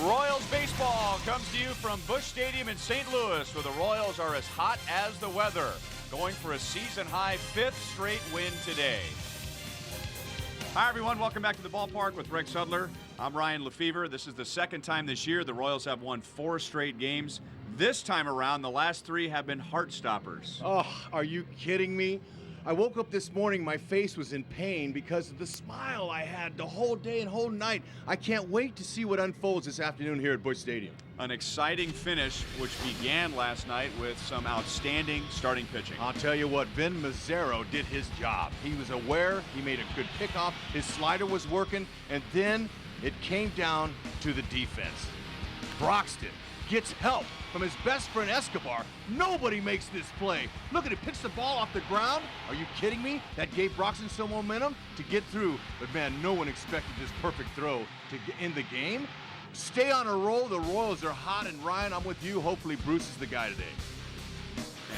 Royals baseball comes to you from Busch Stadium in St. Louis, where the Royals are as hot as the weather, going for a season-high 5th straight win today. Hi, everyone. Welcome back to the ballpark with Rick Sudler. I'm Ryan Lefevre. This is the second time this year the Royals have won 4 straight games. This time around, the last 3 have been heart-stoppers. Oh, are you kidding me? I woke up this morning, my face was in pain because of the smile I had the whole day and whole night. I can't wait to see what unfolds this afternoon here at Busch Stadium. An exciting finish, which began last night with some outstanding starting pitching. I'll tell you what, Ben Mazzaro did his job. He was aware, he made a good pickoff, his slider was working, and then it came down to the defense. Broxton gets help from his best friend Escobar. Nobody makes this play. Look at it, picks the ball off the ground. Are you kidding me? That gave Broxton some momentum to get through. But man, no one expected this perfect throw to end the game. Stay on a roll. The Royals are hot, and Ryan, I'm with you. Hopefully Bruce is the guy today.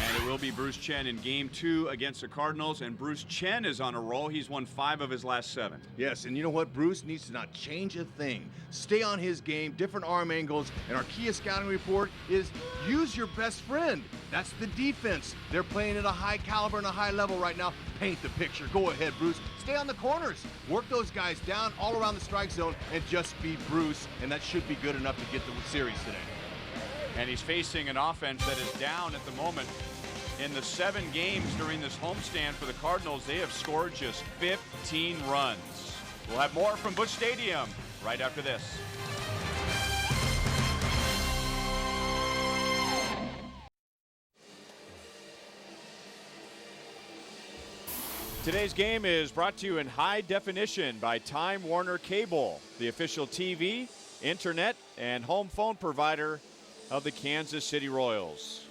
And it will be Bruce Chen in Game 2 against the Cardinals, and Bruce Chen is on a roll. He's won 5 of his last 7. Yes, and you know what? Bruce needs to not change a thing. Stay on his game, different arm angles, and our key scouting report is use your best friend. That's the defense. They're playing at a high caliber and a high level right now. Paint the picture. Go ahead, Bruce. Stay on the corners. Work those guys down all around the strike zone and just beat Bruce, and that should be good enough to get the series today. And he's facing an offense that is down at the moment. In the 7 games during this homestand for the Cardinals, they have scored just 15 runs. We'll have more from Busch Stadium right after this. Today's game is brought to you in high definition by Time Warner Cable, the official TV, internet, and home phone provider of the Kansas City Royals.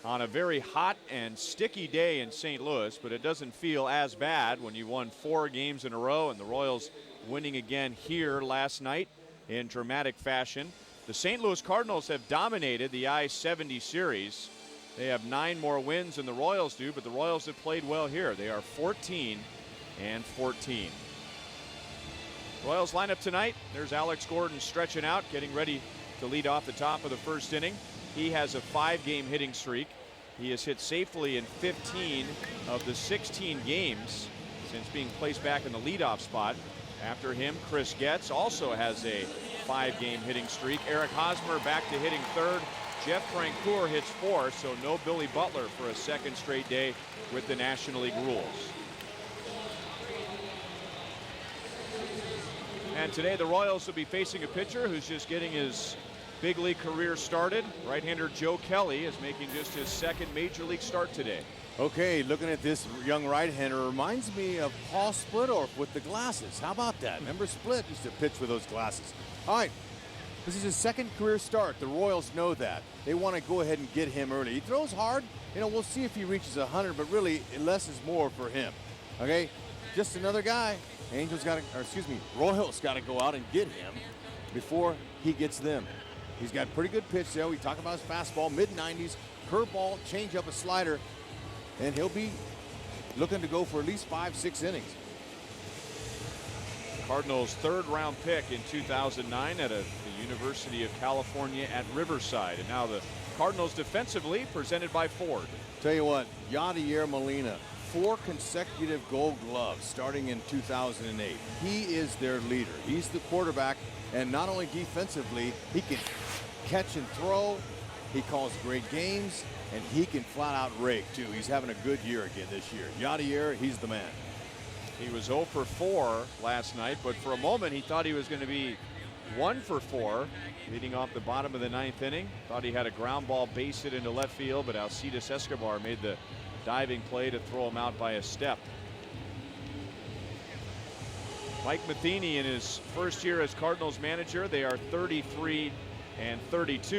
On a very hot and sticky day in St. Louis, but it doesn't feel as bad when you won 4 games in a row, and the Royals winning again here last night in dramatic fashion. The St. Louis Cardinals have dominated the I-70 series. They have 9 more wins than the Royals do, but the Royals have played well here. They are 14-14. Royals lineup tonight. There's Alex Gordon stretching out, getting ready to lead off the top of the first inning. He has a 5-game hitting streak. He has hit safely in 15 of the 16 games since being placed back in the leadoff spot. After him, Chris Getz also has a 5-game hitting streak. Eric Hosmer back to hitting 3rd. Jeff Francoeur hits 4th, so no Billy Butler for a 2nd straight day with the National League rules. And today the Royals will be facing a pitcher who's just getting his big league career started. Right-hander Joe Kelly is making just his 2nd major league start today. Okay, looking at this young right-hander reminds me of Paul Splittorff with the glasses. How about that? Remember Split used to pitch with those glasses. All right, this is his 2nd career start. The Royals know that. They want to go ahead and get him early. He throws hard. You know, we'll see if he reaches 100, but really less is more for him. Okay, just another guy. Royals got to go out and get him before he gets them. He's got pretty good pitch there. We talk about his fastball, mid-90s, curveball, changeup, a slider, and he'll be looking to go for at least 5-6 innings. Cardinals' 3rd-round pick in 2009 at the University of California at Riverside. And now the Cardinals defensively presented by Ford. Tell you what, Yadier Molina, 4 consecutive Gold Gloves starting in 2008. He is their leader. He's the quarterback, and not only defensively, he can catch and throw. He calls great games, and he can flat out rake too. He's having a good year again this year. Yadier, he's the man. He was 0 for 4 last night, but for a moment he thought he was going to be 1 for 4, leading off the bottom of the 9th inning. Thought he had a ground ball base hit into left field, but Alcides Escobar made the diving play to throw him out by a step. Mike Matheny in his first year as Cardinals manager, they are 33-32.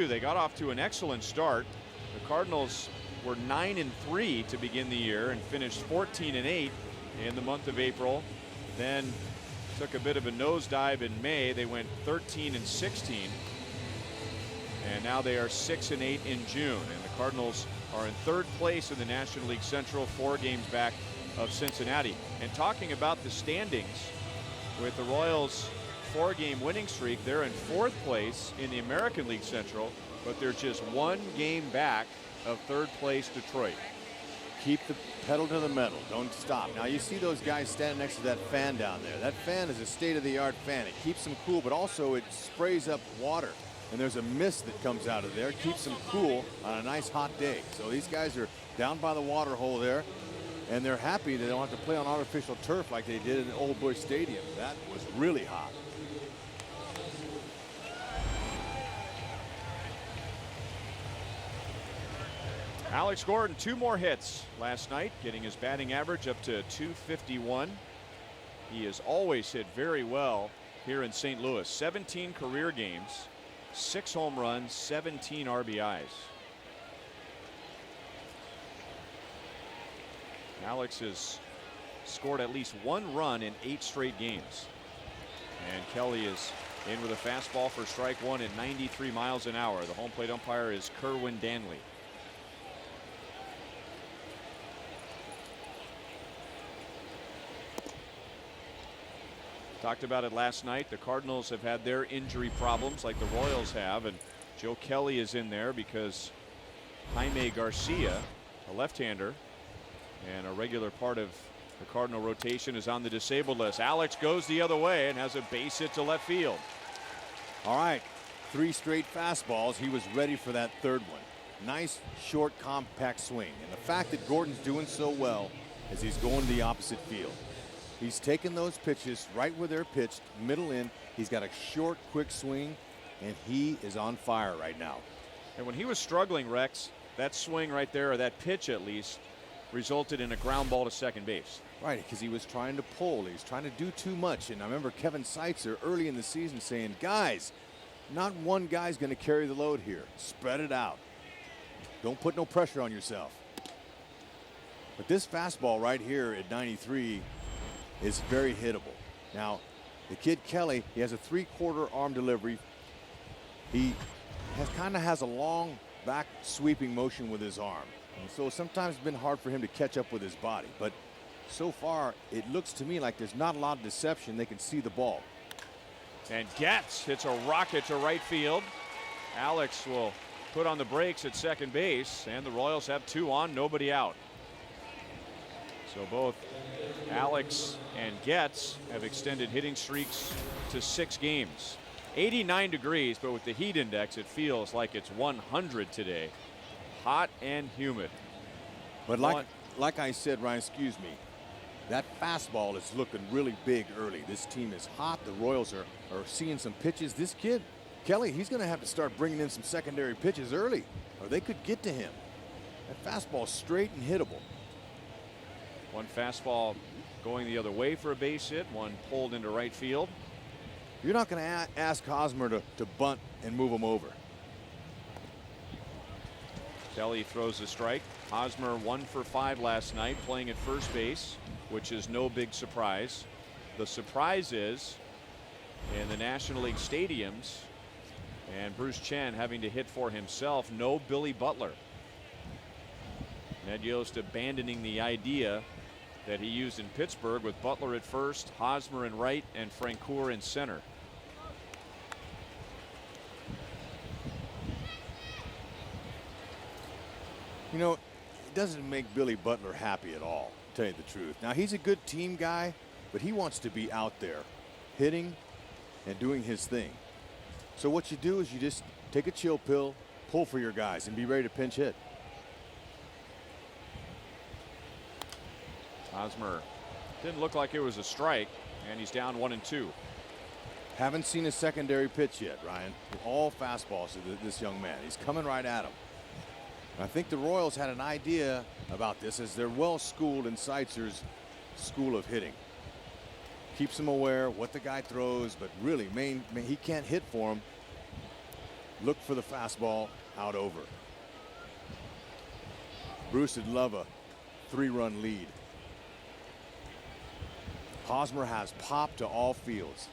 They got off to an excellent start. The Cardinals were 9-3 to begin the year and finished 14-8 in the month of April. Then took a bit of a nosedive in May. They went 13-16. And now they are 6-8 in June. And the Cardinals are in 3rd place in the National League Central, 4 games back of Cincinnati. And talking about the standings, with the Royals 4-game winning streak. They're in 4th place in the American League Central, but they're just 1 game back of 3rd place Detroit. Keep the pedal to the metal. Don't stop. Now you see those guys standing next to that fan down there. That fan is a state-of-the-art fan. It keeps them cool, but also it sprays up water. And there's a mist that comes out of there. It keeps them cool on a nice hot day. So these guys are down by the water hole there, and they're happy they don't have to play on artificial turf like they did in Old Bush Stadium. That was really hot. Alex Gordon, 2 more hits last night, getting his batting average up to .251. He has always hit very well here in St. Louis. 17 career games, 6 home runs, 17 RBIs. Alex has scored at least 1 run in 8 straight games. And Kelly is in with a fastball for strike 1 at 93 miles an hour. The home plate umpire is Kerwin Danley. Talked about it last night. The Cardinals have had their injury problems like the Royals have, and Joe Kelly is in there because Jaime Garcia, a left-hander and a regular part of the Cardinal rotation, is on the disabled list. Alex goes the other way and has a base hit to left field. All right, 3 straight fastballs. He was ready for that 3rd one. Nice, short, compact swing. And the fact that Gordon's doing so well is he's going to the opposite field. He's taken those pitches right where they're pitched, middle in. He's got a short, quick swing, and he is on fire right now. And when he was struggling, Rex, that swing right there, or that pitch at least, resulted in a ground ball to second base. Right, because he was trying to pull. He was trying to do too much. And I remember Kevin Seitzer early in the season saying, guys, not one guy's going to carry the load here. Spread it out. Don't put no pressure on yourself. But this fastball right here at 93 is very hittable. Now, the kid Kelly, he has a 3/4 arm delivery. He kind of has a long back sweeping motion with his arm. And so sometimes it's been hard for him to catch up with his body. But so far, it looks to me like there's not a lot of deception. They can see the ball. And Getz hits a rocket to right field. Alex will put on the brakes at second base, and the Royals have 2 on, nobody out. So both Alex and Getz have extended hitting streaks to 6 games. 89 degrees, but with the heat index, it feels like it's 100 today. Hot and humid. But like I said, Ryan, excuse me, that fastball is looking really big early. This team is hot. The Royals are seeing some pitches. This kid, Kelly, he's going to have to start bringing in some secondary pitches early, or they could get to him. That fastball is straight and hittable. One fastball going the other way for a base hit, one pulled into right field. You're not going to ask Hosmer to bunt and move him over. Kelly throws a strike. Hosmer 1 for 5 last night, playing at first base, which is no big surprise. The surprise is in the National League stadiums, and Bruce Chen having to hit for himself, no Billy Butler. Ned Yost abandoning the idea that he used in Pittsburgh with Butler at first, Hosmer in right, and Francoeur in center. You know, it doesn't make Billy Butler happy at all, to tell you the truth. Now, he's a good team guy, but he wants to be out there hitting and doing his thing. So what you do is you just take a chill pill, pull for your guys, and be ready to pinch hit. Hosmer didn't look like it was a strike, and he's down 1-2. Haven't seen a secondary pitch yet, Ryan. All fastballs to this young man. He's coming right at him. I think the Royals had an idea about this, as they're well schooled in Seitzer's school of hitting. Keeps him aware what the guy throws, but really, he can't hit for him. Look for the fastball out over. Bruce would love a 3-run lead. Hosmer has pop to all fields.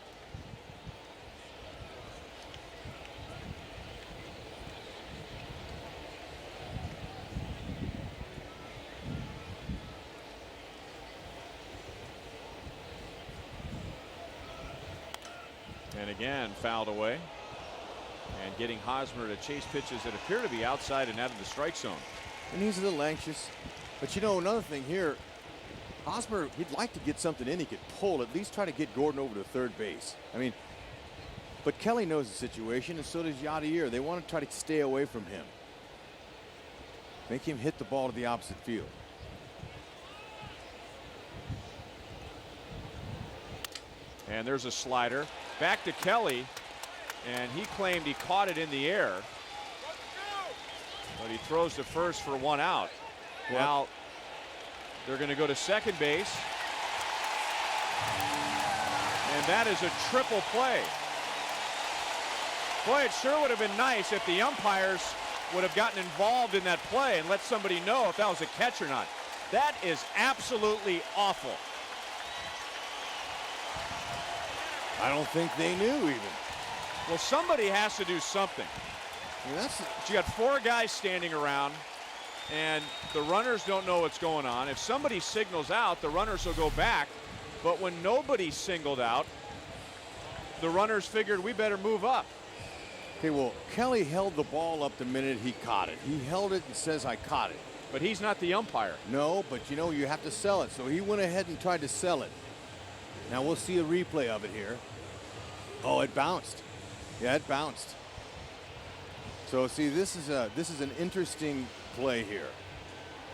And again, fouled away. And getting Hosmer to chase pitches that appear to be outside and out of the strike zone. And he's a little anxious. But you know, another thing here, Hosmer, he'd like to get something in he could pull, at least try to get Gordon over to third base. I mean, but Kelly knows the situation, and so does Yadier. They want to try to stay away from him. Make him hit the ball to the opposite field. And there's a slider. Back to Kelly. And he claimed he caught it in the air. But he throws to first for one out. Now they're going to go to second base. And that is a triple play. Boy, it sure would have been nice if the umpires would have gotten involved in that play and let somebody know if that was a catch or not. That is absolutely awful. I don't think they knew even. Well, somebody has to do something. You got four guys standing around, and the runners don't know what's going on. If somebody signals out, the runners will go back. But when nobody singled out, the runners figured we better move up. Okay, well, Kelly held the ball up the minute he caught it. He held it and says, I caught it. But he's not the umpire. No, but you know, you have to sell it. So he went ahead and tried to sell it. Now we'll see a replay of it here. Oh, it bounced. Yeah, it bounced. So see, this is an interesting play here.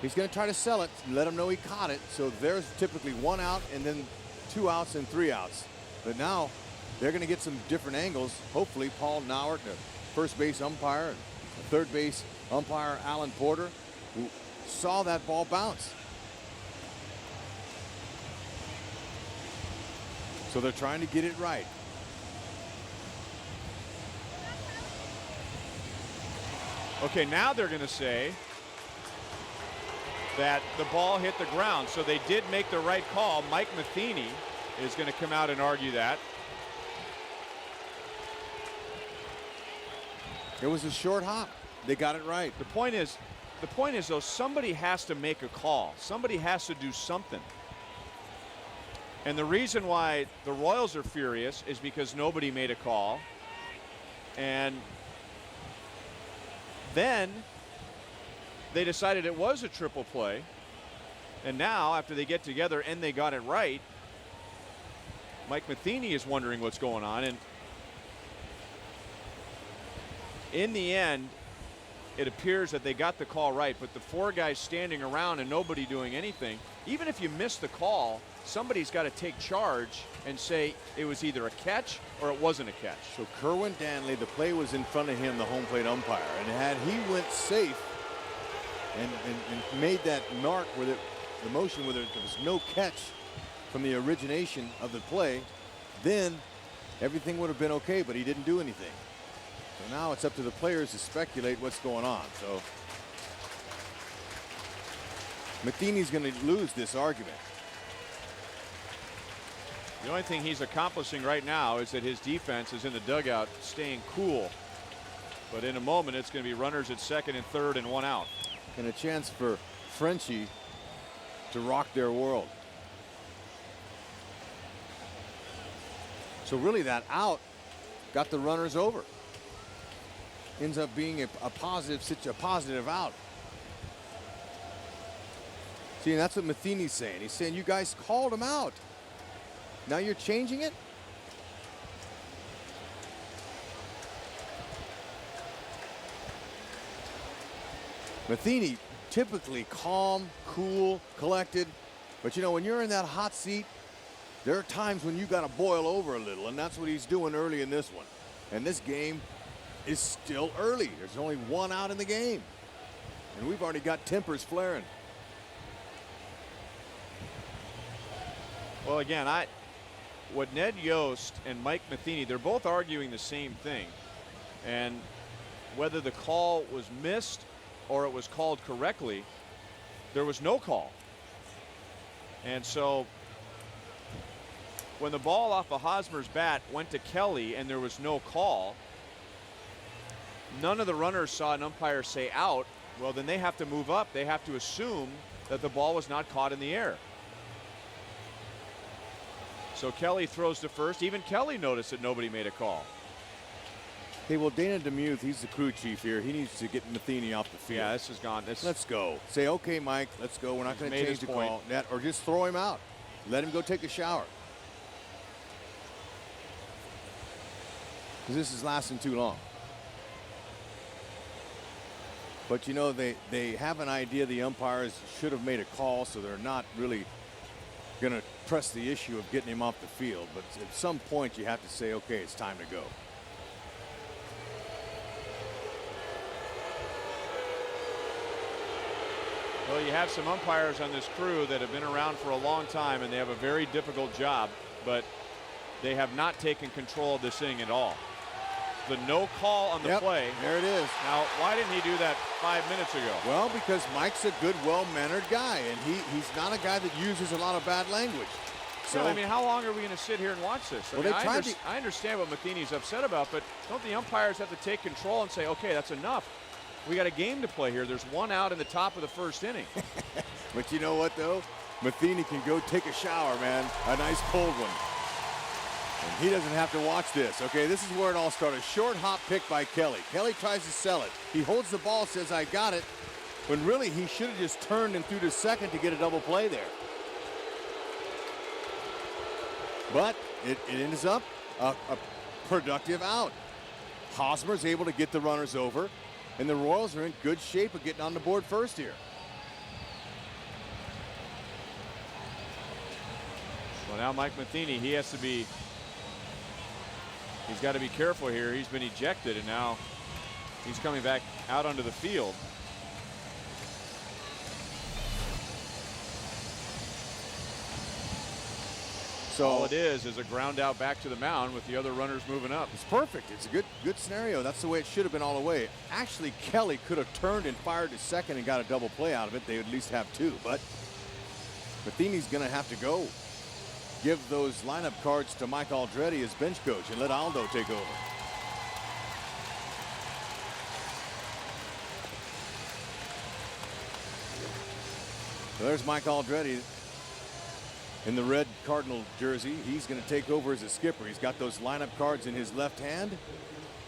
He's going to try to sell it and let him know he caught it. So there's typically one out and then 2 outs and 3 outs. But now they're going to get some different angles. Hopefully, Paul Nauert, the first base umpire, and third base umpire Alan Porter, who saw that ball bounce. So they're trying to get it right. Okay, now they're going to say that the ball hit the ground. So they did make the right call. Mike Matheny is going to come out and argue that. It was a short hop. They got it right. The point is though, somebody has to make a call. Somebody has to do something. And the reason why the Royals are furious is because nobody made a call. And then they decided it was a triple play. And now, after they get together and they got it right, Mike Matheny is wondering what's going on. And in the end, it appears that they got the call right. But the four guys standing around and nobody doing anything, even if you miss the call, somebody's got to take charge and say it was either a catch or it wasn't a catch. So Kerwin Danley, the play was in front of him, the home plate umpire, and had he went safe and made that mark where the motion where there was no catch from the origination of the play, then everything would have been okay, but he didn't do anything. So now it's up to the players to speculate what's going on. So Matheny's going to lose this argument. The only thing he's accomplishing right now is that his defense is in the dugout staying cool. But in a moment, it's going to be runners at second and third and one out. And a chance for Frenchie to rock their world. So really that out got the runners over. Ends up being a positive out. See, and that's what Matheny's saying. He's saying, you guys called him out. Now you're changing it? Matheny, typically calm, cool, collected. But you know, when you're in that hot seat, there are times when you got to boil over a little, and that's what he's doing early in this one. And this game is still early. There's only one out in the game. And we've already got tempers flaring. Well, again, what Ned Yost and Mike Matheny, they're both arguing the same thing. And whether the call was missed or it was called correctly, there was no call. And so when the ball off of Hosmer's bat went to Kelly and there was no call, none of the runners saw an umpire say out. Well, then they have to move up. They have to assume that the ball was not caught in the air. So Kelly throws to first. Even Kelly noticed that nobody made a call. Okay, well, Dana DeMuth, he's the crew chief here. He needs to get Matheny off the field. Yeah, this is gone. Let's go. Say, okay, Mike, let's go. We're not going to change the point. call. Or just throw him out. Let him go take a shower. Because this is lasting too long. But, you know, they have an idea the umpires should have made a call, so they're not really going to press the issue of getting him off the field. But at some point, you have to say, okay, it's time to go. Well, you have some umpires on this crew that have been around for a long time, and they have a very difficult job, but they have not taken control of this thing at all. The no call on the play. There it is. Now, why didn't he do that 5 minutes ago? Well, because Mike's a good, well-mannered guy, and he's not a guy that uses a lot of bad language. So, yeah, I mean, how long are we going to sit here and watch this? I understand what Matheny's upset about, but don't the umpires have to take control and say, okay, that's enough? We got a game to play here. There's one out in the top of the first inning. But you know what, though? Matheny can go take a shower, man. A nice cold one. And he doesn't have to watch this. Okay, this is where it all started. Short hop pick by Kelly. Kelly tries to sell it. He holds the ball, says, I got it. When really, he should have just turned and threw to second to get a double play there. But it ends up a productive out. Hosmer's able to get the runners over. And the Royals are in good shape of getting on the board first here. Well, now Mike Matheny, he's got to be careful here. He's been ejected, and now he's coming back out onto the field. So all it is a ground out back to the mound with the other runners moving up. It's perfect. It's a good scenario. That's the way it should have been all the way. Actually, Kelly could have turned and fired to second and got a double play out of it. They would at least have two. But Matheny's going to have to go. Give those lineup cards to Mike Aldretti as bench coach and let Aldo take over. So there's Mike Aldretti in the red Cardinal jersey. He's going to take over as a skipper. He's got those lineup cards in his left hand,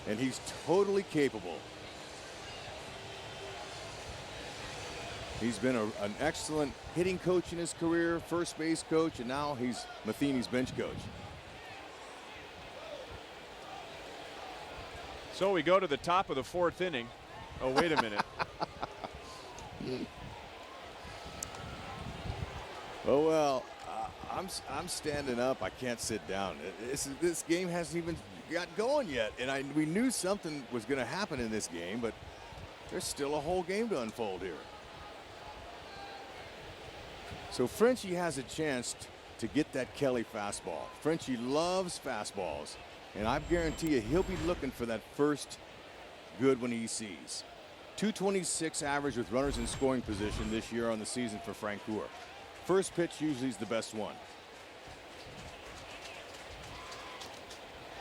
and he's totally capable. He's been an excellent hitting coach in his career, first base coach, and now he's Matheny's bench coach. So we go to the top of the fourth inning. Oh, wait a minute. Oh, well. I'm standing up. I can't sit down. This game hasn't even got going yet, and we knew something was going to happen in this game, but there's still a whole game to unfold here. So Frenchie has a chance to get that Kelly fastball. Frenchie loves fastballs, and I guarantee you he'll be looking for that first good one he sees. 226 average with runners in scoring position this year on the season for Francoeur. First pitch usually is the best one.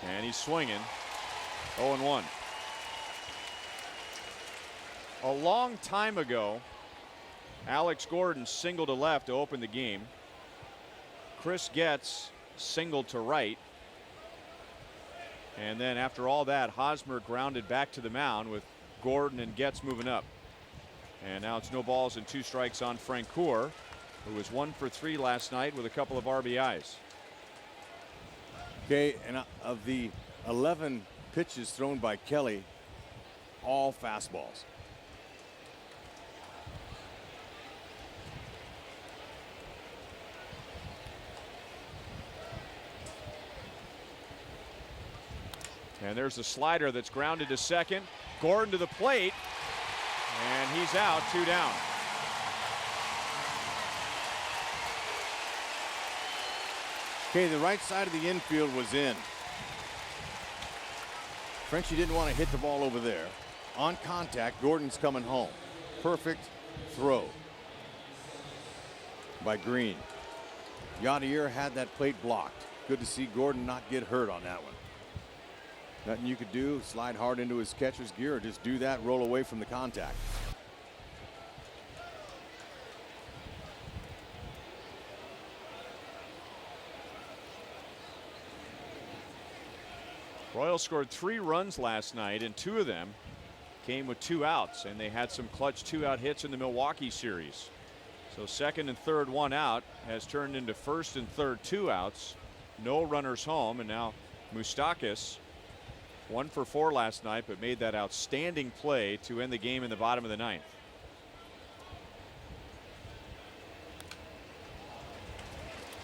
And he's swinging. 0-1. A long time ago, Alex Gordon singled to left to open the game. Chris Getz singled to right. And then after all that, Hosmer grounded back to the mound with Gordon and Getz moving up. And now it's no balls and 2 strikes on Francoeur, who was 1 for 3 last night with a couple of RBIs. Okay, and of the 11 pitches thrown by Kelly, all fastballs. And there's the slider that's grounded to second. Gordon to the plate, and he's out, 2 down. Okay, the right side of the infield was in. Frenchie didn't want to hit the ball over there. On contact, Gordon's coming home. Perfect throw by Green. Yadier had that plate blocked. Good to see Gordon not get hurt on that one. Nothing you could do, slide hard into his catcher's gear, or just do that, roll away from the contact. Royals scored 3 runs last night, and 2 of them came with 2 outs, and they had some clutch 2-out hits in the Milwaukee series. So second and third 1 out has turned into first and third 2 outs. No runners home, and now Moustakas 1 for 4 last night, but made that outstanding play to end the game in the bottom of the 9th.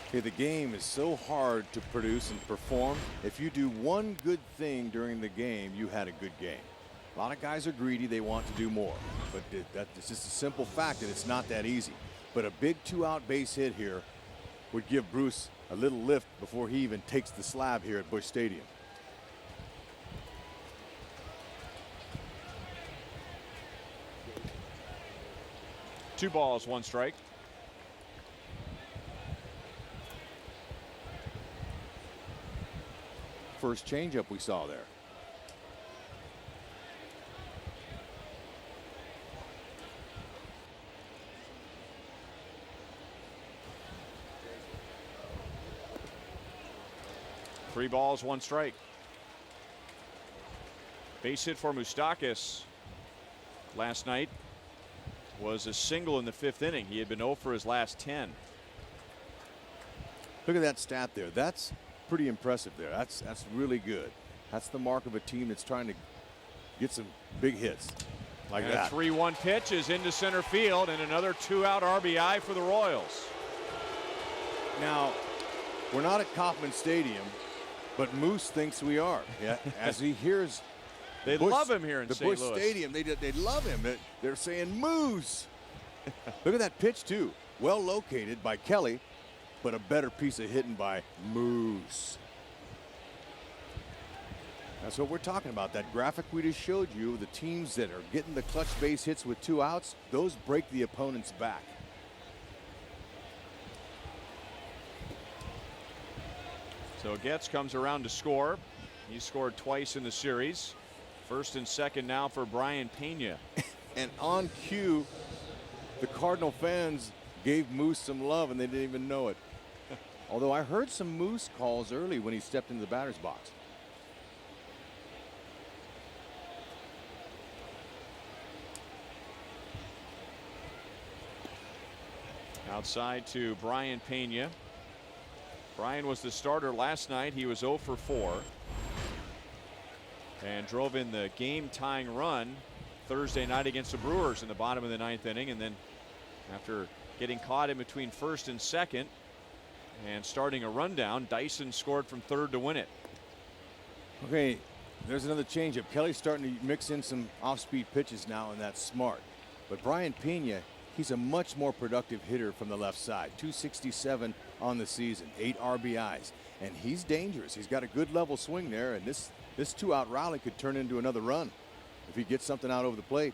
Okay, the game is so hard to produce and perform. If you do one good thing during the game, you had a good game. A lot of guys are greedy. They want to do more. But that's just a simple fact that it's not that easy. But a big 2-out base hit here would give Bruce a little lift before he even takes the slab here at Busch Stadium. Two balls, 1 strike. First changeup we saw there. Three balls, 1 strike. Base hit for Moustakas last night was a single in the 5th inning. He had been 0 for his last 10. Look at that stat there. That's pretty impressive there. That's really good. That's the mark of a team that's trying to get some big hits like and that. A 3-1 pitch is into center field, and another 2-out RBI for the Royals. Now, we're not at Kauffman Stadium, but Moose thinks we are. Yeah, as he hears they love him here in the St. Busch Louis. Stadium. They love him. They're saying Moose. Look at that pitch too. Well located by Kelly, but a better piece of hitting by Moose. That's what we're talking about. That graphic we just showed you, the teams that are getting the clutch base hits with 2 outs, those break the opponent's back. So Getz comes around to score. He scored twice in the series. First and second now for Brian Pena. And on cue, the Cardinal fans gave Moose some love, and they didn't even know it. Although I heard some Moose calls early when he stepped into the batter's box. Outside to Brian Pena. Brian was the starter last night. He was 0 for 4. And drove in the game-tying run Thursday night against the Brewers in the bottom of the 9th inning. And then after getting caught in between first and second and starting a rundown, Dyson scored from third to win it. Okay, there's another changeup. Kelly's starting to mix in some off-speed pitches now, and that's smart. But Brian Pena, he's a much more productive hitter from the left side. 267 on the season, 8 RBIs, and he's dangerous. He's got a good level swing there, and this 2-out rally could turn into another run if he gets something out over the plate.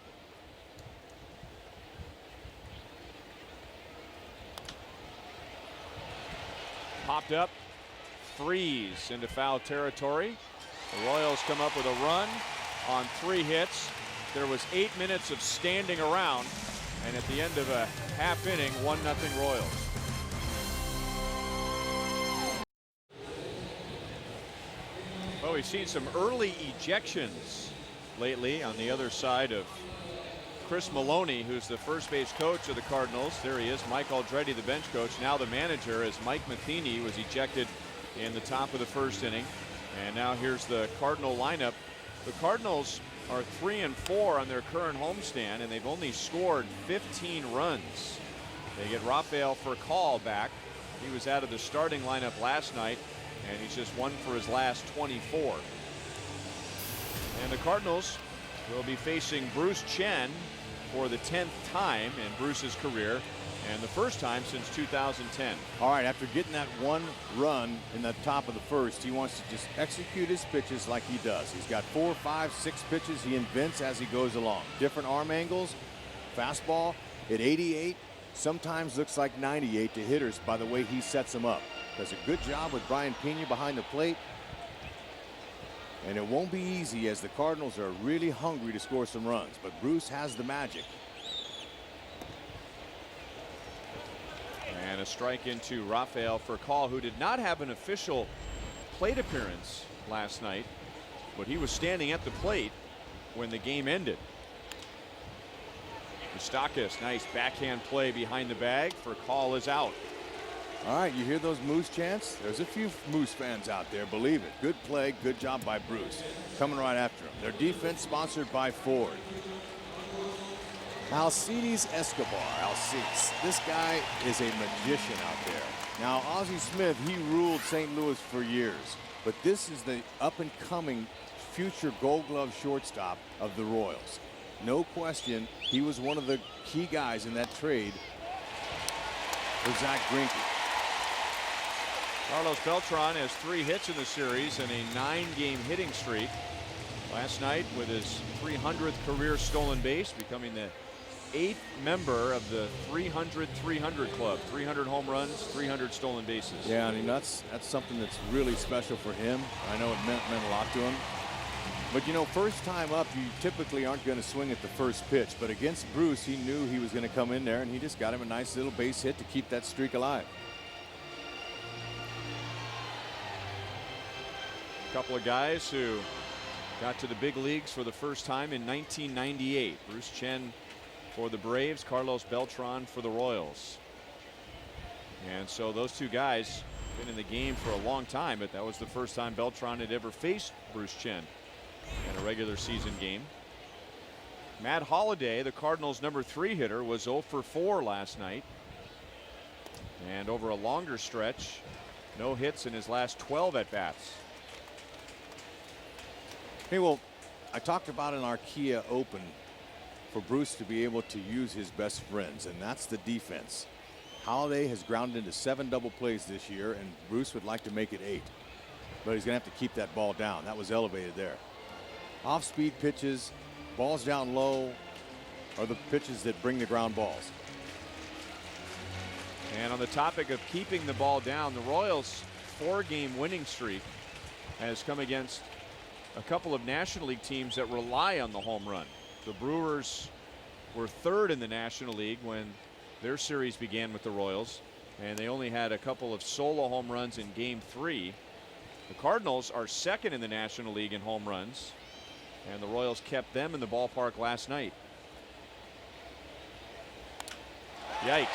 Popped up, freeze into foul territory. The Royals come up with a run on 3 hits. There was 8 minutes of standing around, and at the end of a half inning, 1-0 Royals. Well, we've seen some early ejections lately on the other side of Chris Maloney, who's the first base coach of the Cardinals. There he is, Mike Aldrete, the bench coach. Now the manager, as Mike Matheny was ejected in the top of the 1st inning. And now here's the Cardinal lineup. The Cardinals are 3-4 on their current homestand, and they've only scored 15 runs. They get Rafael Furcal back. He was out of the starting lineup last night, and he's just 1 for his last 24. And the Cardinals will be facing Bruce Chen for the 10th time in Bruce's career, and the first time since 2010. All right, after getting that 1 run in the top of the 1st, he wants to just execute his pitches like he does. He's got 4, 5, 6 pitches he invents as he goes along. Different arm angles, fastball at 88, sometimes looks like 98 to hitters by the way he sets them up. Does a good job with Brian Pena behind the plate. And it won't be easy as the Cardinals are really hungry to score some runs, but Bruce has the magic. And a strike into Rafael Furcal, who did not have an official plate appearance last night. but he was standing at the plate when the game ended. Moustakas, nice backhand play behind the bag for call is out. All right, you hear those Moose chants? There's a few Moose fans out there, believe it. Good play, good job by Bruce. Coming right after him. Their defense sponsored by Ford. Alcides Escobar. Alcides. This guy is a magician out there. Now, Ozzie Smith, he ruled St. Louis for years, but this is the up-and-coming future Gold Glove shortstop of the Royals. No question, he was one of the key guys in that trade for Zach Greinke. Carlos Beltran has 3 hits in the series and a 9-game hitting streak. Last night with his 300th career stolen base, becoming the 8th member of the 300-300 club. 300 home runs, 300 stolen bases. Yeah, I mean, that's something that's really special for him. I know it meant a lot to him. But, you know, first time up, you typically aren't going to swing at the first pitch. But against Bruce, he knew he was going to come in there, and he just got him a nice little base hit to keep that streak alive. A couple of guys who got to the big leagues for the first time in 1998. Bruce Chen for the Braves, Carlos Beltran for the Royals. And so those two guys been in the game for a long time, but that was the first time Beltran had ever faced Bruce Chen in a regular season game. Matt Holliday, the Cardinals' #3 hitter, was 0 for 4 last night. And over a longer stretch, no hits in his last 12 at-bats. Hey, well, I talked about in our Kia Open for Bruce to be able to use his best friends, and that's the defense. Holliday has grounded into 7 double plays this year, and Bruce would like to make it 8. But he's going to have to keep that ball down. That was elevated there. Off-speed pitches, balls down low are the pitches that bring the ground balls. And on the topic of keeping the ball down, the Royals' 4-game winning streak has come against a couple of National League teams that rely on the home run. The Brewers were 3rd in the National League when their series began with the Royals, and they only had a couple of solo home runs in Game 3. The Cardinals are 2nd in the National League in home runs, and the Royals kept them in the ballpark last night. Yikes.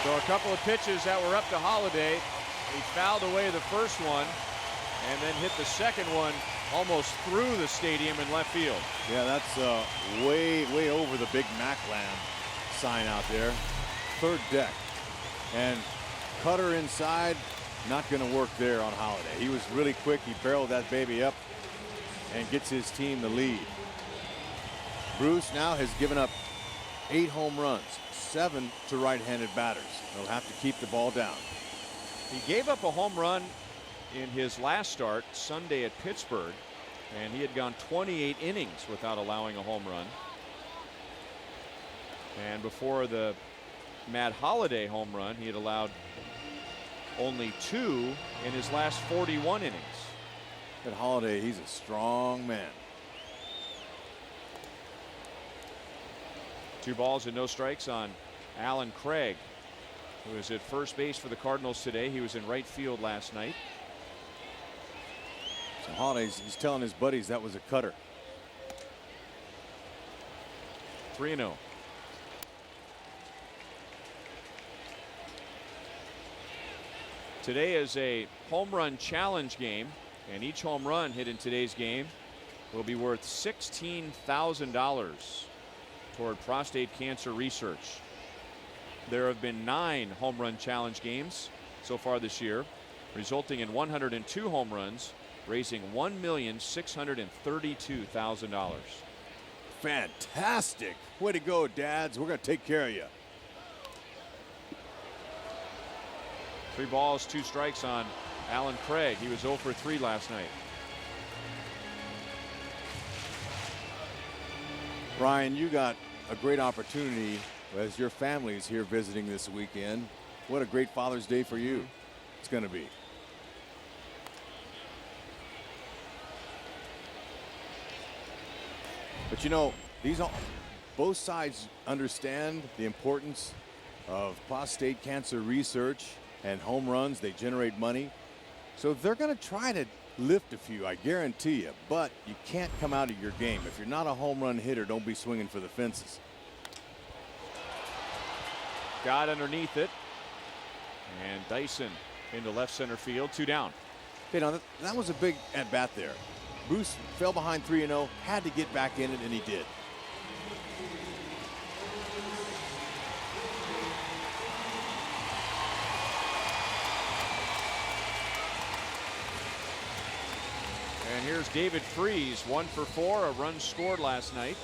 So a couple of pitches that were up to Holliday. He fouled away the first one and then hit the second one almost through the stadium in left field. Yeah, that's way over the big Macland sign out there. 3rd deck. And cutter inside, not going to work there on Holliday. He was really quick. He barreled that baby up and gets his team the lead. Bruce now has given up 8 home runs. 7 to right-handed batters. They'll have to keep the ball down. He gave up a home run in his last start Sunday at Pittsburgh, and he had gone 28 innings without allowing a home run. And before the Matt Holliday home run, he had allowed only 2 in his last 41 innings. But Holliday, he's a strong man. 2 balls and no strikes on Alan Craig, who is at first base for the Cardinals today. He was in right field last night. So Holliday's, he's telling his buddies that was a cutter. 3-0. Today is a home run challenge game, and each home run hit in today's game will be worth $16,000 toward prostate cancer research. There have been 9 home run challenge games so far this year, resulting in 102 home runs, raising $1,632,000. Fantastic. Way to go, dads. We're going to take care of you. 3 balls, 2 strikes on Alan Craig. He was 0 for 3 last night. Ryan, you got a great opportunity as your family is here visiting this weekend. What a great Father's Day for you it's going to be. But you know, both sides understand the importance of prostate cancer research and home runs. They generate money. So they're going to try to lift a few, I guarantee you. But you can't come out of your game. If you're not a home run hitter, don't be swinging for the fences. Got underneath it. And Dyson into left center field, 2 down. Okay, now that was a big at bat there. Bruce fell behind 3-0, had to get back in it, and he did. And here's David Freese, 1 for 4, a run scored last night.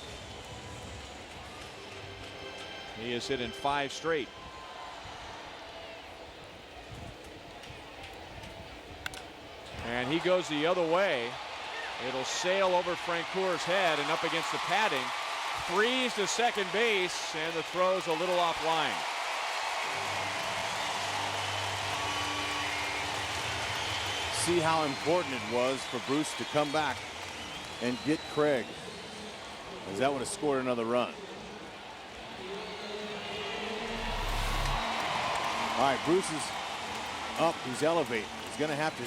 He has hit in 5 straight. And he goes the other way. It'll sail over Francoeur's head and up against the padding. Freeze to second base, and the throw's a little offline. See how important it was for Bruce to come back and get Craig, as that would have scored another run. All right, Bruce is up. He's elevating. He's going to have to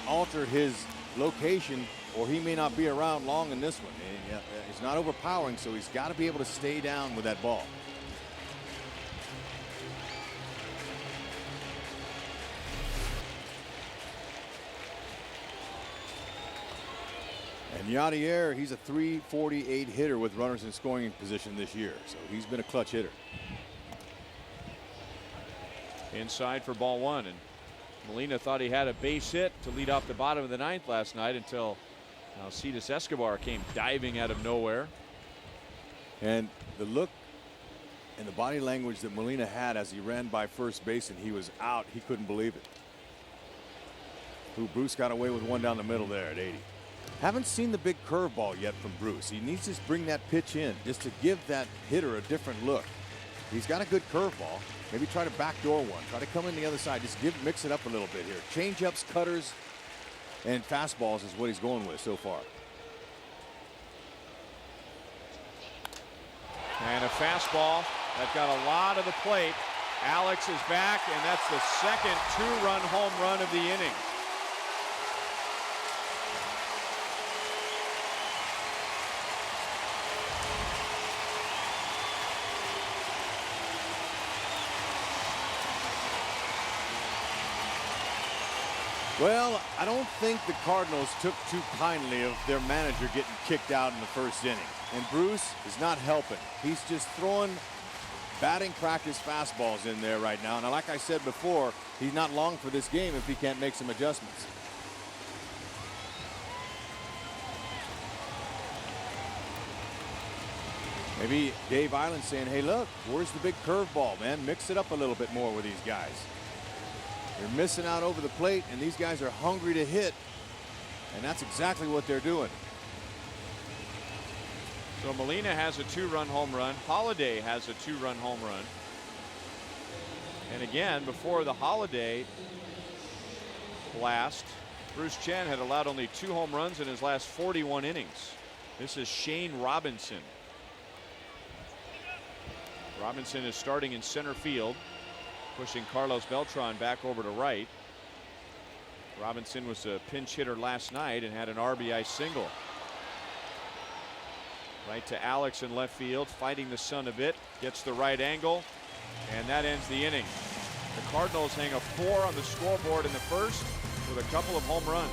alter his location, or he may not be around long in this one. He's not overpowering, so he's got to be able to stay down with that ball. And Yadier, he's a .348 hitter with runners in scoring position this year, so he's been a clutch hitter. Inside for ball 1, and Molina thought he had a base hit to lead off the bottom of the 9th last night until Alcides Escobar came diving out of nowhere. And the look and the body language that Molina had as he ran by first base and he was out, he couldn't believe it. Bruce got away with one down the middle there at 80. Haven't seen the big curveball yet from Bruce. He needs to bring that pitch in just to give that hitter a different look. He's got a good curveball. Maybe try to backdoor one. Try to come in the other side. Just mix it up a little bit here. Change-ups, cutters, and fastballs is what he's going with so far. And a fastball that got a lot of the plate. Alex is back, and that's the second 2-run home run of the inning. Well, I don't think the Cardinals took too kindly of their manager getting kicked out in the first inning. And Bruce is not helping. He's just throwing batting practice fastballs in there right now. And like I said before, he's not long for this game if he can't make some adjustments. Maybe Dave Island saying, hey, look, where's the big curveball, man? Mix it up a little bit more with these guys. They're missing out over the plate, and these guys are hungry to hit, and that's exactly what they're doing. So Molina has a 2-run home run. Holiday has a 2-run home run. And again, before the Holiday blast, Bruce Chen had allowed only 2 home runs in his last 41 innings. This is Shane Robinson. Robinson is starting in center field, pushing Carlos Beltran back over to right. Robinson was a pinch hitter last night and had an RBI single. Right to Alex in left field, fighting the sun a bit, gets the right angle, and that ends the inning. The Cardinals hang a 4 on the scoreboard in the first with a couple of home runs.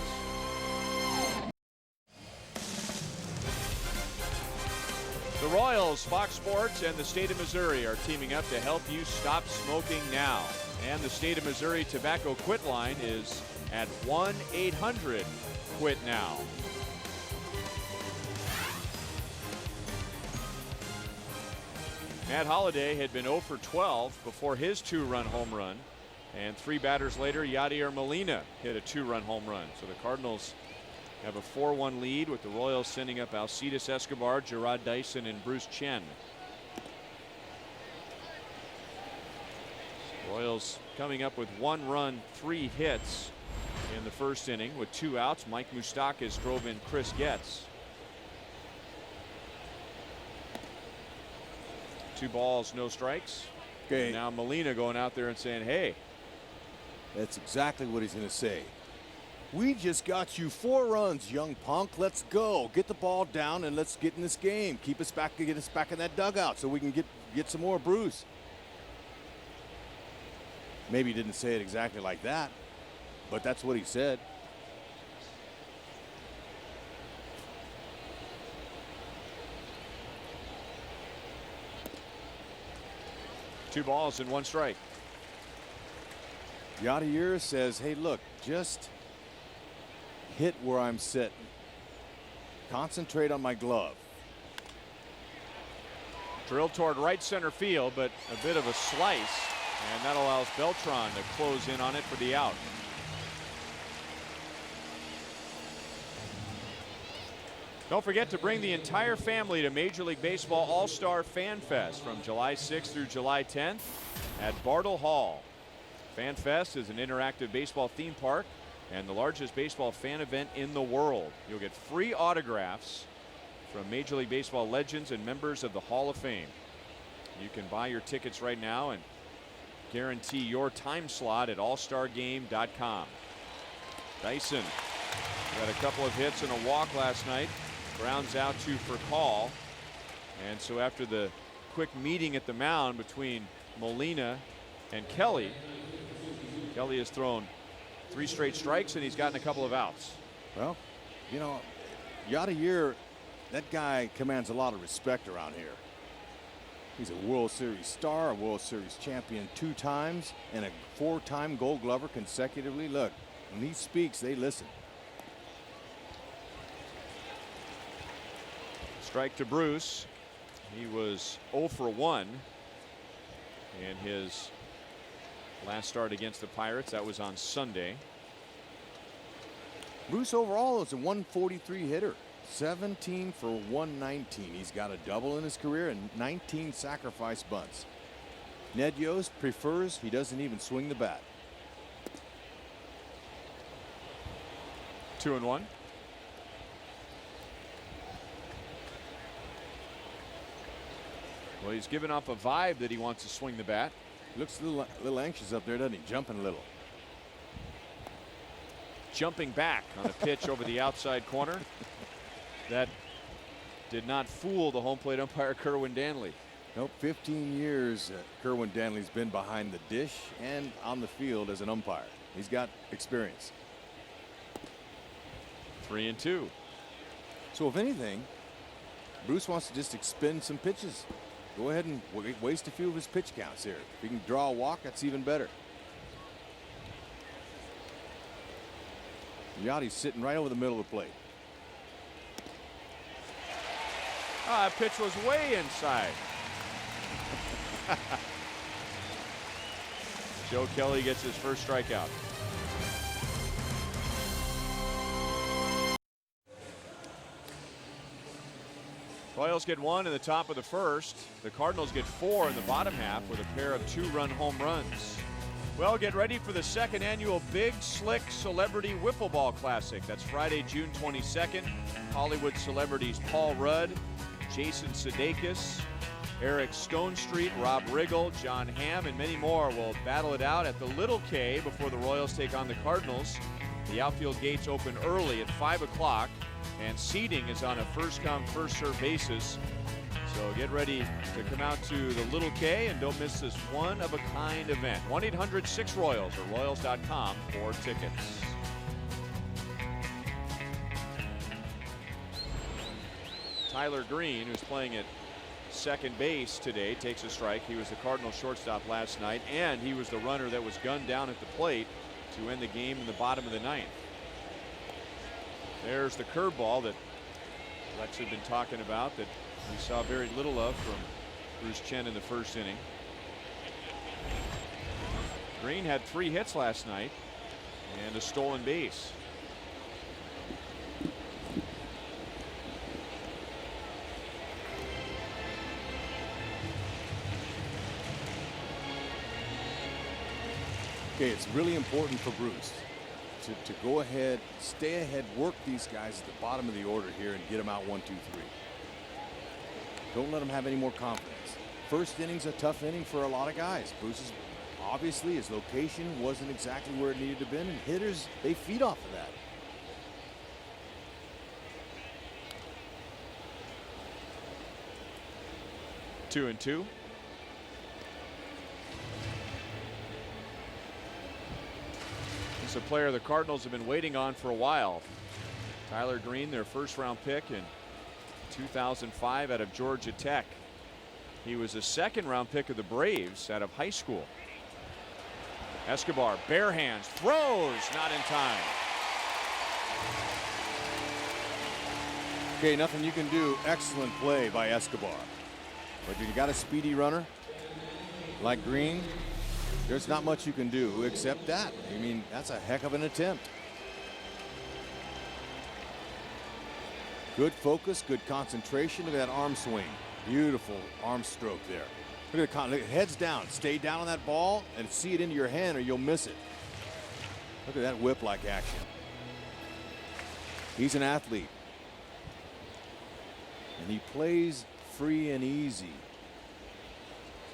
The Royals, Fox Sports, and the state of Missouri are teaming up to help you stop smoking now. And the state of Missouri Tobacco Quit line is at 1-800-QUIT-NOW. Matt Holliday had been 0 for 12 before his 2-run home run. And 3 batters later, Yadier Molina hit a 2-run home run. So the Cardinals have a 4-1 lead with the Royals sending up Alcides Escobar, Gerard Dyson, and Bruce Chen. Royals coming up with 1 run, 3 hits in the first inning with 2 outs. Mike Moustakas drove in Chris Getz. 2 balls, no strikes. Okay. Now Molina going out there and saying, hey. That's exactly what he's going to say. We just got you 4 runs, young punk. Let's go. Get the ball down and let's get in this game. Get us back in that dugout so we can get some more Bruce. Maybe he didn't say it exactly like that, but that's what he said. Two balls and 1 strike. Yadier says, hey, look, just hit where I'm sitting. Concentrate on my glove. Drilled toward right center field, but a bit of a slice, and that allows Beltran to close in on it for the out. Don't forget to bring the entire family to Major League Baseball All-Star Fan Fest from July 6th through July 10th at Bartle Hall. Fan Fest is an interactive baseball theme park and the largest baseball fan event in the world. You'll get free autographs from Major League Baseball legends and members of the Hall of Fame. You can buy your tickets right now and guarantee your time slot at allstargame.com. Dyson got a couple of hits and a walk last night. Grounds out 2 for call. And so after the quick meeting at the mound between Molina and Kelly has thrown 3 straight strikes and he's gotten a couple of outs. Well, you know, Yadier, that guy commands a lot of respect around here. He's a World Series star, a World Series champion 2 times, and a 4-time Gold Glover consecutively. Look, when he speaks, they listen. Strike to Bruce. He was 0 for 1 in his last start against the Pirates. That was on Sunday. Bruce overall is a 143 hitter, 17 for 119. He's got a double in his career and 19 sacrifice bunts. Ned Yost prefers he doesn't even swing the bat. 2-1. Well, he's given off a vibe that he wants to swing the bat. Looks a little anxious up there, doesn't he? Jumping a little. Jumping back on a pitch over the outside corner. That did not fool the home plate umpire, Kerwin Danley. Nope, 15 years Kerwin Danley's been behind the dish and on the field as an umpire. He's got experience. 3-2. So if anything, Bruce wants to just expend some pitches. Go ahead and waste a few of his pitch counts here. If he can draw a walk, that's even better. Yachty's sitting right over the middle of the plate. That pitch was way inside. Joe Kelly gets his first strikeout. Royals get 1 in the top of the first. The Cardinals get 4 in the bottom half with a pair of 2-run home runs. Well, get ready for the 2nd annual Big Slick Celebrity Wiffle Ball Classic. That's Friday, June 22nd. Hollywood celebrities Paul Rudd, Jason Sudeikis, Eric Stonestreet, Rob Riggle, John Hamm, and many more will battle it out at the Little K before the Royals take on the Cardinals. The outfield gates open early at 5 o'clock, and seating is on a first-come, first-served basis. So get ready to come out to the Little K and don't miss this one-of-a-kind event. 1-800-6-ROYALS or Royals.com for tickets. Tyler Green, who's playing at second base today, takes a strike. He was the Cardinals shortstop last night, and he was the runner that was gunned down at the plate to end the game in the bottom of the 9th. There's the curveball that Lex had been talking about that we saw very little of from Bruce Chen in the first inning. Green had 3 hits last night and a stolen base. Okay, it's really important for Bruce to go ahead, stay ahead, work these guys at the bottom of the order here and get them out 1, 2, 3. Don't let them have any more confidence. first inning's a tough inning for a lot of guys. Bruce's, obviously, his location wasn't exactly where it needed to be, and hitters, they feed off of that. 2-2. This is a player the Cardinals have been waiting on for a while. Tyler Green, their first-round pick in 2005 out of Georgia Tech. He was a second-round pick of the Braves out of high school. Escobar, bare hands, throws, not in time. Okay, nothing you can do. Excellent play by Escobar. But you got a speedy runner like Green, there's not much you can do except that. I mean, that's a heck of an attempt. Good focus, good concentration. Look at that arm swing. Beautiful arm stroke there. Look at the heads down. Stay down on that ball and see it into your hand or you'll miss it. Look at that whip-like action. He's an athlete. And he plays free and easy.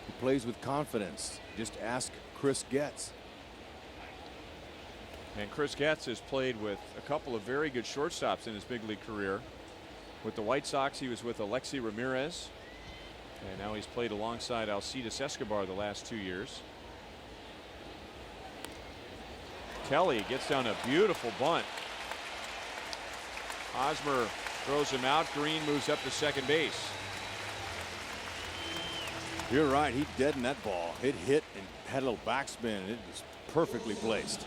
He plays with confidence. Just ask Chris Getz. And Chris Getz has played with a couple of very good shortstops in his big league career. With the White Sox, he was with Alexi Ramirez. And now he's played alongside Alcides Escobar the last 2 years. Kelly gets down a beautiful bunt. Hosmer throws him out. Green moves up to second base. You're right. He deadened that ball. It hit and had a little backspin. And it was perfectly placed.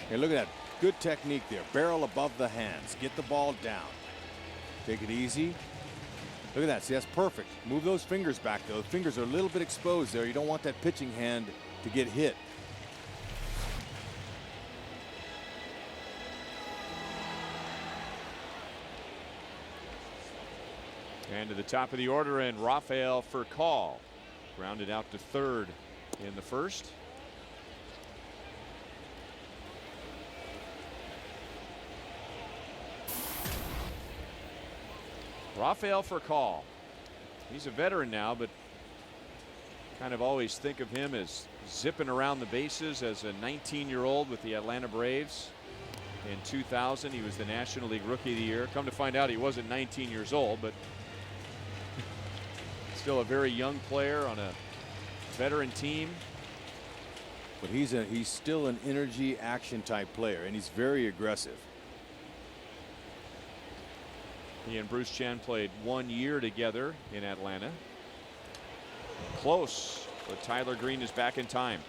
Hey, look at that. Good technique there. Barrel above the hands. Get the ball down. Take it easy. Look at that. See, that's perfect. Move those fingers back, though. The fingers are a little bit exposed there. You don't want that pitching hand to get hit. And to the top of the order, and Rafael Furcal grounded out to third in the first. Rafael Furcal. He's a veteran now, but kind of always think of him as zipping around the bases as a 19-year-old with the Atlanta Braves. In 2000, he was the National League Rookie of the Year. Come to find out, he wasn't 19 years old, but still a very young player on a veteran team. But he's still an energy action type player, and he's very aggressive. He and Bruce Chen played 1 year together in Atlanta. Close, but Tyler Green is back in time.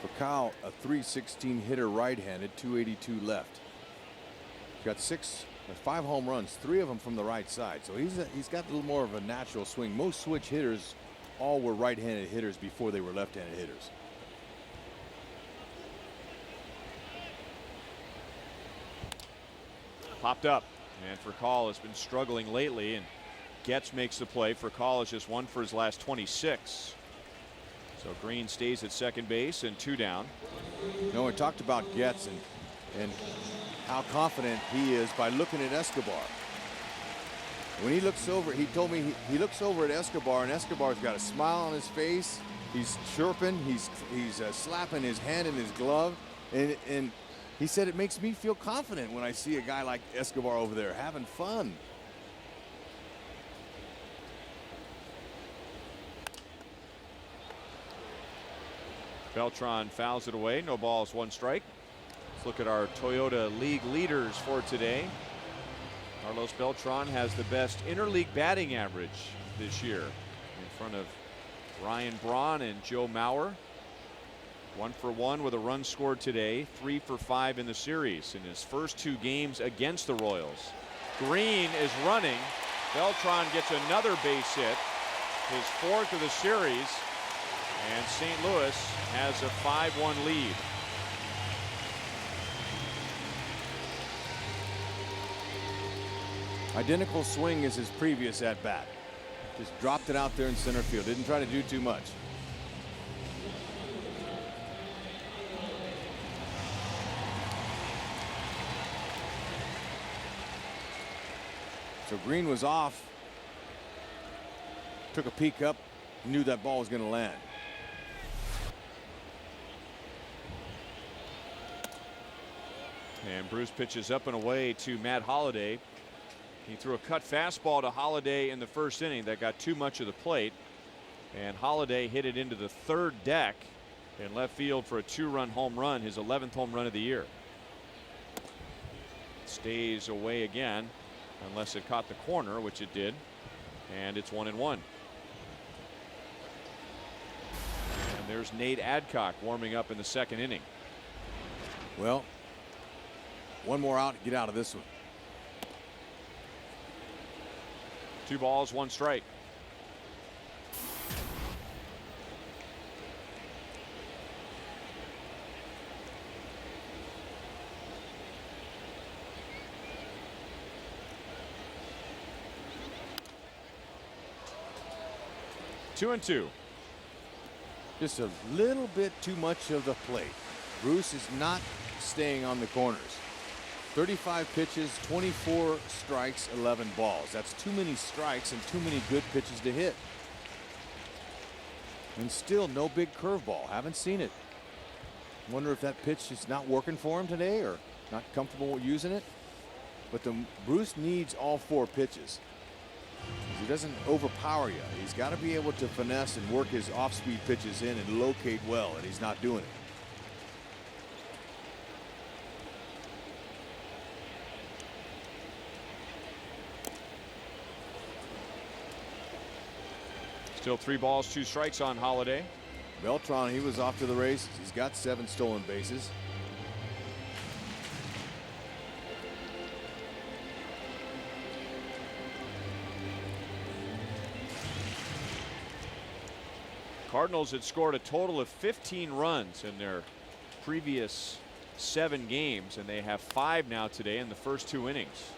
Furcal, a .316 hitter, right-handed, 282 left. Got 5 home runs, 3 of them from the right side. So he's got a little more of a natural swing. Most switch hitters all were right-handed hitters before they were left-handed hitters. Popped up, and Furcal has been struggling lately, and Getz makes the play. Furcal is just 1 for his last 26. So Green stays at second base and 2 down. You know, we talked about Getz and how confident he is by looking at Escobar. When he looks over, he told me he looks over at Escobar, and Escobar's got a smile on his face. He's chirping. He's slapping his hand in his glove, and he said it makes me feel confident when I see a guy like Escobar over there having fun. Beltran fouls it away. No balls, 1 strike. Let's look at our Toyota League leaders for today. Carlos Beltran has the best interleague batting average this year, in front of Ryan Braun and Joe Mauer. 1 for 1 with a run scored today. 3 for 5 in the series in his first 2 games against the Royals. Green is running. Beltran gets another base hit, his 4th of the series, and St. Louis has a 5-1 lead. Identical swing as his previous at bat. Just dropped it out there in center field. Didn't try to do too much. So Green was off. Took a peek up. Knew that ball was going to land. And Bruce pitches up and away to Matt Holliday. He threw a cut fastball to Holliday in the first inning that got too much of the plate. And Holliday hit it into the third deck in left field for a 2-run home run, his 11th home run of the year. Stays away again unless it caught the corner, which it did. And it's 1-1. And there's Nate Adcock warming up in the second inning. Well, one more out, get out of this one. 2 balls, 1 strike. Two and two. Just a little bit too much of the plate. Bruce is not staying on the corners. 35 pitches, 24 strikes, 11 balls. That's too many strikes and too many good pitches to hit. And still no big curveball. Haven't seen it. Wonder if that pitch is not working for him today or not comfortable using it. But Bruce needs all 4 pitches. He doesn't overpower you. He's got to be able to finesse and work his off-speed pitches in and locate well, and he's not doing it. Still 3 balls, 2 strikes on Holliday. Beltran, he was off to the races. He's got 7 stolen bases. Cardinals had scored a total of 15 runs in their previous 7 games, and they have 5 now today in the first 2 innings.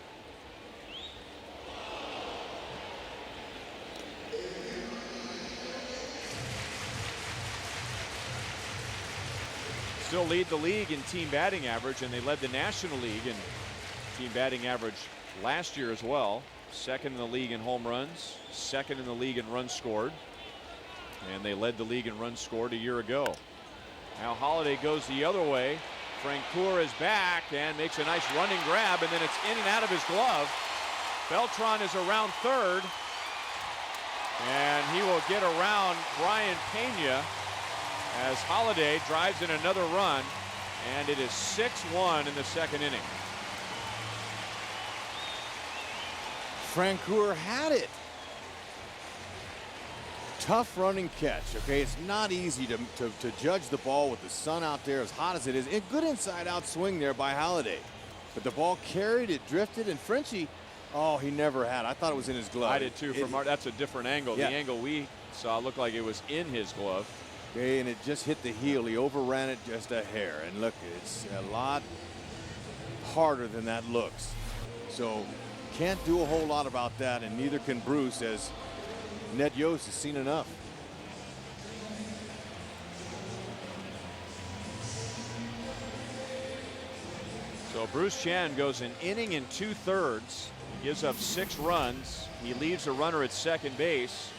Still lead the league in team batting average, and they led the National League in team batting average last year as well. Second in the league in home runs, second in the league in runs scored. And they led the league in runs scored a year ago. Now Holliday goes the other way. Francoeur is back and makes a nice running grab, and then it's in and out of his glove. Beltran is around third, and he will get around Brian Pena as Holliday drives in another run, and it is 6-1 in the second inning. Francoeur had it. Tough running catch. Okay, it's not easy to judge the ball with the sun out there as hot as it is. A good inside out swing there by Holliday, but the ball carried, it drifted, and Frenchie, oh, he never had. I thought it was in his glove. I did too. That's a different angle. Yeah. The angle we saw looked like it was in his glove. Okay, and it just hit the heel. He overran it just a hair. And look, it's a lot harder than that looks. So can't do a whole lot about that, and neither can Bruce, as Ned Yost has seen enough. So Bruce Chan goes an inning and 2/3. He gives up 6 runs. He leaves a runner at second base,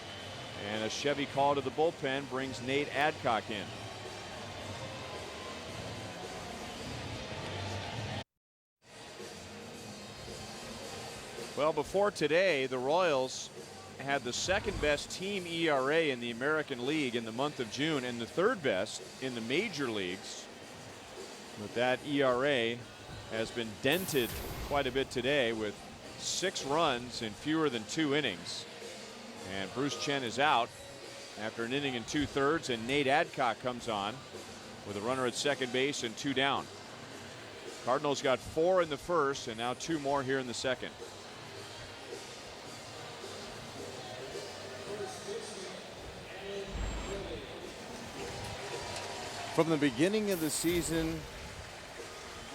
and a Chevy call to the bullpen brings Nate Adcock in. Well, before today, the Royals had the second best team ERA in the American League in the month of June and the third best in the major leagues. But that ERA has been dented quite a bit today with 6 runs in fewer than 2 innings. And Bruce Chen is out after an inning and 2/3, and Nate Adcock comes on with a runner at second base and 2 down. Cardinals got 4 in the first and now 2 more here in the second. From the beginning of the season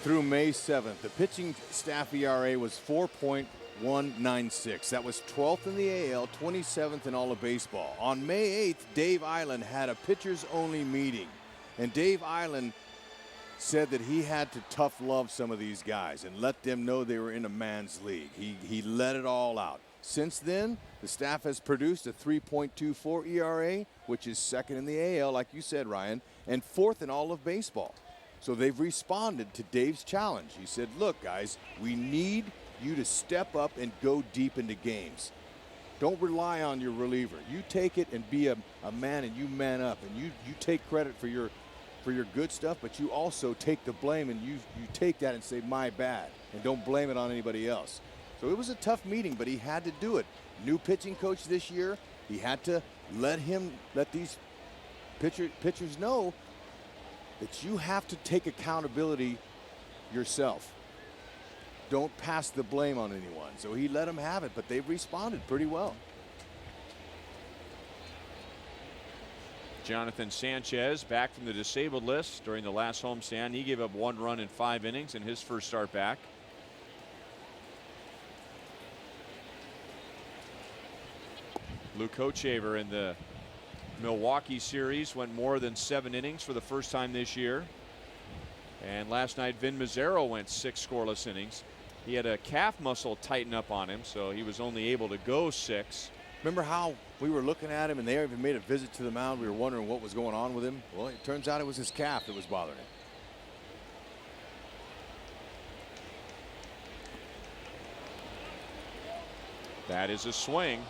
through May 7th, the pitching staff ERA was 4.196. That was 12th in the AL, 27th in all of baseball. On May 8th, Dave Island had a pitchers only meeting, and Dave Island said that he had to tough love some of these guys and let them know they were in a man's league. He let it all out. Since then, the staff has produced a 3.24 ERA, which is second in the AL, like you said, Ryan, and fourth in all of baseball. So they've responded to Dave's challenge. He said, look, guys, we need you to step up and go deep into games. Don't rely on your reliever. You take it and be a man, and you man up, and you take credit for your good stuff, but you also take the blame, and you take that and say, my bad, and don't blame it on anybody else. So it was a tough meeting, but he had to do it. New pitching coach this year, he had to let these pitchers know that you have to take accountability yourself. Don't pass the blame on anyone. So he let them have it, but they've responded pretty well. Jonathan Sanchez back from the disabled list during the last homestand. He gave up 1 run in 5 innings in his first start back. Luke Hochevar in the Milwaukee series went more than 7 innings for the first time this year. And last night, Vin Mazzaro went 6 scoreless innings. He had a calf muscle tighten up on him, so he was only able to go 6. Remember how we were looking at him and they even made a visit to the mound? We were wondering what was going on with him. Well, it turns out it was his calf that was bothering him. That is a swing.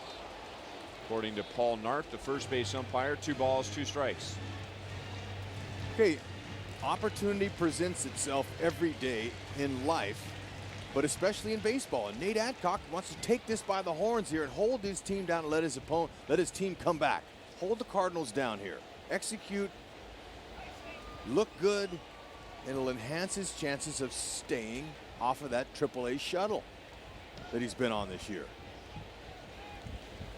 According to Paul Nart, the first base umpire, 2 balls, 2 strikes. Okay, opportunity presents itself every day in life, but especially in baseball. And Nate Adcock wants to take this by the horns here and hold his team down and let his team come back. Hold the Cardinals down here. Execute, look good, and it'll enhance his chances of staying off of that AAA shuttle that he's been on this year.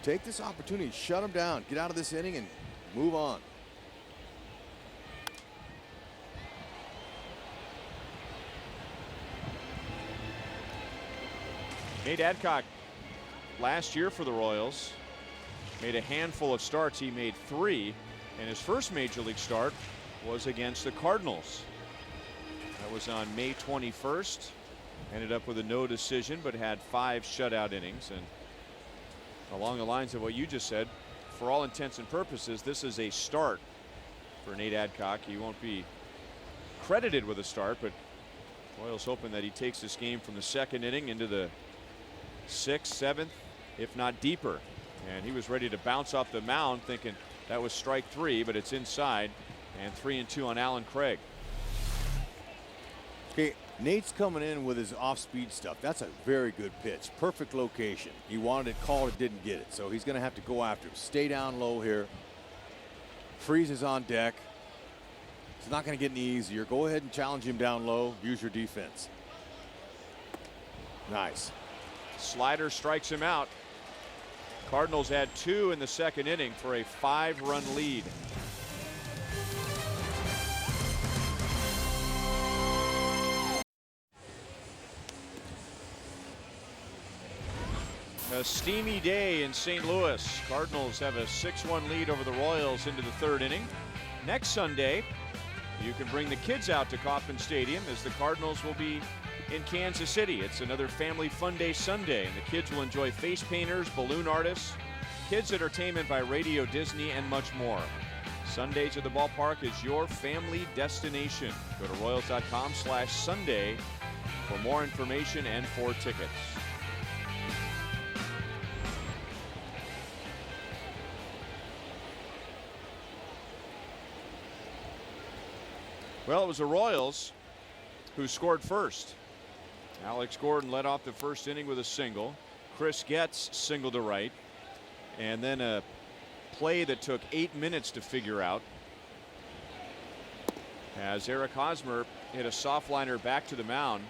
Take this opportunity, shut him down, get out of this inning, and move on. Nate Adcock last year for the Royals made a handful of starts. He made 3, and his first major league start was against the Cardinals. That was on May 21st. Ended up with a no decision, but had 5 shutout innings. And along the lines of what you just said, for all intents and purposes, this is a start for Nate Adcock. He won't be credited with a start, but Royals hoping that he takes this game from the 2nd inning into the 6th, 7th, if not deeper. And he was ready to bounce off the mound thinking that was strike 3, but it's inside, and 3-2 on Alan Craig. Okay, Nate's coming in with his off-speed stuff. That's a very good pitch. Perfect location. He wanted it called, it didn't get it. So he's going to have to go after him. Stay down low here. Freeze is on deck. It's not going to get any easier. Go ahead and challenge him down low. Use your defense. Nice. Slider strikes him out. Cardinals had 2 in the 2nd inning for a 5-run lead. A steamy day in St. Louis. Cardinals have a 6-1 lead over the Royals into the 3rd inning. Next Sunday, you can bring the kids out to Kauffman Stadium as the Cardinals will be in Kansas City. It's another family fun day Sunday, and the kids will enjoy face painters, balloon artists, kids entertainment by Radio Disney, and much more. Sundays at the ballpark is your family destination. Go to Royals.com/Sunday for more information and for tickets. Well, it was the Royals who scored first. Alex Gordon led off the 1st inning with a single. Chris Getz singled to right. And then a play that took 8 minutes to figure out as Eric Hosmer hit a soft liner back to the mound.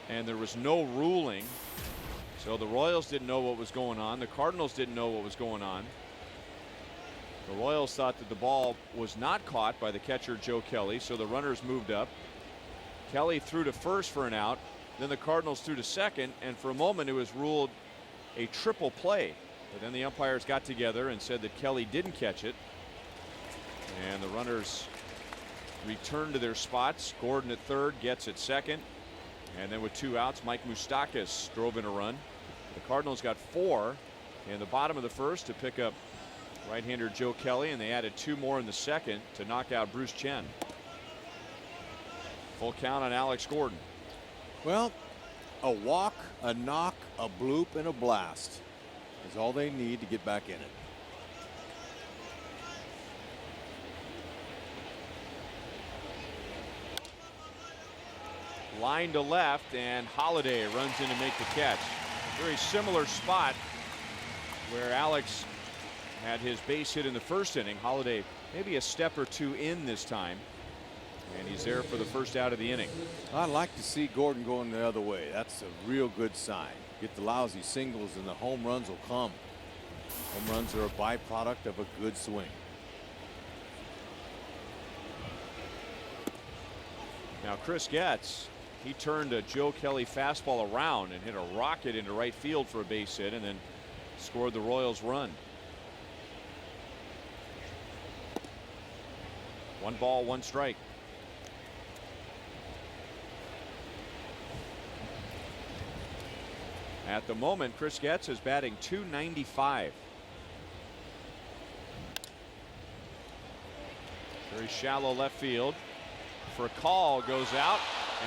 And there was no ruling. So the Royals didn't know what was going on. The Cardinals didn't know what was going on. The Royals thought that the ball was not caught by the catcher Joe Kelly, so the runners moved up. Kelly threw to first for an out. Then the Cardinals threw to second, and for a moment it was ruled a triple play. But then the umpires got together and said that Kelly didn't catch it. And the runners return to their spots. Gordon at third, Getz at second. And then with 2 outs, Mike Moustakas drove in a run. The Cardinals got 4 in the bottom of the first to pick up right-hander Joe Kelly, and they added 2 more in the second to knock out Bruce Chen. Full count on Alex Gordon. Well, a walk, a knock, a bloop, and a blast is all they need to get back in it. Line to left, and Holiday runs in to make the catch. Very similar spot where Alex had his base hit in the first inning. Holiday maybe a step or 2 in this time, and he's there for the first out of the inning. I'd like to see Gordon going the other way. That's a real good sign. Get the lousy singles and the home runs will come. Home runs are a byproduct of a good swing. Now Chris Getz, he turned a Joe Kelly fastball around and hit a rocket into right field for a base hit, and then scored the Royals run. 1 ball, 1 strike. At the moment, Chris Getz is batting .295. Very shallow left field. For a call, goes out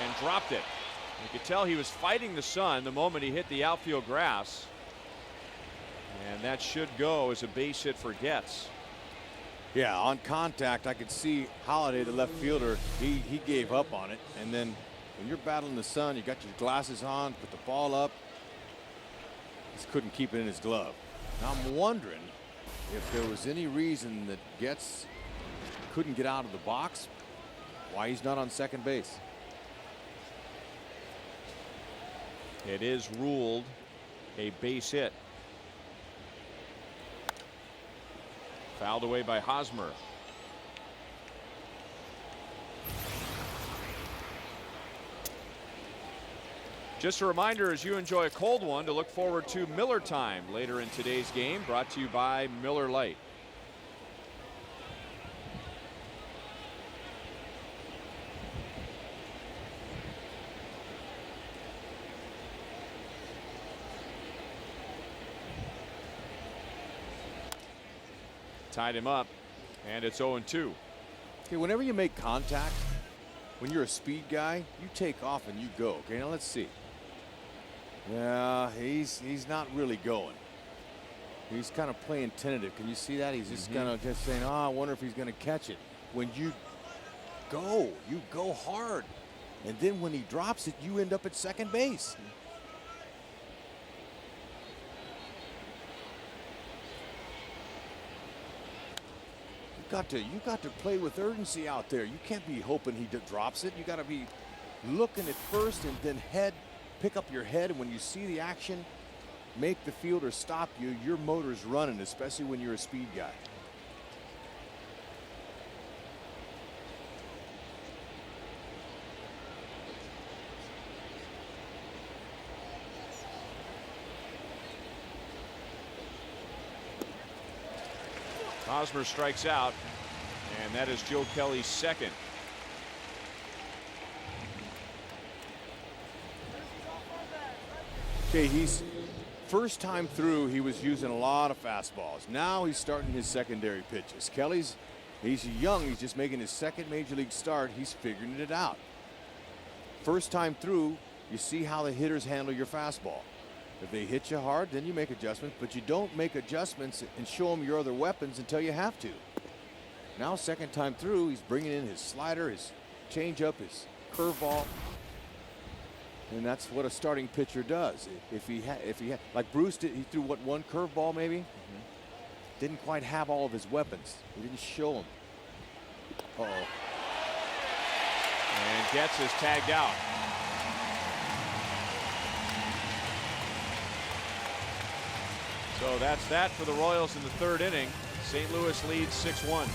and dropped it. You could tell he was fighting the sun the moment he hit the outfield grass. And that should go as a base hit for Getz. Yeah, on contact, I could see Holiday, the left fielder, he gave up on it. And then when you're battling the sun, you got your glasses on, put the ball up. Just couldn't keep it in his glove. Now I'm wondering if there was any reason that Getz couldn't get out of the box, why he's not on second base. It is ruled a base hit. Fouled away by Hosmer. Just a reminder, as you enjoy a cold one, to look forward to Miller Time later in today's game, brought to you by Miller Lite. Tied him up, and it's 0-2. Okay, whenever you make contact, when you're a speed guy, you take off and you go. Okay, now let's see. Yeah, he's not really going. He's kind of playing tentative. Can you see that? He's just kind of just saying, "Oh, I wonder if he's going to catch it." When you go hard, and then when he drops it, you end up at second base. You got to play with urgency out there. You can't be hoping he drops it. You got to be looking at first and then pick up your head, and when you see the action, make the fielder stop you. Your motor's running, especially when you're a speed guy. Hosmer strikes out, and that is Joe Kelly's second. Okay, he's first time through, he was using a lot of fastballs. Now he's starting his secondary pitches. He's young, he's just making his second major league start. He's figuring it out. First time through, you see how the hitters handle your fastball. If they hit you hard, then you make adjustments, but you don't make adjustments and show them your other weapons until you have to. Now, second time through, he's bringing in his slider, his changeup, his curveball, and that's what a starting pitcher does. If he like Bruce did, he threw one curveball maybe. Didn't quite have all of his weapons. He didn't show them. Uh-oh. And Getz is tagged out. So that's that for the Royals in the third inning. St. Louis leads 6-1.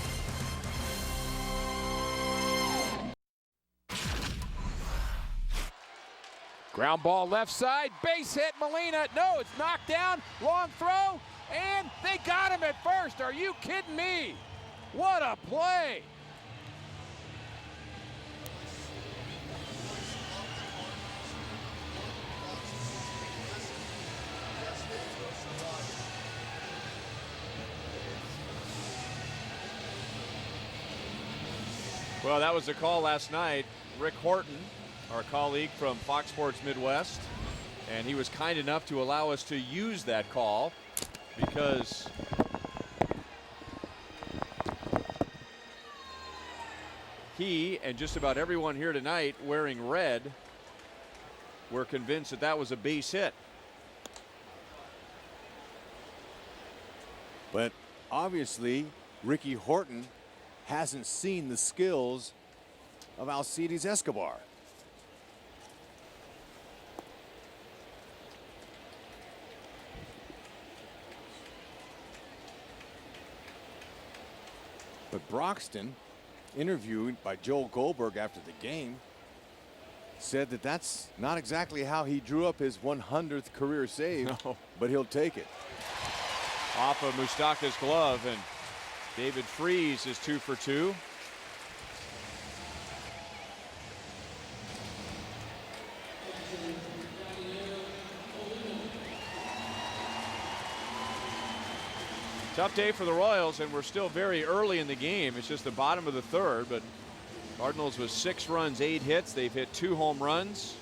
Ground ball left side, base hit, Molina. No, it's knocked down, long throw, and they got him at first. Are you kidding me? What a play. Well, that was the call last night. Rick Horton, our colleague from Fox Sports Midwest, and he was kind enough to allow us to use that call because he and just about everyone here tonight wearing red were convinced that that was a base hit. But obviously, Ricky Horton hasn't seen the skills of Alcides Escobar. But Broxton, interviewed by Joel Goldberg after the game, said that that's not exactly how he drew up his 100th career save, No. but he'll take it. Off of Moustakas' glove, and David Freese is 2 for 2. Tough day for the Royals, and we're still very early in the game. It's just the bottom of the third, but Cardinals with 6 runs, 8 hits. They've hit 2 home runs.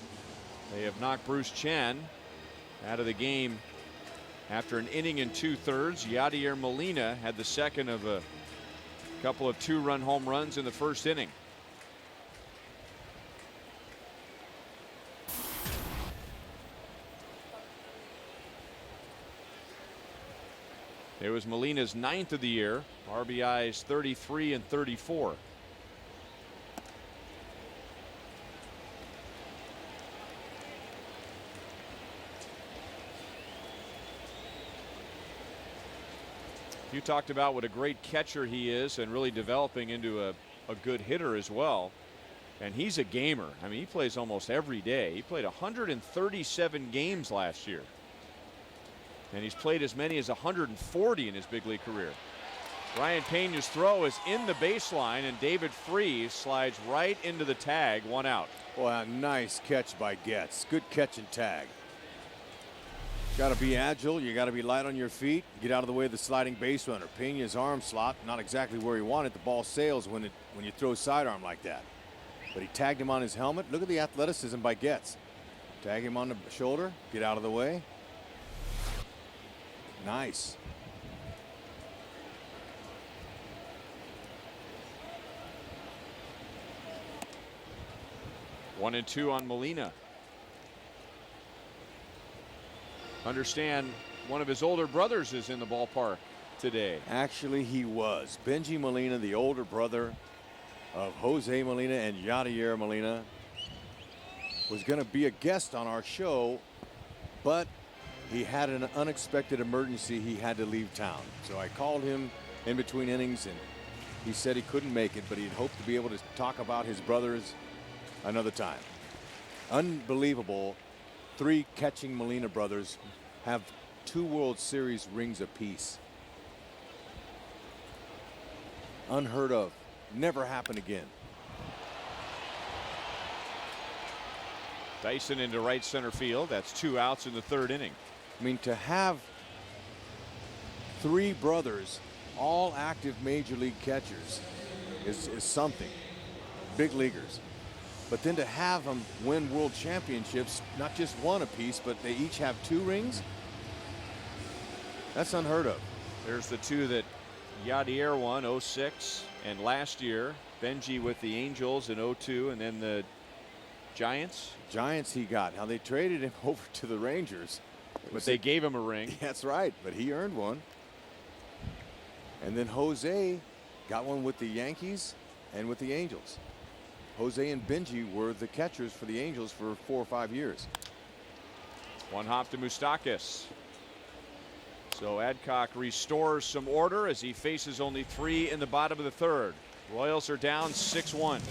They have knocked Bruce Chen out of the game after an inning and 2/3. Yadier Molina had the second of a couple of 2-run home runs in the first inning. It was Molina's 9th of the year. RBIs 33 and 34. You talked about what a great catcher he is and really developing into a good hitter as well. And he's a gamer. I mean, he plays almost every day. He played 137 games last year. And he's played as many as 140 in his big league career. Ryan Pena's throw is in the baseline, and David Freese slides right into the tag, 1 out. Well, a nice catch by Getz. Good catch and tag. Got to be agile. You got to be light on your feet. Get out of the way of the sliding base runner. Pena's arm slot, not exactly where he wanted. The ball sails when you throw sidearm like that. But he tagged him on his helmet. Look at the athleticism by Getz. Tag him on the shoulder. Get out of the way. Nice. One and 2 on Molina. Understand one of his older brothers is in the ballpark today. Actually, he was. Benji Molina, the older brother of Jose Molina and Yadier Molina, was going to be a guest on our show, but he had an unexpected emergency. He had to leave town. So I called him in between innings, and he said he couldn't make it, but he'd hoped to be able to talk about his brothers another time. Unbelievable. 3 catching Molina brothers have 2 World Series rings apiece. Unheard of. Never happen again. Dyson into right center field. That's 2 outs in the 3rd inning. I mean, to have 3 brothers, all active major league catchers, is something. Big leaguers. But then to have them win world championships, not just 1 apiece, but they each have 2 rings, that's unheard of. There's the 2 that Yadier won, 06, and last year Benji with the Angels in 02, and then the Giants. Giants he got. Now they traded him over to the Rangers. But they gave him a ring. That's right, but he earned one. And then Jose got one with the Yankees and with the Angels. Jose and Benji were the catchers for the Angels for 4 or 5 years. 1 hop to Moustakas. So Adcock restores some order as he faces only 3 in the bottom of the 3rd. Royals are down 6-1.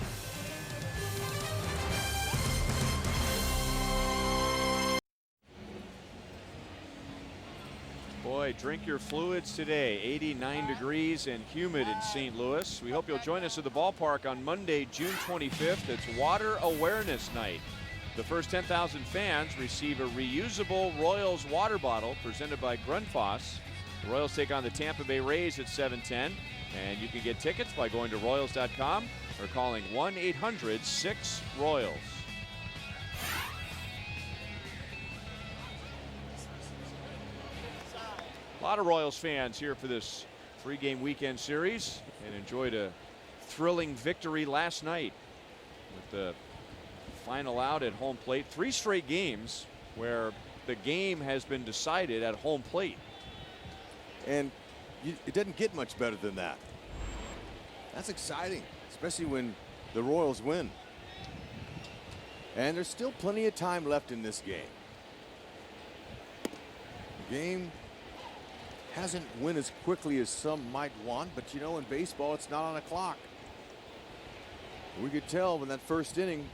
Boy, drink your fluids today. 89 degrees and humid in St. Louis. We hope you'll join us at the ballpark on Monday, June 25th. It's Water Awareness Night. The first 10,000 fans receive a reusable Royals water bottle presented by Grundfos. The Royals take on the Tampa Bay Rays at 7:10. And you can get tickets by going to Royals.com or calling 1-800-6-ROYALS. A lot of Royals fans here for this 3-game weekend series and enjoyed a thrilling victory last night with the final out at home plate. 3 straight games where the game has been decided at home plate. And it doesn't get much better than that. That's exciting, especially when the Royals win. And there's still plenty of time left in this game. The game hasn't went as quickly as some might want, but you know, in baseball, it's not on a clock. We could tell in that first inning,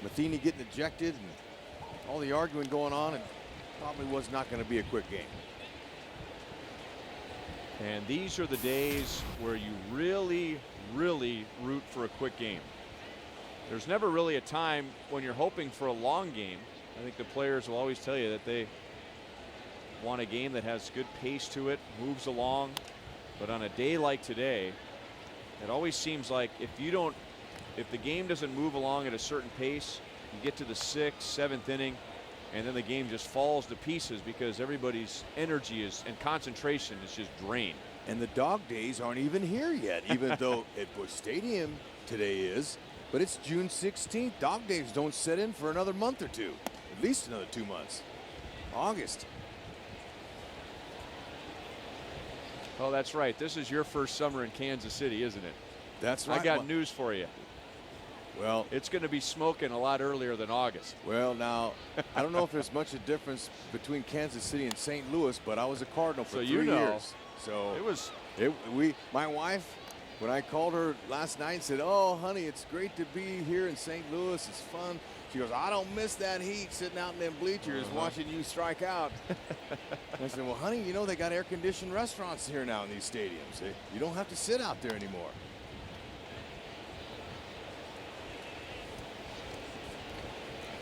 Matheny getting ejected and all the arguing going on, and probably was not going to be a quick game. And these are the days where you really, really root for a quick game. There's never really a time when you're hoping for a long game. I think the players will always tell you that they want a game that has good pace to it, moves along. But on a day like today, it always seems like if the game doesn't move along at a certain pace, you get to the 6th, 7th inning, and then the game just falls to pieces because everybody's energy and concentration is just drained. And the dog days aren't even here yet, even though at Busch Stadium today is. But it's June 16th. Dog days don't set in for another month or two, at least another 2 months. August. Oh, that's right. This is your first summer in Kansas City, isn't it? That's right. I got news for you. Well, it's going to be smoking a lot earlier than August. Well, now, I don't know if there's much a difference between Kansas City and St. Louis, but I was a Cardinal for 3 years. So my wife, when I called her last night and said, "Oh, honey, it's great to be here in St. Louis. It's fun." She goes, "I don't miss that heat sitting out in them bleachers watching you strike out." I said, "Well, honey, you know they got air-conditioned restaurants here now in these stadiums. You don't have to sit out there anymore."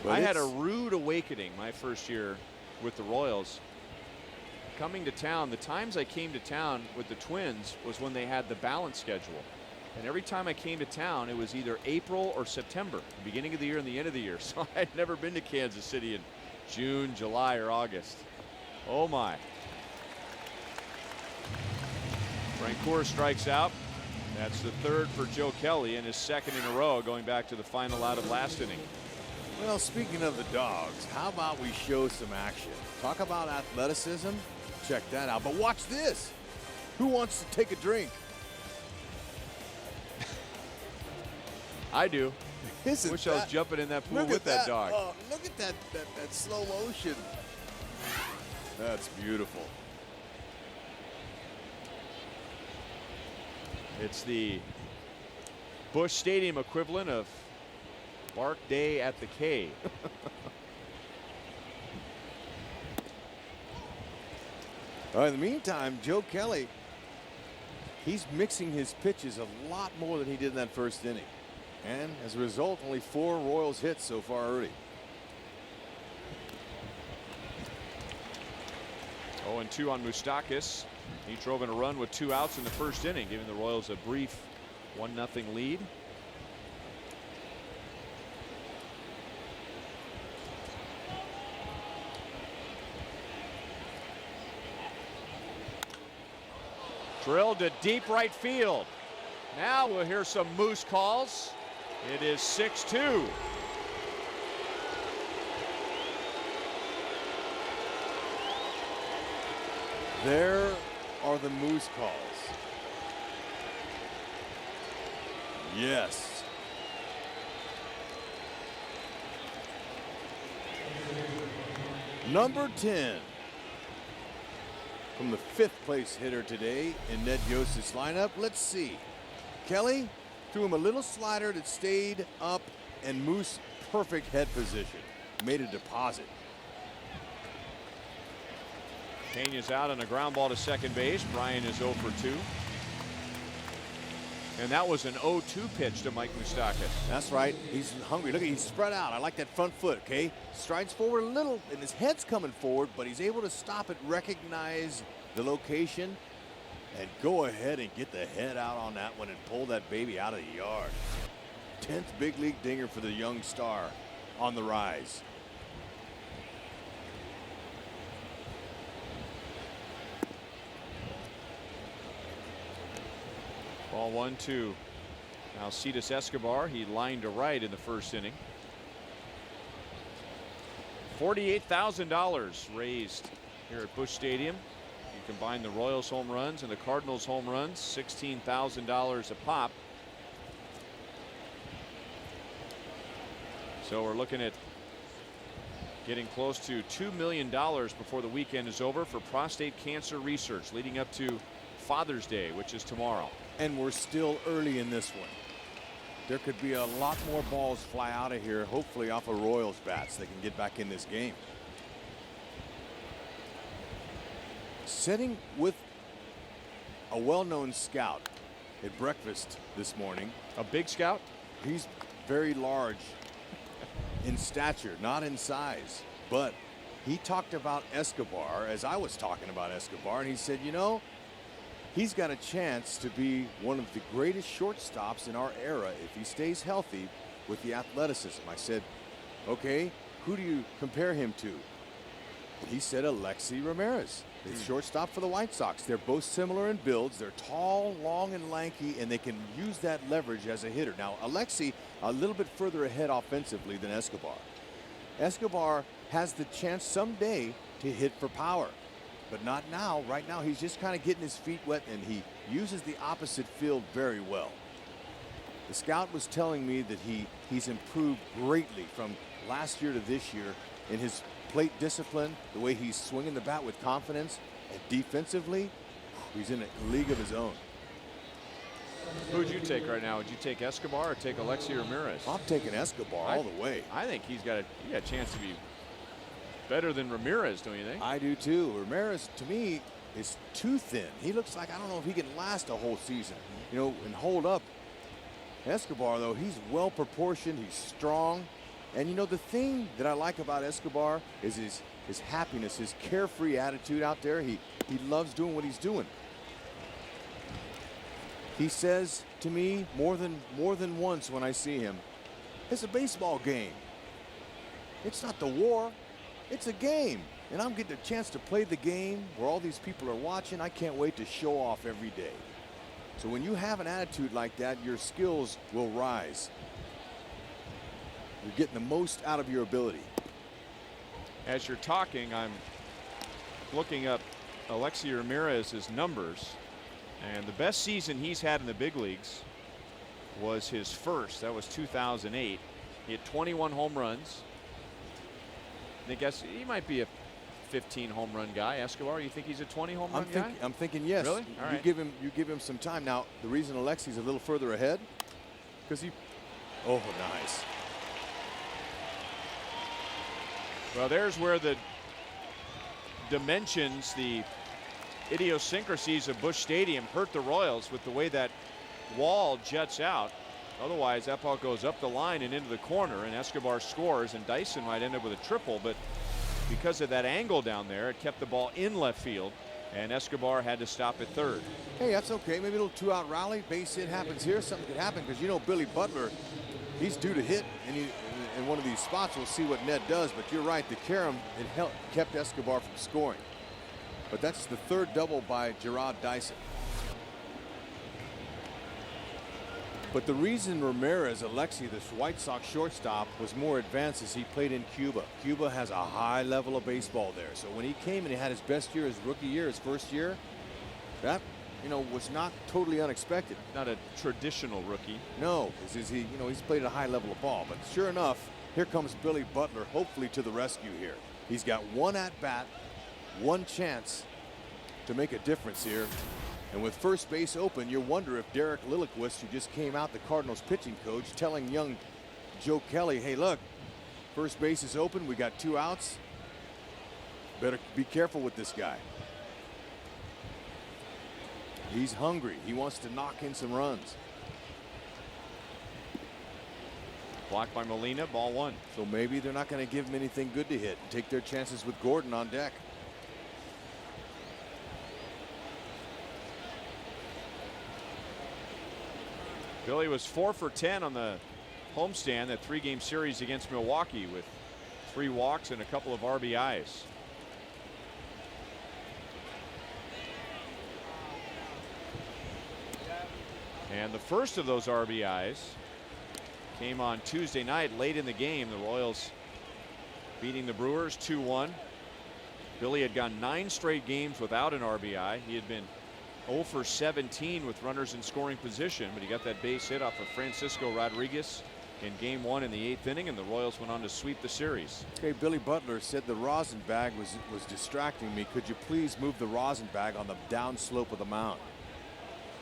I had a rude awakening my first year with the Royals. Coming to town, the times I came to town with the Twins was when they had the balance schedule. And every time I came to town, it was either April or September, the beginning of the year and the end of the year. So I had never been to Kansas City in June, July, or August. Oh, my. Francoeur strikes out. That's the 3rd for Joe Kelly and his 2nd in a row, going back to the final out of last inning. Well, speaking of the dogs, how about we show some action? Talk about athleticism. Check that out. But watch this. Who wants to take a drink? I do. Wish I was jumping in that pool with that dog. Oh, look at that slow motion. That's beautiful. It's the Busch Stadium equivalent of Bark Day at the Cave. In the meantime, Joe Kelly, he's mixing his pitches a lot more than he did in that first inning. And as a result, only 4 Royals hits so far early. 0-2 on Moustakas. He drove in a run with 2 outs in the first inning, giving the Royals a brief 1-0 lead. Drilled to deep right field. Now we'll hear some Moose calls. It is 6-2. There are the Moose calls. Yes. Number 10. From the 5th place hitter today in Ned Yost's lineup. Let's see. Kelly threw him a little slider that stayed up, and Moose perfect head position. Made a deposit. Pena's out on a ground ball to second base. Bryan is 0 for 2. And that was an 0-2 pitch to Mike Moustakas. That's right. He's hungry. Look, he's spread out. I like that front foot, okay? Strides forward a little, and his head's coming forward, but he's able to stop it, recognize the location, and go ahead and get the head out on that one and pull that baby out of the yard. 10th big league dinger for the young star on the rise. Ball 1-2. Alcides Escobar, he lined to right in the first inning. $48,000 raised here at Busch Stadium. You combine the Royals home runs and the Cardinals home runs, $16,000 a pop. So we're looking at getting close to $2 million before the weekend is over for prostate cancer research leading up to Father's Day, which is tomorrow. And we're still early in this one. There could be a lot more balls fly out of here, hopefully off of Royals bats. They can get back in this game. Sitting with a well-known scout at breakfast this morning. A big scout? He's very large in stature, not in size. But he talked about Escobar as I was talking about Escobar, and he said, you know, he's got a chance to be one of the greatest shortstops in our era if he stays healthy with the athleticism. I said, okay, who do you compare him to? And he said Alexi Ramirez, the shortstop for the White Sox. They're both similar in builds. They're tall, long, and lanky, and they can use that leverage as a hitter. Now, Alexi a little bit further ahead offensively than Escobar. Escobar has the chance someday to hit for power. But not now. Right now, he's just kind of getting his feet wet, and he uses the opposite field very well. The scout was telling me that he's improved greatly from last year to this year in his plate discipline, the way he's swinging the bat with confidence, and defensively, he's in a league of his own. Who would you take right now? Would you take Escobar or take Alexi Ramirez? I'm taking Escobar all the way. I think he's got a chance to be better than Ramirez, don't you think? I do too. Ramirez, to me, is too thin. He looks like, I don't know if he can last a whole season, you know, and hold up. Escobar, though, he's well proportioned, he's strong. And you know, the thing that I like about Escobar is his happiness, his carefree attitude out there. He loves doing what he's doing. He says to me more than once when I see him, it's a baseball game. It's not the war. It's a game, and I'm getting a chance to play the game where all these people are watching. I can't wait to show off every day. So when you have an attitude like that, your skills will rise. You're getting the most out of your ability. As you're talking, I'm looking up Alexi Ramirez's numbers, and the best season he's had in the big leagues was his first. That was 2008. He had 21 home runs. I guess he might be a 15 home run guy. Escobar, you think he's a 20 home run guy? I'm thinking yes. Really? All right. You give him some time. Now, the reason Alexi's a little further ahead, because oh, nice. Well, there's where the dimensions, the idiosyncrasies of Busch Stadium hurt the Royals with the way that wall juts out. Otherwise, that ball goes up the line and into the corner, and Escobar scores, and Dyson might end up with a triple, but because of that angle down there, it kept the ball in left field, and Escobar had to stop at third. Hey, that's okay. Maybe a little two-out rally. Base hit happens here. Something could happen because, you know, Billy Butler, he's due to hit in one of these spots. We'll see what Ned does, but you're right. The carom, it kept Escobar from scoring. But that's the third double by Gerard Dyson. But the reason Ramirez, Alexi, this White Sox shortstop, was more advanced is he played in Cuba. Cuba has a high level of baseball there. So when he came and he had his best year, his rookie year, his first year, that, you know, was not totally unexpected. Not a traditional rookie. No, because he's played at a high level of ball. But sure enough, here comes Billy Butler, hopefully to the rescue here. He's got one at bat, one chance to make a difference here. And with first base open, you wonder if Derek Lilliquist, who just came out, the Cardinals pitching coach, telling young Joe Kelly, hey, look, first base is open. We got 2 outs. Better be careful with this guy. He's hungry. He wants to knock in some runs. Blocked by Molina, ball 1. So maybe they're not going to give him anything good to hit and take their chances with Gordon on deck. Billy was 4 for 10 on the homestand, that 3-game series against Milwaukee, with 3 walks and a couple of RBIs. And the first of those RBIs came on Tuesday night late in the game. The Royals beating the Brewers 2-1. Billy had gone 9 straight games without an RBI. He had been 0 for 17 with runners in scoring position, but he got that base hit off of Francisco Rodriguez in game 1 in the 8th inning, and the Royals went on to sweep the series. Okay, Billy Butler said the rosin bag was distracting me. Could you please move the rosin bag on the down slope of the mound?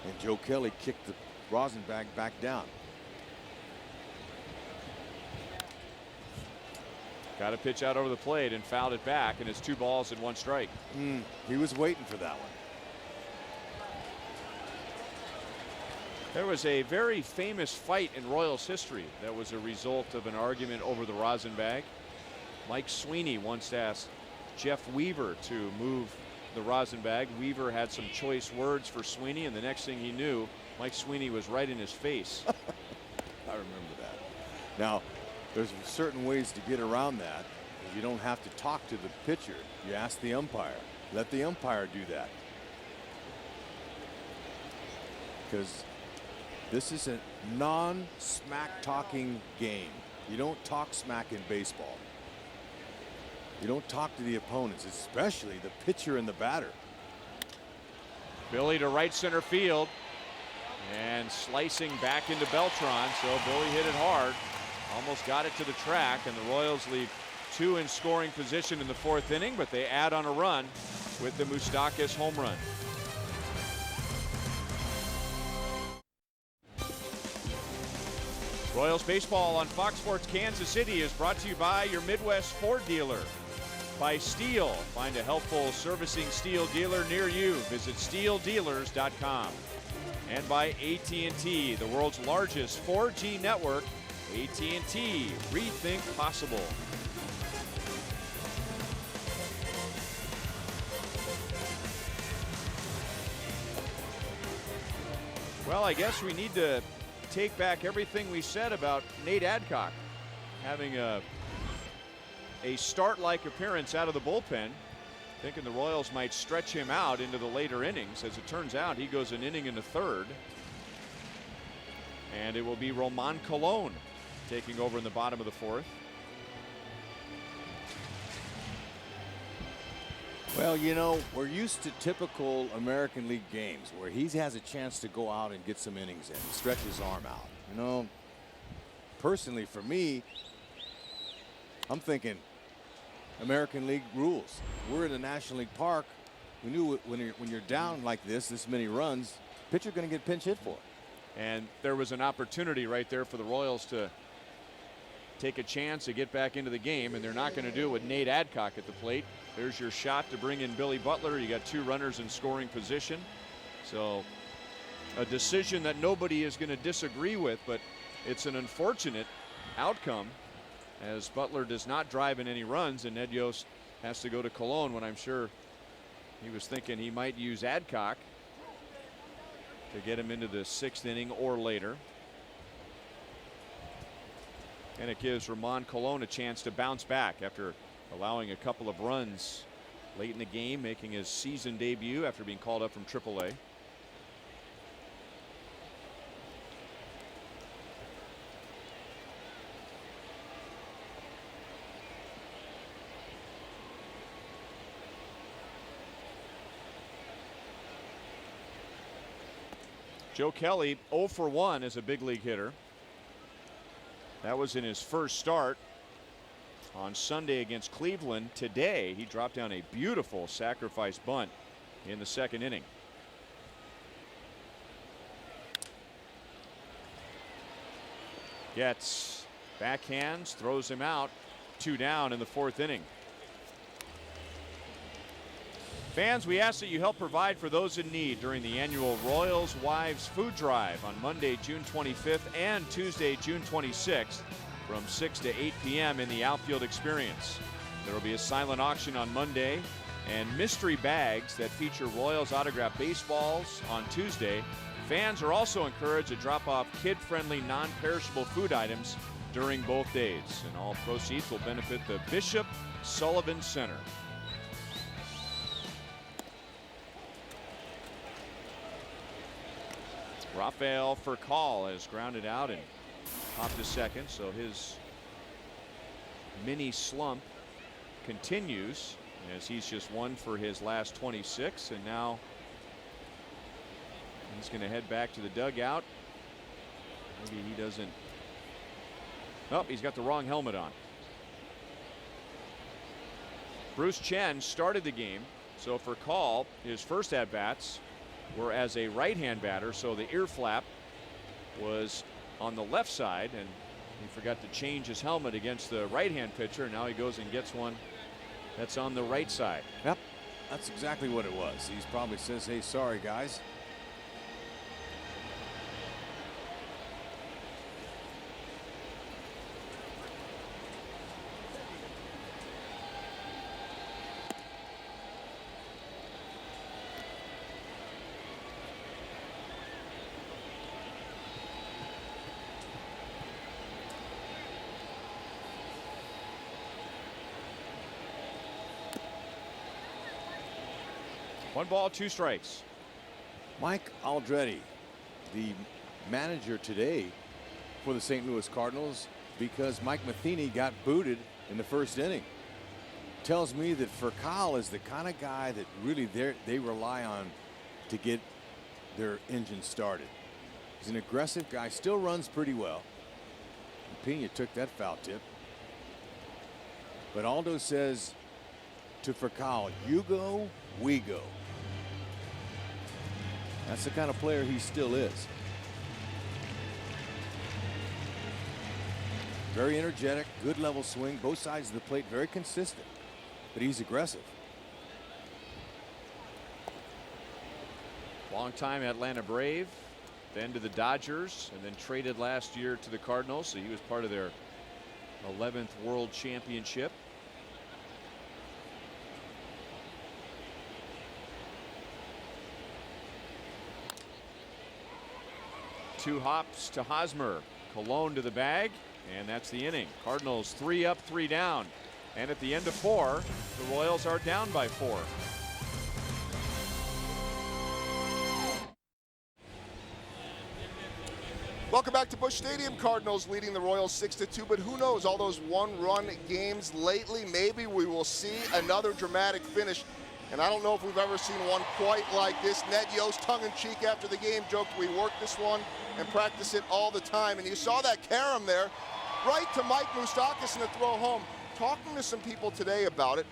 And Joe Kelly kicked the rosin bag back down. Got a pitch out over the plate and fouled it back, and it's 2 balls and 1 strike. He was waiting for that one. There was a very famous fight in Royals history that was a result of an argument over the rosin bag. Mike Sweeney once asked Jeff Weaver to move the rosin bag. Weaver had some choice words for Sweeney, and the next thing he knew, Mike Sweeney was right in his face. I remember that. Now, there's certain ways to get around that. You don't have to talk to the pitcher. You ask the umpire. Let the umpire do that. Because this is a non-smack talking game. You don't talk smack in baseball. You don't talk to the opponents, especially the pitcher and the batter. Billy to right center field and slicing back into Beltran. So Billy hit it hard, almost got it to the track, and the Royals leave 2 in scoring position in the 4th inning, but they add on a run with the Moustakas home run. Royals baseball on Fox Sports Kansas City is brought to you by your Midwest Ford dealer. By Steel. Find a helpful servicing Steel dealer near you. Visit steeldealers.com. And by AT&T, the world's largest 4G network. AT&T, rethink possible. Well, I guess we need to take back everything we said about Nate Adcock having a start-like appearance out of the bullpen, thinking the Royals might stretch him out into the later innings. As it turns out, he goes an inning and a third, and it will be Roman Colon taking over in the bottom of the 4th. Well, you know, we're used to typical American League games where he has a chance to go out and get some innings in, stretch his arm out. You know, personally for me, I'm thinking American League rules. We're in a National League park. We knew when you're down like this many runs, pitcher going to get pinch hit for. And there was an opportunity right there for the Royals to take a chance to get back into the game, and they're not going to do it with Nate Adcock at the plate. There's your shot to bring in Billy Butler. You got 2 runners in scoring position. So a decision that nobody is going to disagree with, but it's an unfortunate outcome as Butler does not drive in any runs, and Ned Yost has to go to Colon when I'm sure he was thinking he might use Adcock to get him into the 6th inning or later. And it gives Roman Colon a chance to bounce back after allowing a couple of runs late in the game, making his season debut after being called up from AAA. Joe Kelly 0 for 1 as a big league hitter. That was in his first start on Sunday against Cleveland. Today he dropped down a beautiful sacrifice bunt in the 2nd inning. Gets backhands, throws him out. 2 down in the 4th inning. Fans, we ask that you help provide for those in need during the annual Royals Wives Food Drive on Monday, June 25th and Tuesday, June 26th from 6 to 8 p.m. in the Outfield Experience. There will be a silent auction on Monday and mystery bags that feature Royals autographed baseballs on Tuesday Fans are also encouraged to drop off kid-friendly, non-perishable food items during both days, and all proceeds will benefit the Bishop Sullivan Center. Rafael Furcal has grounded out and popped to second, so his mini slump continues as he's just one for his last 26, and now he's going to head back to the dugout. Maybe he doesn't. Oh, he's got the wrong helmet on. Bruce Chen started the game, so for Call, his first at-bats were as a right-hand batter, so the ear flap was on the left side, and he forgot to change his helmet against the right-hand pitcher. Now he goes and gets one that's on the right side. Yep, that's exactly what it was. He probably says, hey, sorry, guys. One ball, two strikes. Mike Aldretti, the manager today for the St. Louis Cardinals, because Mike Matheny got booted in the first inning. Tells me that Furcal is the kind of guy that really they rely on to get their engine started. He's an aggressive guy, still runs pretty well. Pena took that foul tip. But Aldo says to Furcal, you go, we go. That's the kind of player he still is. Very energetic, good level swing, both sides of the plate, very consistent, but he's aggressive. Long time Atlanta Brave, then to the Dodgers, and then traded last year to the Cardinals, so he was part of their 11th World Championship. Two hops to Hosmer. Colon to the bag, and that's the inning. Cardinals 3 up, 3 down. And at the end of 4, the Royals are down by 4. Welcome back to Busch Stadium. Cardinals leading the Royals 6-2, but who knows, all those one-run games lately, maybe we will see another dramatic finish. And I don't know if we've ever seen one quite like this. Ned Yost, tongue-in-cheek after the game, joked we work this one and practice it all the time. And you saw that carom there, right to Mike Moustakas in the throw home. Talking to some people today about it,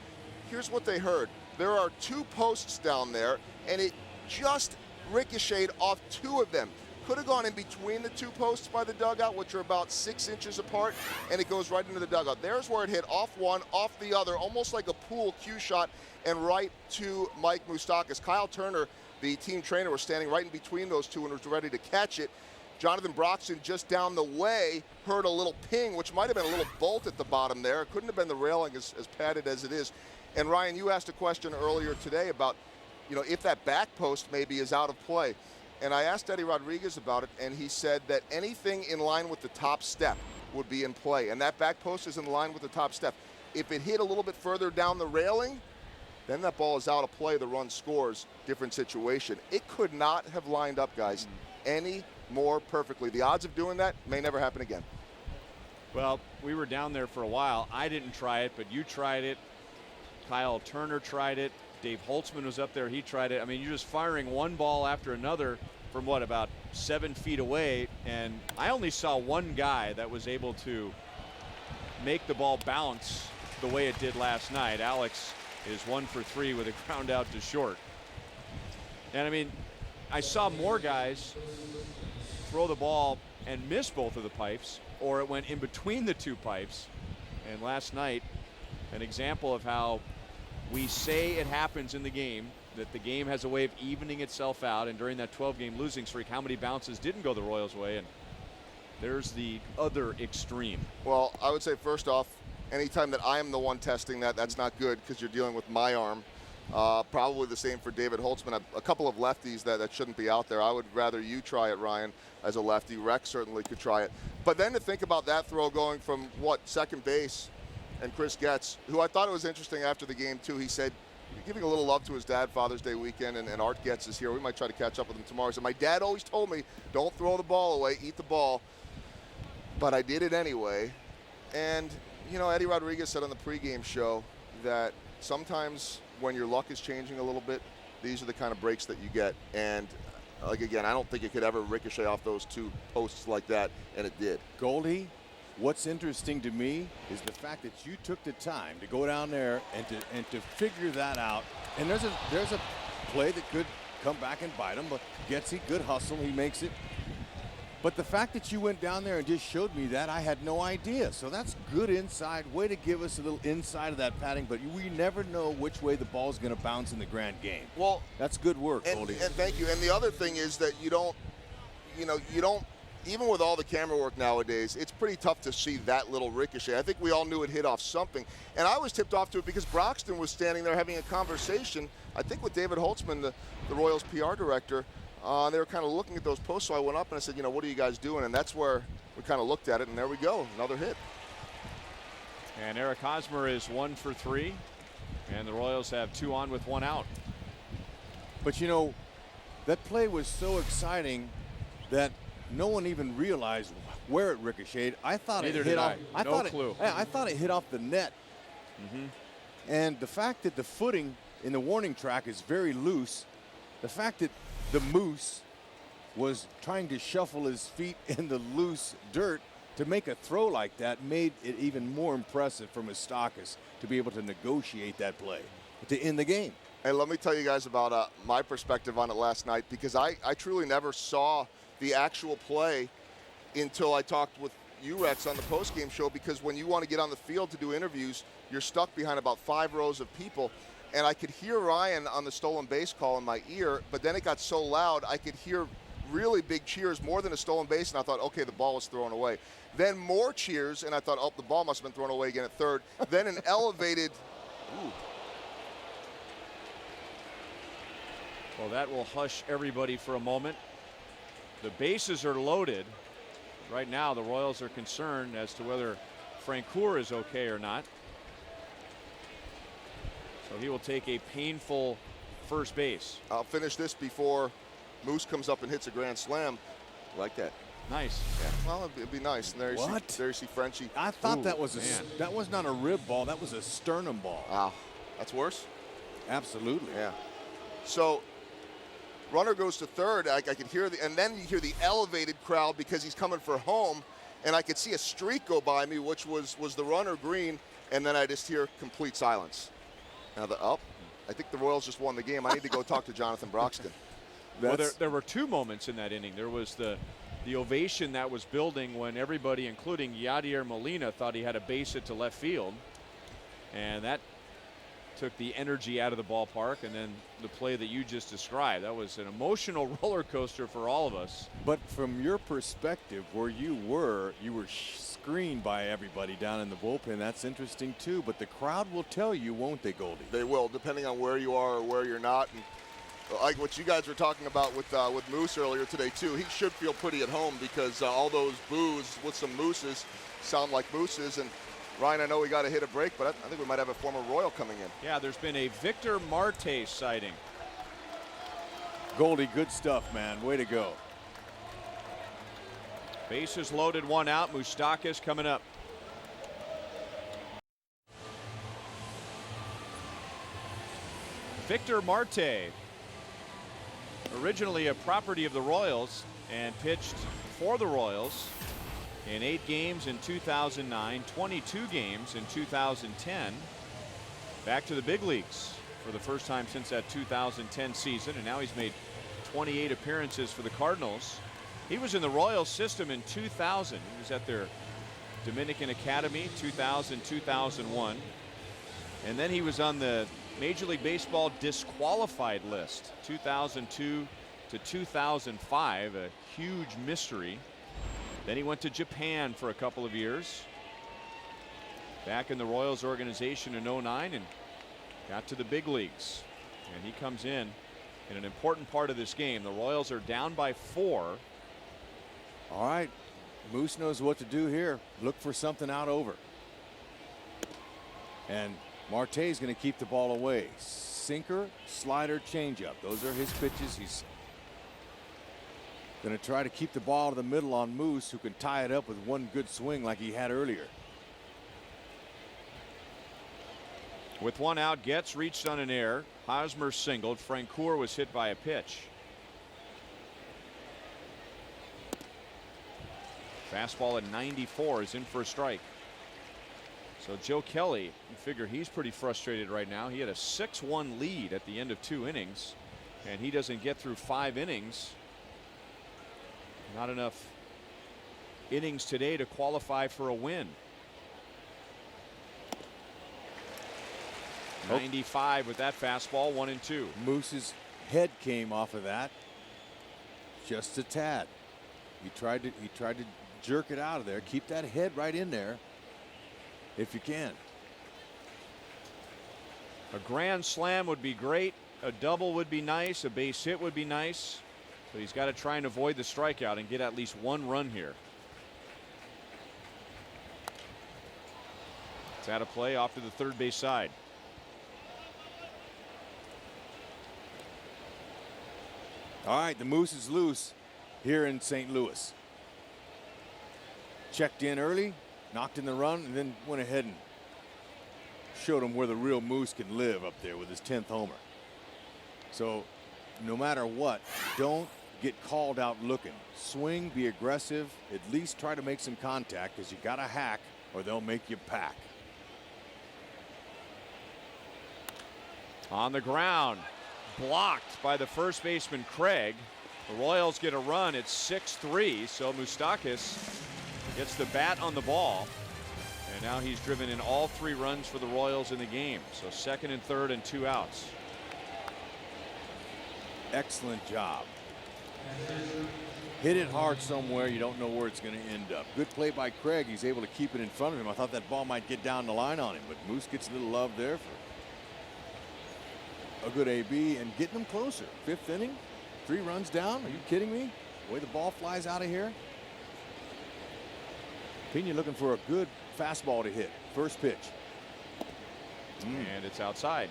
here's what they heard. There are 2 posts down there, and it just ricocheted off 2 of them. Could have gone in between the 2 posts by the dugout, which are about 6 inches apart, and it goes right into the dugout. There's where it hit off one, off the other, almost like a pool cue shot, and right to Mike Moustakas. Kyle Turner, the team trainer, was standing right in between those 2 and was ready to catch it. Jonathan Broxton, just down the way, heard a little ping, which might have been a little bolt at the bottom there. It couldn't have been the railing as padded as it is. And Ryan, you asked a question earlier today about, you know, if that back post maybe is out of play. And I asked Eddie Rodriguez about it, and he said that anything in line with the top step would be in play. And that back post is in line with the top step. If it hit a little bit further down the railing, then that ball is out of play. The run scores. Different situation. It could not have lined up, guys, any more perfectly. The odds of doing that may never happen again. Well, we were down there for a while. I didn't try it, but you tried it. Kyle Turner tried it. Dave Holtzman was up there. He tried it. I mean, you're just firing one ball after another from what, about 7 feet away. And I only saw one guy that was able to make the ball bounce the way it did last night. Alex is 1 for 3 with a ground out to short. And I mean, I saw more guys throw the ball and miss both of the pipes, or it went in between the 2 pipes. And last night, an example of how we say it happens in the game, that the game has a way of evening itself out. And during that 12-game losing streak, how many bounces didn't go the Royals' way? And there's the other extreme. Well, I would say first off, anytime that I am the one testing that, that's not good, because you're dealing with my arm. Probably the same for David Holtzman. A couple of lefties that shouldn't be out there. I would rather you try it, Ryan, as a lefty. Rex certainly could try it. But then to think about that throw going from, second base, and Chris Getz, who I thought it was interesting after the game, too. He said, giving a little love to his dad Father's Day weekend, and Art Getz is here. We might try to catch up with him tomorrow. He said, my dad always told me, don't throw the ball away, eat the ball. But I did it anyway. And, Eddie Rodriguez said on the pregame show that sometimes when your luck is changing a little bit, these are the kind of breaks that you get. And, again, I don't think it could ever ricochet off those two posts like that, and it did. Goldie, what's interesting to me is the fact that you took the time to go down there and to figure that out. And there's a play that could come back and bite him, but Getzey, good hustle, he makes it. But the fact that you went down there and just showed me that, I had no idea. So that's good inside, way to give us a little inside of that padding, but we never know which way the ball's going to bounce in the grand game. Well, that's good work, Goldie. And thank you. And the other thing is that you don't, even with all the camera work nowadays, it's pretty tough to see that little ricochet. I think we all knew it hit off something. And I was tipped off to it because Broxton was standing there having a conversation, I think with David Holtzman, the Royals PR director. They were kind of looking at those posts, so I went up and I said, what are you guys doing? And that's where we kind of looked at it, and there we go, another hit. And Eric Hosmer is 1 for 3, and the Royals have 2 on with 1 out. But that play was so exciting that no one even realized where it ricocheted. I thought Neither it hit did off. I. No clue. I thought it hit off the net. And the fact that the footing in the warning track is very loose, the fact that the Moose was trying to shuffle his feet in the loose dirt to make a throw like that made it even more impressive for Moustakas to be able to negotiate that play to end the game. And let me tell you guys about my perspective on it last night, because I truly never saw the actual play until I talked with you, Rex, on the postgame show, because when you want to get on the field to do interviews, you're stuck behind about 5 rows of people. And I could hear Ryan on the stolen base call in my ear, but then it got so loud I could hear really big cheers, more than a stolen base, and I thought, okay, the ball was thrown away. Then more cheers, and I thought, oh, the ball must have been thrown away again at third. Then an elevated, Well, that will hush everybody for a moment. The bases are loaded. Right now, the Royals are concerned as to whether Francoeur is okay or not. So he will take a painful first base. I'll finish this before Moose comes up and hits a grand slam. Like that. Nice. Yeah. Well, it'd be nice. And there you see Frenchie. I thought that was that was not a rib ball. That was a sternum ball. Wow. That's worse? Absolutely. Yeah. So runner goes to third. I could hear and then you hear the elevated crowd because he's coming for home. And I could see a streak go by me, which was the runner green. And then I just hear complete silence. Now I think the Royals just won the game. I need to go talk to Jonathan Broxton. Well, there were 2 moments in that inning. There was the ovation that was building when everybody, including Yadier Molina, thought he had a base hit to left field. And that took the energy out of the ballpark. And then the play that you just described, that was an emotional roller coaster for all of us. But from your perspective, where you were screened by everybody down in the bullpen. That's interesting too, but the crowd will tell you, won't they, Goldie? They will, depending on where you are or where you're not. And like what you guys were talking about with Moose earlier today too, he should feel pretty at home because all those boos with some mooses sound like mooses. And Ryan, I know we got to hit a break, but I think we might have a former Royal coming in. Yeah, there's been a Victor Marte sighting. Goldie, good stuff, man. Way to go. Bases loaded, 1 out. Moustakas coming up. Victor Marte, originally a property of the Royals and pitched for the Royals in 8 games in 2009, 22 games in 2010. Back to the big leagues for the first time since that 2010 season, and now he's made 28 appearances for the Cardinals. He was in the Royals system in 2000. He was at their Dominican Academy, 2000, 2001. And then he was on the Major League Baseball disqualified list, 2002 to 2005, a huge mystery. Then he went to Japan for a couple of years. Back in the Royals organization in 09 and got to the big leagues. And he comes in an important part of this game. The Royals are down by 4. All right. Moose knows what to do here. Look for something out over. And Marte is going to keep the ball away. Sinker, slider, changeup. Those are his pitches. He's going to try to keep the ball to the middle on Moose, who can tie it up with one good swing like he had earlier. With one out, Getz reached on an error. Hosmer singled. Francoeur was hit by a pitch. Fastball at 94 is in for a strike. So Joe Kelly, you figure he's pretty frustrated right now. He had a 6-1 lead at the end of 2 innings, and he doesn't get through 5 innings. Not enough innings today to qualify for a win. 95 with that fastball, 1-2. Moose's head came off of that just a tad. He tried to jerk it out of there. Keep that head right in there if you can. A grand slam would be great. A double would be nice. A base hit would be nice. But he's got to try and avoid the strikeout and get at least 1 run here. It's out of play off to the third base side. All right, the Moose is loose here in St. Louis. Checked in early, knocked in the run, and then went ahead and showed him where the real Moose can live up there with his 10th homer. So no matter what, don't get called out looking. Swing, be aggressive, at least try to make some contact, because you got to hack or they'll make you pack. On the ground, blocked by the first baseman Craig. The Royals get a run. It's 6-3, so Moustakas gets the bat on the ball, and now he's driven in all 3 runs for the Royals in the game. So second and third and 2 outs. Excellent job. Hit it hard somewhere. You don't know where it's going to end up. Good play by Craig. He's able to keep it in front of him. I thought that ball might get down the line on him, but Moose gets a little love there for a good AB and getting them closer. 5th inning, 3 runs down. Are you kidding me? The way the ball flies out of here. Pena looking for a good fastball to hit. First pitch. And it's outside.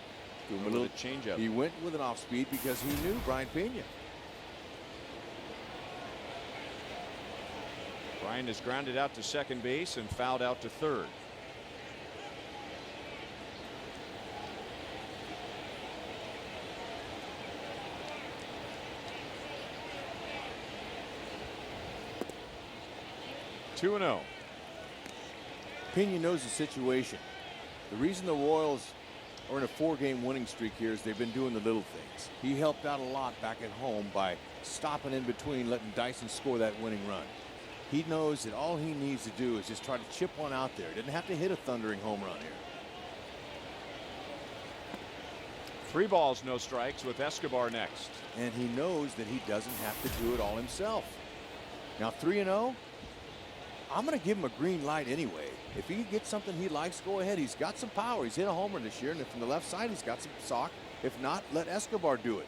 Threw him a little changeup. He went with an off speed because he knew Brian Pena. Brian is grounded out to second base and fouled out to third. Two and 0. Pena knows the situation. The reason the Royals are in a 4-game winning streak here is they've been doing the little things. He helped out a lot back at home by stopping in between, letting Dyson score that winning run. He knows that all he needs to do is just try to chip one out there. Didn't have to hit a thundering home run here. 3 balls, no strikes with Escobar next. And he knows that he doesn't have to do it all himself. Now 3-0. I'm going to give him a green light anyway. If he gets something he likes, go ahead. He's got some power. He's hit a homer this year, and from the left side, he's got some sock. If not, let Escobar do it.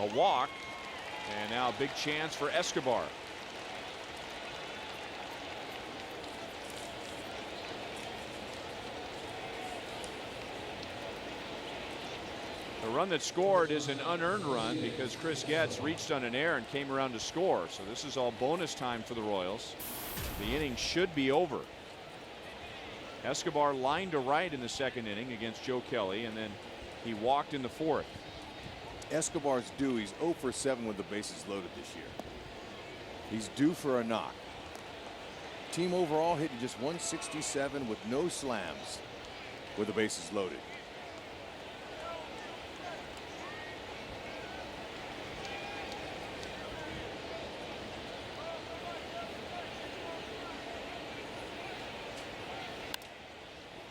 A walk, and now a big chance for Escobar. The run that scored is an unearned run because Chris Getz reached on an error and came around to score. So this is all bonus time for the Royals. The inning should be over. Escobar lined to right in the second inning against Joe Kelly, and then he walked in the 4th. Escobar's due. He's 0 for 7 with the bases loaded this year. He's due for a knock. Team overall hitting just 167 with no slams with the bases loaded.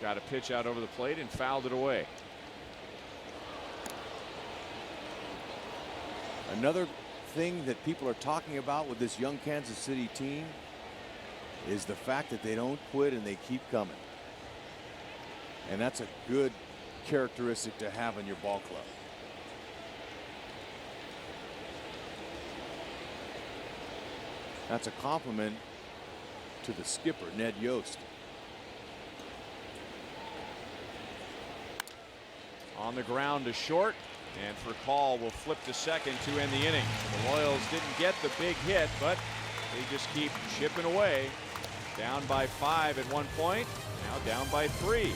Got a pitch out over the plate and fouled it away. Another thing that people are talking about with this young Kansas City team is the fact that they don't quit and they keep coming. And that's a good characteristic to have in your ball club. That's a compliment to the skipper, Ned Yost. On the ground to short, and for call will flip to second to end the inning. The Royals didn't get the big hit, but they just keep chipping away. Down by 5 at one point, now down by 3.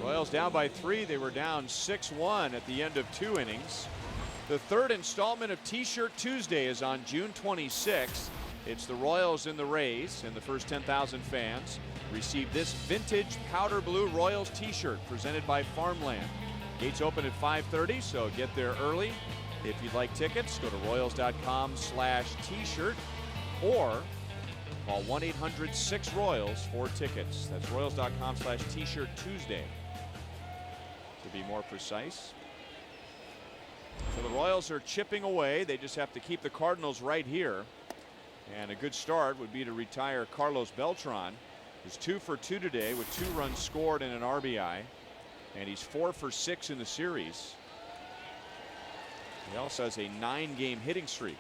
Royals down by 3. They were down 6-1 at the end of 2 innings. The third installment of T-Shirt Tuesday is on June 26th. It's the Royals and the Rays, and the first 10,000 fans receive this vintage powder blue Royals T-shirt presented by Farmland. Gates open at 5:30, so get there early. If you'd like tickets, go to royals.com/t-shirt or call 1-800-6-ROYALS for tickets. That's royals.com/t-shirt Tuesday to be more precise. So the Royals are chipping away. They just have to keep the Cardinals right here. And a good start would be to retire Carlos Beltran. He's 2 for 2 today with 2 runs scored and an RBI. And he's 4 for 6 in the series. He also has a 9-game hitting streak.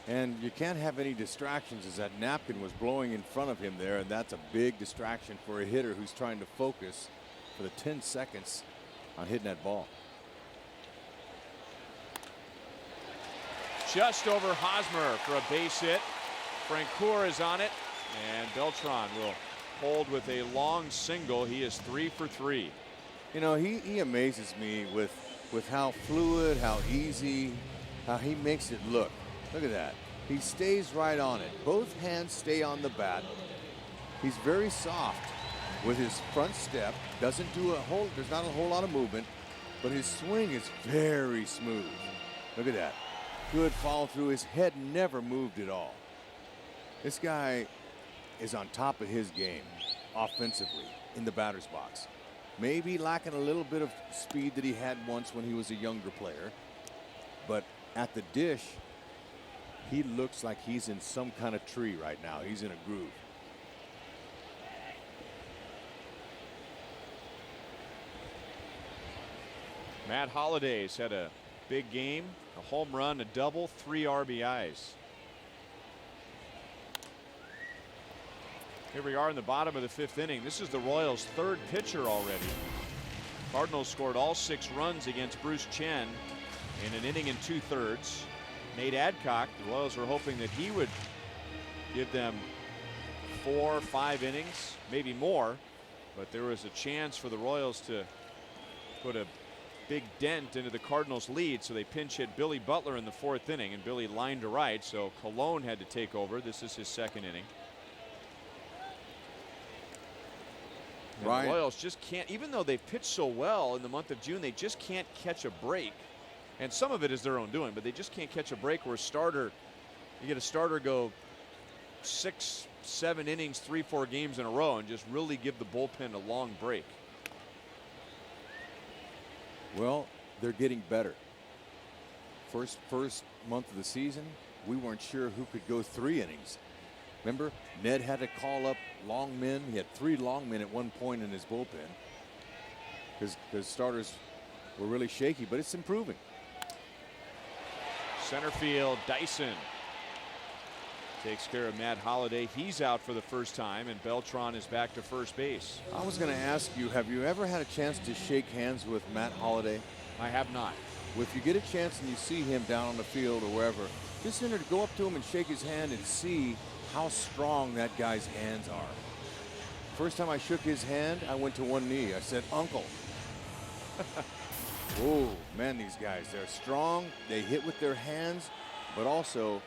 And you can't have any distractions, as that napkin was blowing in front of him there, and that's a big distraction for a hitter who's trying to focus for the 10 seconds on hitting that ball. Just over Hosmer for a base hit. Francoeur is on it, and Beltran will hold with a long single. He is 3 for 3. You know, he amazes me with how fluid, how easy, how he makes it look. Look at that. He stays right on it. Both hands stay on the bat. He's very soft with his front step. Doesn't do there's not a whole lot of movement, but his swing is very smooth. Look at that. Good follow through. His head never moved at all. This guy is on top of his game offensively in the batter's box. Maybe lacking a little bit of speed that he had once when he was a younger player, but at the dish, he looks like he's in some kind of tree right now. He's in a groove. Matt Holliday's had a big game, a home run, a double, 3 RBIs. Here we are in the bottom of the 5th inning. This is the Royals' 3rd pitcher already. Cardinals scored all 6 runs against Bruce Chen in an inning and 2/3. Nate Adcock, the Royals were hoping that he would give them 4 or 5 innings, maybe more, but there was a chance for the Royals to put a big dent into the Cardinals' lead, so they pinch hit Billy Butler in the 4th inning, and Billy lined to right, so Colon had to take over. This is his 2nd inning. And the Royals just can't, even though they've pitched so well in the month of June, they just can't catch a break. And some of it is their own doing, but they just can't catch a break where you get a starter go 6, 7 innings, 3, 4 games in a row and just really give the bullpen a long break. Well, they're getting better. First month of the season, we weren't sure who could go 3 innings. Remember, Ned had to call up long men. He had 3 long men at one point in his bullpen because starters were really shaky, but it's improving. Center field, Dyson takes care of Matt Holliday. He's out for the first time, and Beltran is back to first base. I was going to ask you, have you ever had a chance to shake hands with Matt Holliday? I have not. Well, if you get a chance and you see him down on the field or wherever, just go up to him and shake his hand and see how strong that guy's hands are. First time I shook his hand, I went to one knee. I said, "Uncle." Oh, man, these guys, they're strong. They hit with their hands, but also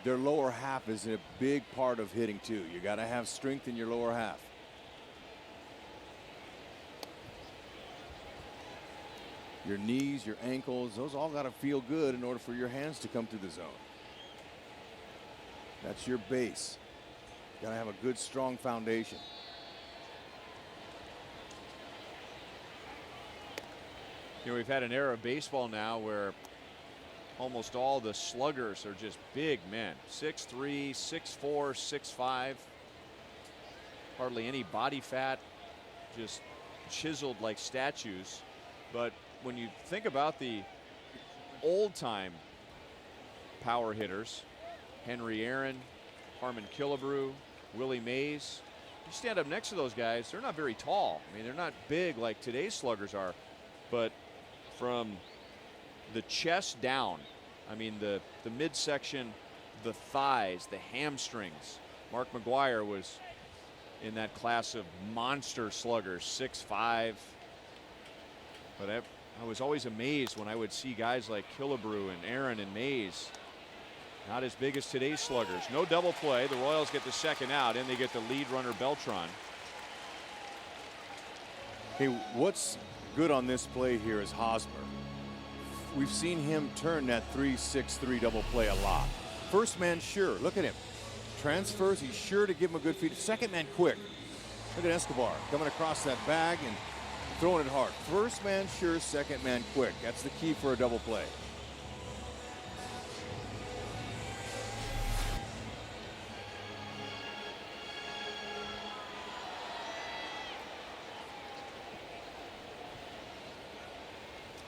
their lower half is a big part of hitting too. You got to have strength in your lower half. Your knees, your ankles, those all got to feel good in order for your hands to come through the zone. That's your base. You got to have a good, strong foundation. You know, we've had an era of baseball now where almost all the sluggers are just big men. 6'3", 6'4", 6'5". Hardly any body fat, just chiseled like statues. But when you think about the old-time power hitters, Henry Aaron, Harmon Killebrew, Willie Mays, you stand up next to those guys, they're not very tall. I mean, they're not big like today's sluggers are, but from the chest down, I mean the midsection, the thighs, the hamstrings. Mark McGwire was in that class of monster sluggers, 6'5". But I was always amazed when I would see guys like Killebrew and Aaron and Mays, not as big as today's sluggers. No double play. The Royals get the second out, and they get the lead runner Beltran. Hey, what's good on this play here is Hosmer. We've seen him turn that 3-6-3 double play a lot. First man sure. Look at him. Transfers. He's sure to give him a good feed. Second man quick. Look at Escobar coming across that bag and throwing it hard. First man sure, second man quick. That's the key for a double play.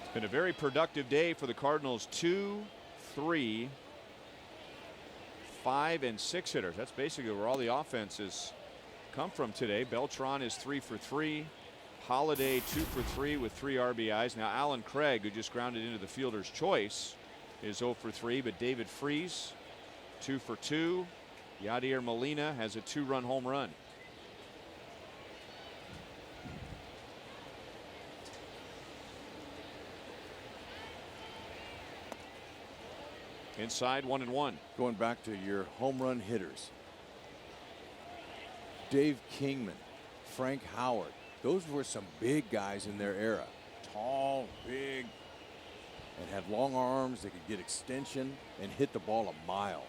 It's been a very productive day for the Cardinals. 2, 3, 5, and 6 hitters. That's basically where all the offenses come from today. Beltran is 3 for 3. Holiday 2 for 3 with 3 RBIs. Now Alan Craig, who just grounded into the fielder's choice, is 0 for 3. But David Freese 2 for 2. Yadier Molina has a 2-run home run. Inside 1-1. Going back to your home run hitters. Dave Kingman, Frank Howard. Those were some big guys in their era. Tall, big, and had long arms. They could get extension and hit the ball a mile.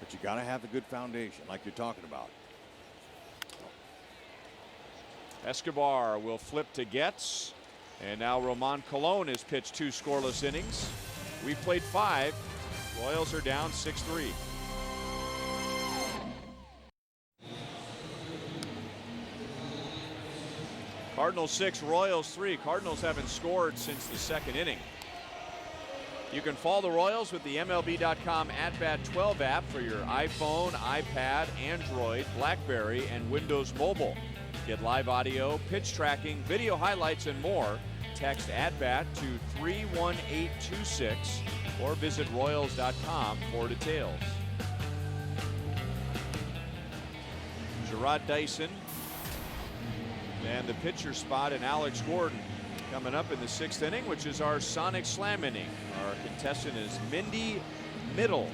But you got to have a good foundation like you're talking about. Escobar will flip to Getz. And now Roman Colon has pitched 2 scoreless innings. We've played 5. Royals are down 6-3. Cardinals 6, Royals 3. Cardinals haven't scored since the 2nd inning. You can follow the Royals with the MLB.com At-Bat 12 app for your iPhone, iPad, Android, BlackBerry, and Windows Mobile. Get live audio, pitch tracking, video highlights, and more. Text At-Bat to 31826 or visit Royals.com for details. Gerard Dyson and the pitcher spot in Alex Gordon coming up in the 6th inning, which is our Sonic Slam inning. Our contestant is Mindy Middle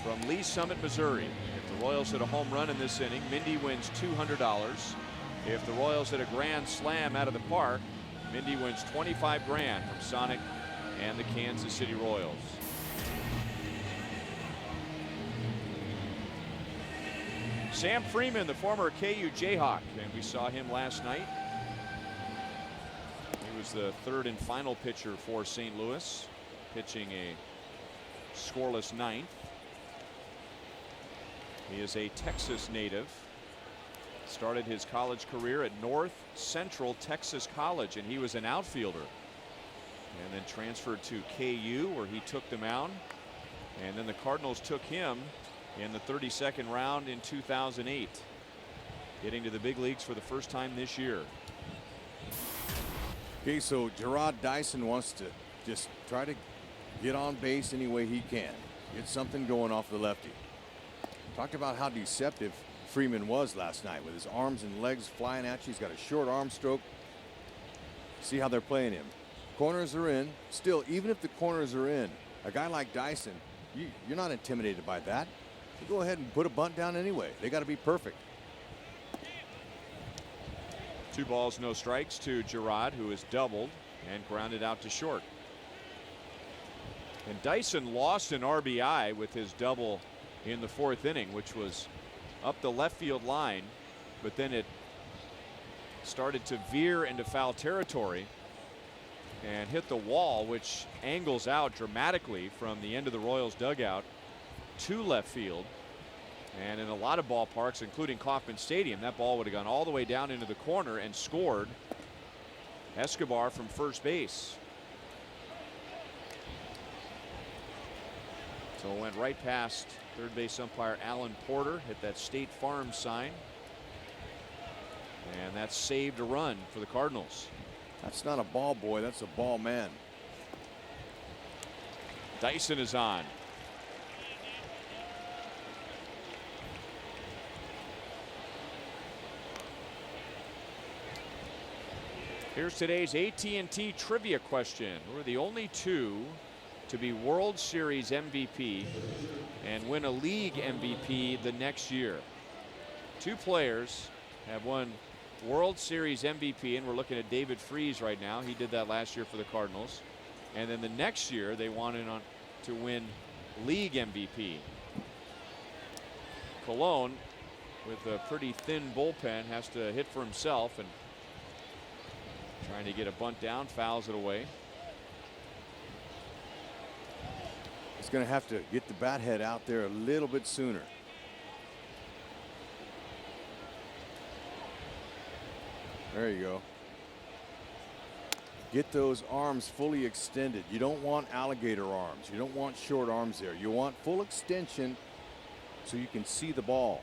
from Lee Summit, Missouri. If the Royals hit a home run in this inning, Mindy wins $200. If the Royals hit a grand slam out of the park, Mindy wins $25 grand from Sonic and the Kansas City Royals. Sam Freeman, the former KU Jayhawk, and we saw him last night. He was the 3rd and final pitcher for St. Louis, pitching a scoreless 9th. He is a Texas native. Started his college career at North Central Texas College, and he was an outfielder. And then transferred to KU, where he took the mound. And then the Cardinals took him in the 32nd round in 2008. Getting to the big leagues for the first time this year. Okay, so Gerard Dyson wants to just try to get on base any way he can. Get something going off the lefty. Talked about how deceptive Freeman was last night with his arms and legs flying at you. He's got a short arm stroke. See how they're playing him. Corners are in. Still, even if the corners are in, a guy like Dyson, you're not intimidated by that. You go ahead and put a bunt down anyway. They got to be perfect. 2 balls, no strikes to Gerard, who is doubled and grounded out to short. And Dyson lost an RBI with his double in the 4th inning, which was up the left field line, but then it started to veer into foul territory. and hit the wall, which angles out dramatically from the end of the Royals dugout to left field. And in a lot of ballparks, including Kauffman Stadium, that ball would have gone all the way down into the corner and scored. Escobar from first base. So it went right past third base umpire Alan Porter, hit that State Farm sign. And that saved a run for the Cardinals. That's not a ball boy, that's a ball man. Dyson is on. Here's today's AT&T trivia question. We're the only two to be World Series MVP and win a league MVP the next year. Two players have won World Series MVP, and we're looking at David Freese right now. He did that last year for the Cardinals. And then the next year they wanted on to win league MVP. Colon, with a pretty thin bullpen, has to hit for himself and trying to get a bunt down, fouls it away. He's going to have to get the bat head out there a little bit sooner. There you go. Get those arms fully extended. You don't want alligator arms. You don't want short arms there. You want full extension so you can see the ball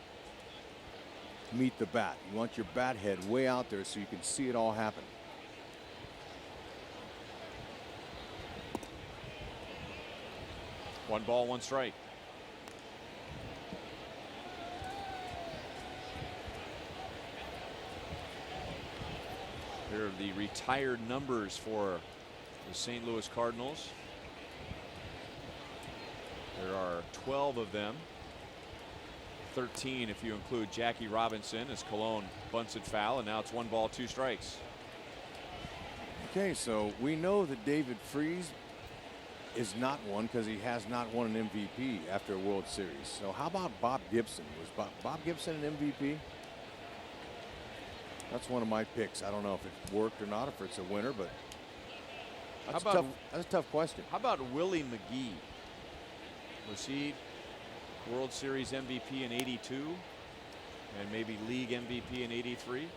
meet the bat. You want your bat head way out there so you can see it all happen. One ball, one strike. Here are the retired numbers for the St. Louis Cardinals. There are 12 of them. 13 if you include Jackie Robinson, as Colon bunts it foul, and now it's one ball, two strikes. Okay, so we know that David Freese is not one because he has not won an MVP after a World Series. So how about Bob Gibson? Was Bob Gibson an MVP? That's one of my picks. I don't know if it worked or not, if it's a winner, but that's a tough question. How about Willie McGee? Was he World Series MVP in '82 and maybe league MVP in '83?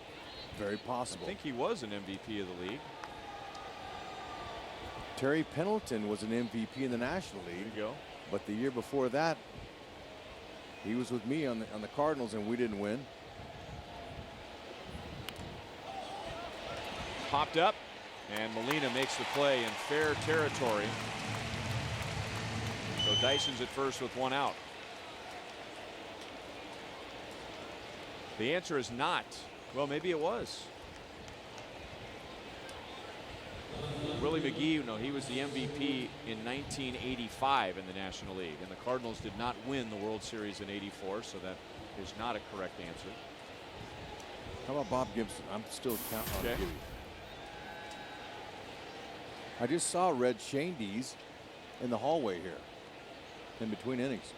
Very possible. I think he was an MVP of the league. Terry Pendleton was an MVP in the National League. There you go. But the year before that, he was with me on the Cardinals, and we didn't win. Popped up, and Molina makes the play in fair territory. So Dyson's at first with one out. The answer is not. Well, maybe it was. Willie McGee, no, he was the MVP in 1985 in the National League, and the Cardinals did not win the World Series in '84, so that is not a correct answer. How about Bob Gibson? I'm still counting on Okay. Gibby. I just saw Red Shandy's in the hallway here in between innings.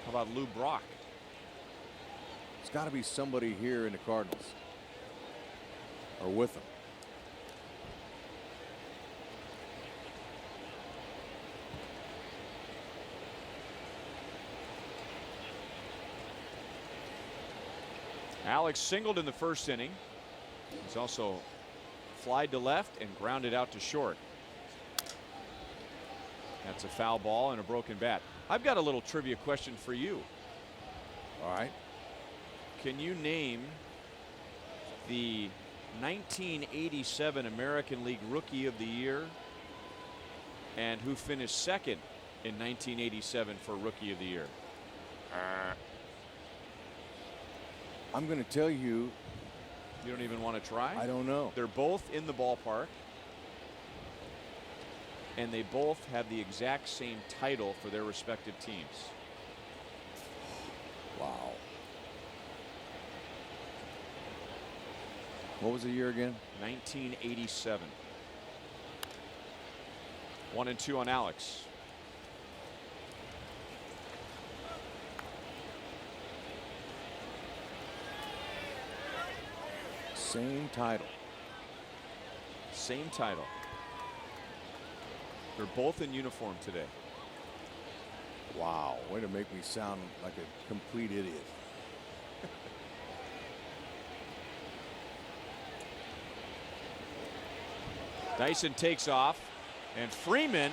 How about Lou Brock? It's got to be somebody here in the Cardinals or with them. Alex singled in the first inning. He's also flied to left and grounded out to short. That's a foul ball and a broken bat. I've got a little trivia question for you. All right. Can you name the 1987 American League Rookie of the Year and who finished second in 1987 for Rookie of the Year? I'm going to tell you. You don't even want to try? I don't know. They're both in the ballpark, and they both have the exact same title for their respective teams. Wow. What was the year again? 1987. 1-2 on Alex. Same title. same title. They're both in uniform today. Wow, way to make me sound like a complete idiot. Dyson takes off, and Freeman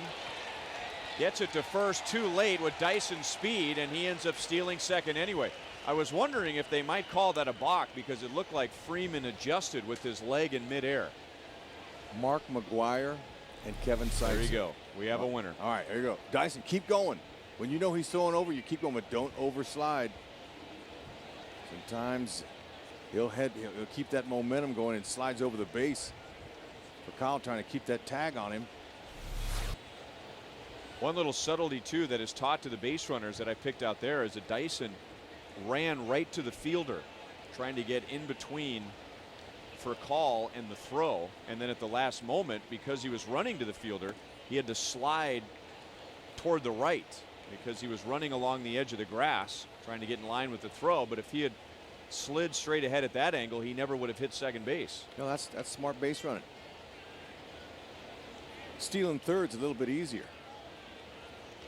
gets it to first too late with Dyson's speed, and he ends up stealing second anyway. I was wondering if they might call that a balk because it looked like Freeman adjusted with his leg in midair. Mark McGuire and Kevin Sykes. There you go. We have a winner. All right, there you go. Dyson, keep going. When you know he's throwing over, you keep going, but don't overslide. Sometimes he'll keep that momentum going and slides over the base. For Kyle trying to keep that tag on him. One little subtlety too that is taught to the base runners that I picked out there is that Dyson ran right to the fielder, trying to get in between for a call and the throw, and then at the last moment, because he was running to the fielder, he had to slide toward the right because he was running along the edge of the grass trying to get in line with the throw. But if he had slid straight ahead at that angle, he never would have hit second base. No, that's smart base running. Stealing third's a little bit easier.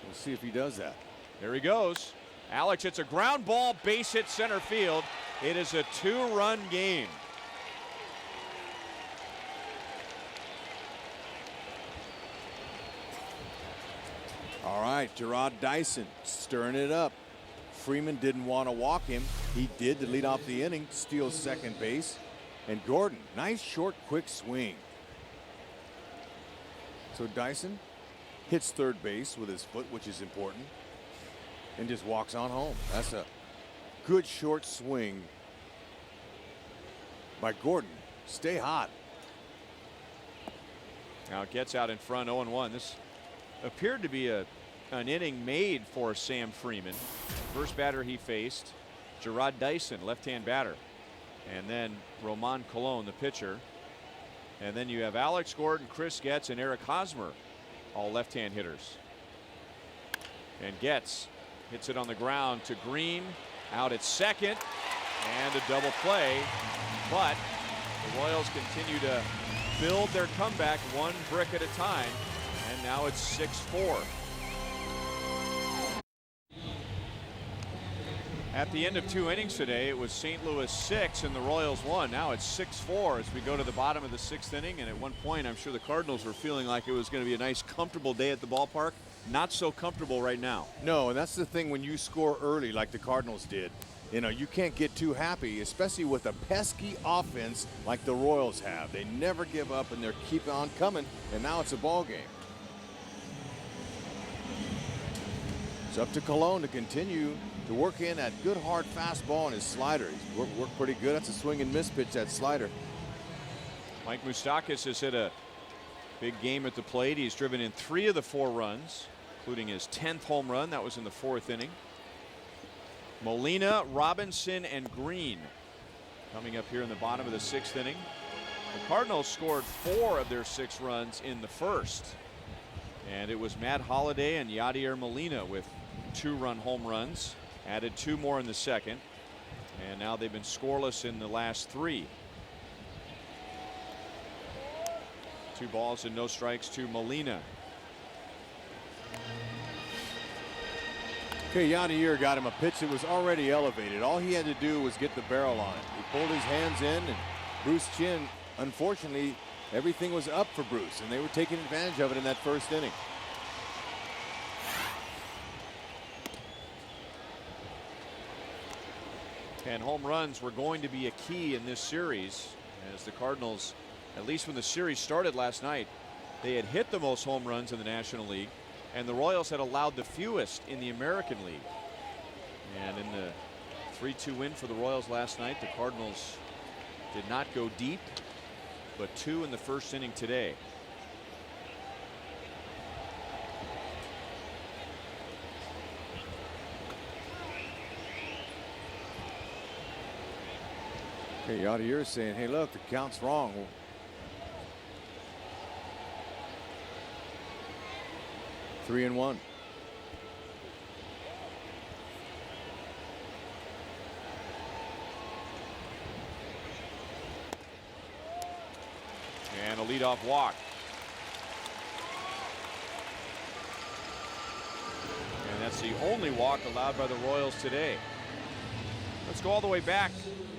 We'll see if he does that. There he goes. Alex hits a ground ball, base hit center field. It is a 2-run game. All right, Gerard Dyson stirring it up. Freeman didn't want to walk him. He did to lead off the inning, steals second base. And Gordon, nice short, quick swing. So Dyson hits third base with his foot, which is important, and just walks on home. That's a good short swing by Gordon. Stay hot. Now it gets out in front, 0-1. This appeared to be an inning made for Sam Freeman. First batter he faced, Gerard Dyson, left-hand batter. And then Roman Colon, the pitcher. And then you have Alex Gordon, Chris Getz, and Eric Hosmer, all left-hand hitters. And Getz hits it on the ground to Green, out at second, and a double play. But the Royals continue to build their comeback one brick at a time, and now it's 6-4. At the end of 2 innings today, it was St. Louis 6 and the Royals 1. Now it's 6-4 as we go to the bottom of the 6th inning. And at one point, I'm sure the Cardinals were feeling like it was going to be a nice, comfortable day at the ballpark. Not so comfortable right now. No, and that's the thing when you score early like the Cardinals did. You know, you can't get too happy, especially with a pesky offense like the Royals have. They never give up and they're keep on coming, and now it's a ball game. It's up to Colon to continue to work in that good hard fastball and his slider. He's worked pretty good. That's a swing and miss pitch, that slider. Mike Moustakas has hit a big game at the plate. He's driven in 3 of the 4 runs, including his 10th home run. That was in the 4th inning. Molina, Robinson, and Green coming up here in the bottom of the 6th inning. The Cardinals scored 4 of their 6 runs in the 1st. And it was Matt Holliday and Yadier Molina with 2-run home runs. Added 2 more in the 2nd. And now they've been scoreless in the last 3. 2 balls and no strikes to Molina. Okay, Yadier got him a pitch that was already elevated. All he had to do was get the barrel on it. He pulled his hands in, and Bruce Chin, unfortunately, everything was up for Bruce, and they were taking advantage of it in that 1st inning. And home runs were going to be a key in this series, as the Cardinals, at least when the series started last night, they had hit the most home runs in the National League, and the Royals had allowed the fewest in the American League. And in the 3-2 win for the Royals last night, the Cardinals did not go deep, but 2 in the 1st inning today. Okay, Yadier is saying, hey, look, the count's wrong. 3-1. And a leadoff walk. And that's the only walk allowed by the Royals today. Let's go all the way back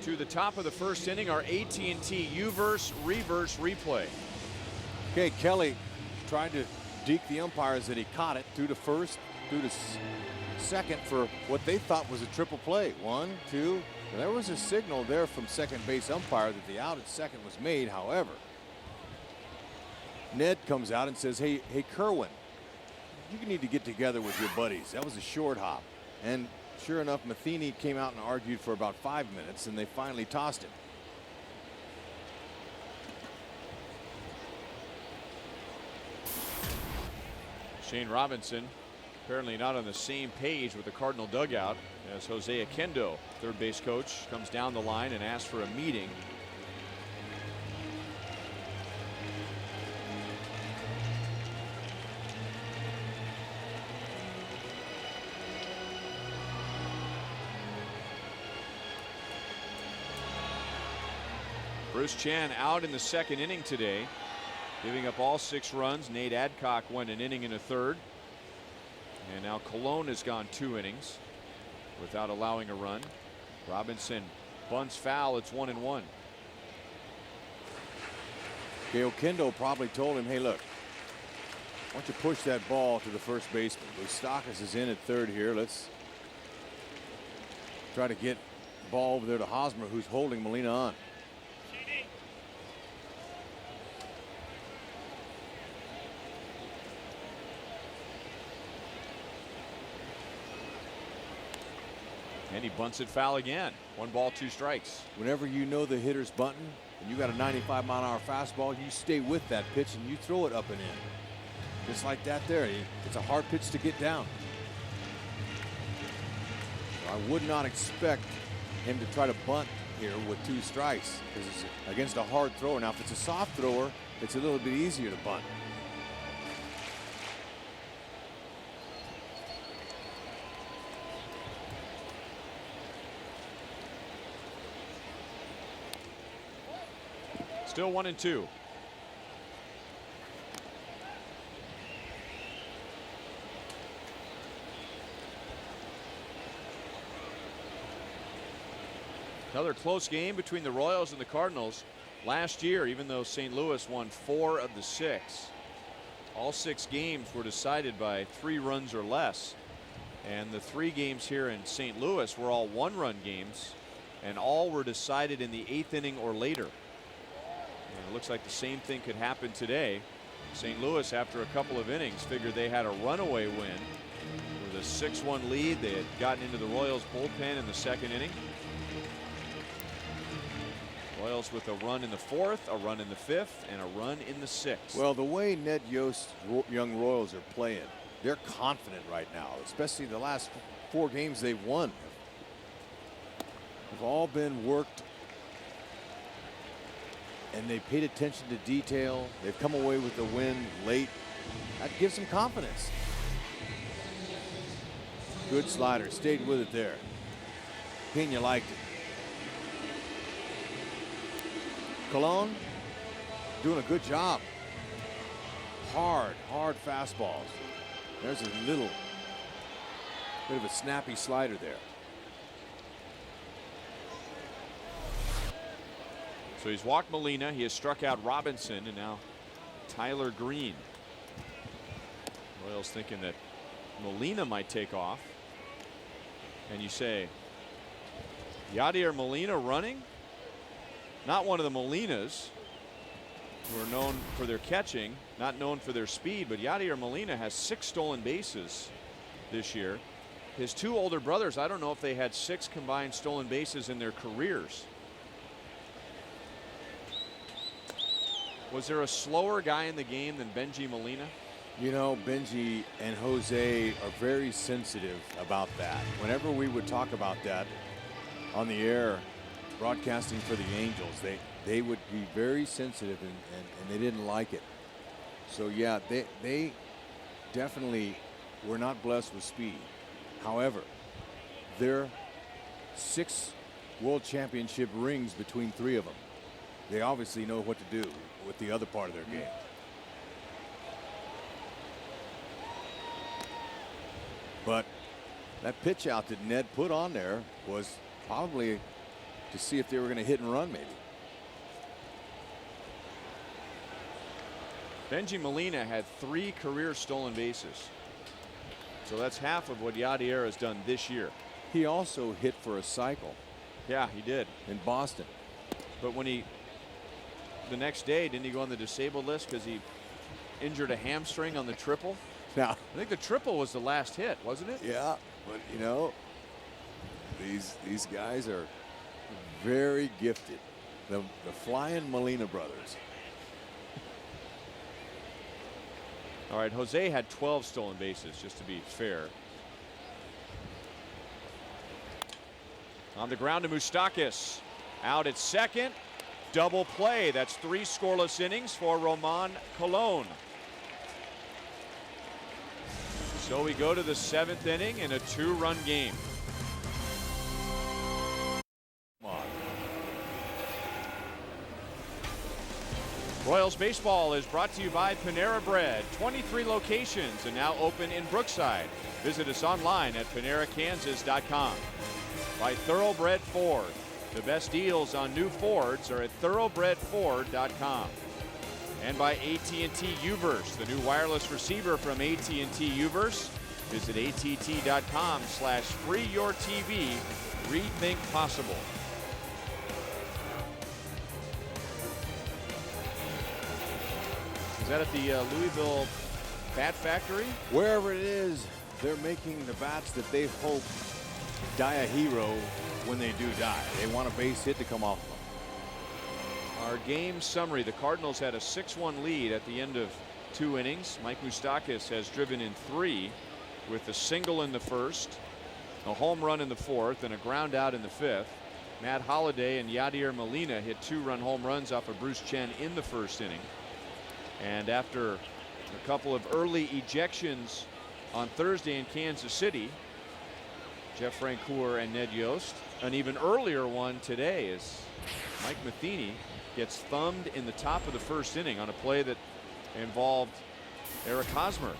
to the top of the first inning, our AT&T Uverse reverse replay. Okay, Kelly tried to deke the umpires that he caught it through to first, through to second for what they thought was a triple play. 1, 2. There was a signal there from second base umpire that the out at second was made. However, Ned comes out and says, hey Kerwin, you need to get together with your buddies. That was a short hop. And sure enough, Matheny came out and argued for about 5 minutes, and they finally tossed him. Shane Robinson apparently not on the same page with the Cardinal dugout as Jose Akendo, third base coach, comes down the line and asks for a meeting. Bruce Chan out in the second inning today, giving up all 6 runs. Nate Adcock went an inning and a third. And now Colon has gone 2 innings without allowing a run. Robinson bunts foul. It's 1-1. Gail Kendo probably told him, hey, look, why don't you push that ball to the first baseman? Moustakas is in at third here. Let's try to get the ball over there to Hosmer, who's holding Molina on. And he bunts it foul again. 1 ball, 2 strikes. Whenever you know the hitter's bunting and you got a 95-mile-an-hour fastball, you stay with that pitch and you throw it up and in. Just like that there. It's a hard pitch to get down. I would not expect him to try to bunt here with 2 strikes because it's against a hard thrower. Now, if it's a soft thrower, it's a little bit easier to bunt. Still 1-2. Another close game between the Royals and the Cardinals. Last year, even though St. Louis won 4 of the 6, all 6 games were decided by 3 runs or less. And the 3 games here in St. Louis were all 1-run games, and all were decided in the 8th inning or later. And it looks like the same thing could happen today. St. Louis, after a couple of innings, figured they had a runaway win with a 6-1 lead. They had gotten into the Royals bullpen in the second inning. Royals with a run in the 4th, a run in the 5th, and a run in the 6th. Well, the way Ned Yost's young Royals are playing, they're confident right now, especially the last 4 games they've won. They've all been worked, and they paid attention to detail. They've come away with the win late. That gives them confidence. Good slider, stayed with it there. Pena liked it. Colon doing a good job. Hard fastballs. There's a little bit of a snappy slider there. So he's walked Molina. He has struck out Robinson, and now Tyler Green. Royals thinking that Molina might take off. And you say, Yadier Molina running? Not one of the Molinas, who are known for their catching, not known for their speed, but Yadier Molina has 6 stolen bases this year. His 2 older brothers, I don't know if they had 6 combined stolen bases in their careers. Was there a slower guy in the game than Benji Molina? You know, Benji and Jose are very sensitive about that. Whenever we would talk about that on the air, broadcasting for the Angels, they would be very sensitive and they didn't like it. So yeah, they definitely were not blessed with speed. However, there 6 world championship rings between 3 of them. They obviously know what to do. with the other part of their game. But that pitch out that Ned put on there was probably to see if they were going to hit and run maybe. Benji Molina had 3 career stolen bases. So that's half of what Yadier has done this year. He also hit for a cycle. Yeah, he did. In Boston. But when the next day, didn't he go on the disabled list because he injured a hamstring on the triple? Now, I think the triple was the last hit, wasn't it? yeah, but you know, these guys are very gifted. The Flying Molina brothers. All right, Jose had 12 stolen bases, just to be fair. On the ground to Moustakas. Out at second. Double play. That's 3 scoreless innings for Roman Colon. So we go to the 7th inning in a 2-run game. Royals baseball is brought to you by Panera Bread. 23 locations and now open in Brookside. Visit us online at PaneraKansas.com. By Thoroughbred Ford. The best deals on new Fords are at thoroughbredford.com. And by AT&T Uverse, the new wireless receiver from AT&T Uverse. Visit att.com/freeyourtv. Rethink possible. Is that at the Louisville Bat Factory? Wherever it is, they're making the bats that they hope die a hero when they do die. They want a base hit to come off of them. Our game summary: the Cardinals had a 6-1 lead at the end of 2 innings. Mike Moustakas has driven in 3 with a single in the first, a home run in the 4th, and a ground out in the 5th. Matt Holliday and Yadier Molina hit 2-run home runs off of Bruce Chen in the 1st inning. And after a couple of early ejections on Thursday in Kansas City, Jeff Francoeur and Ned Yost, an even earlier one today as Mike Matheny gets thumbed in the top of the 1st inning on a play that involved Eric Hosmer.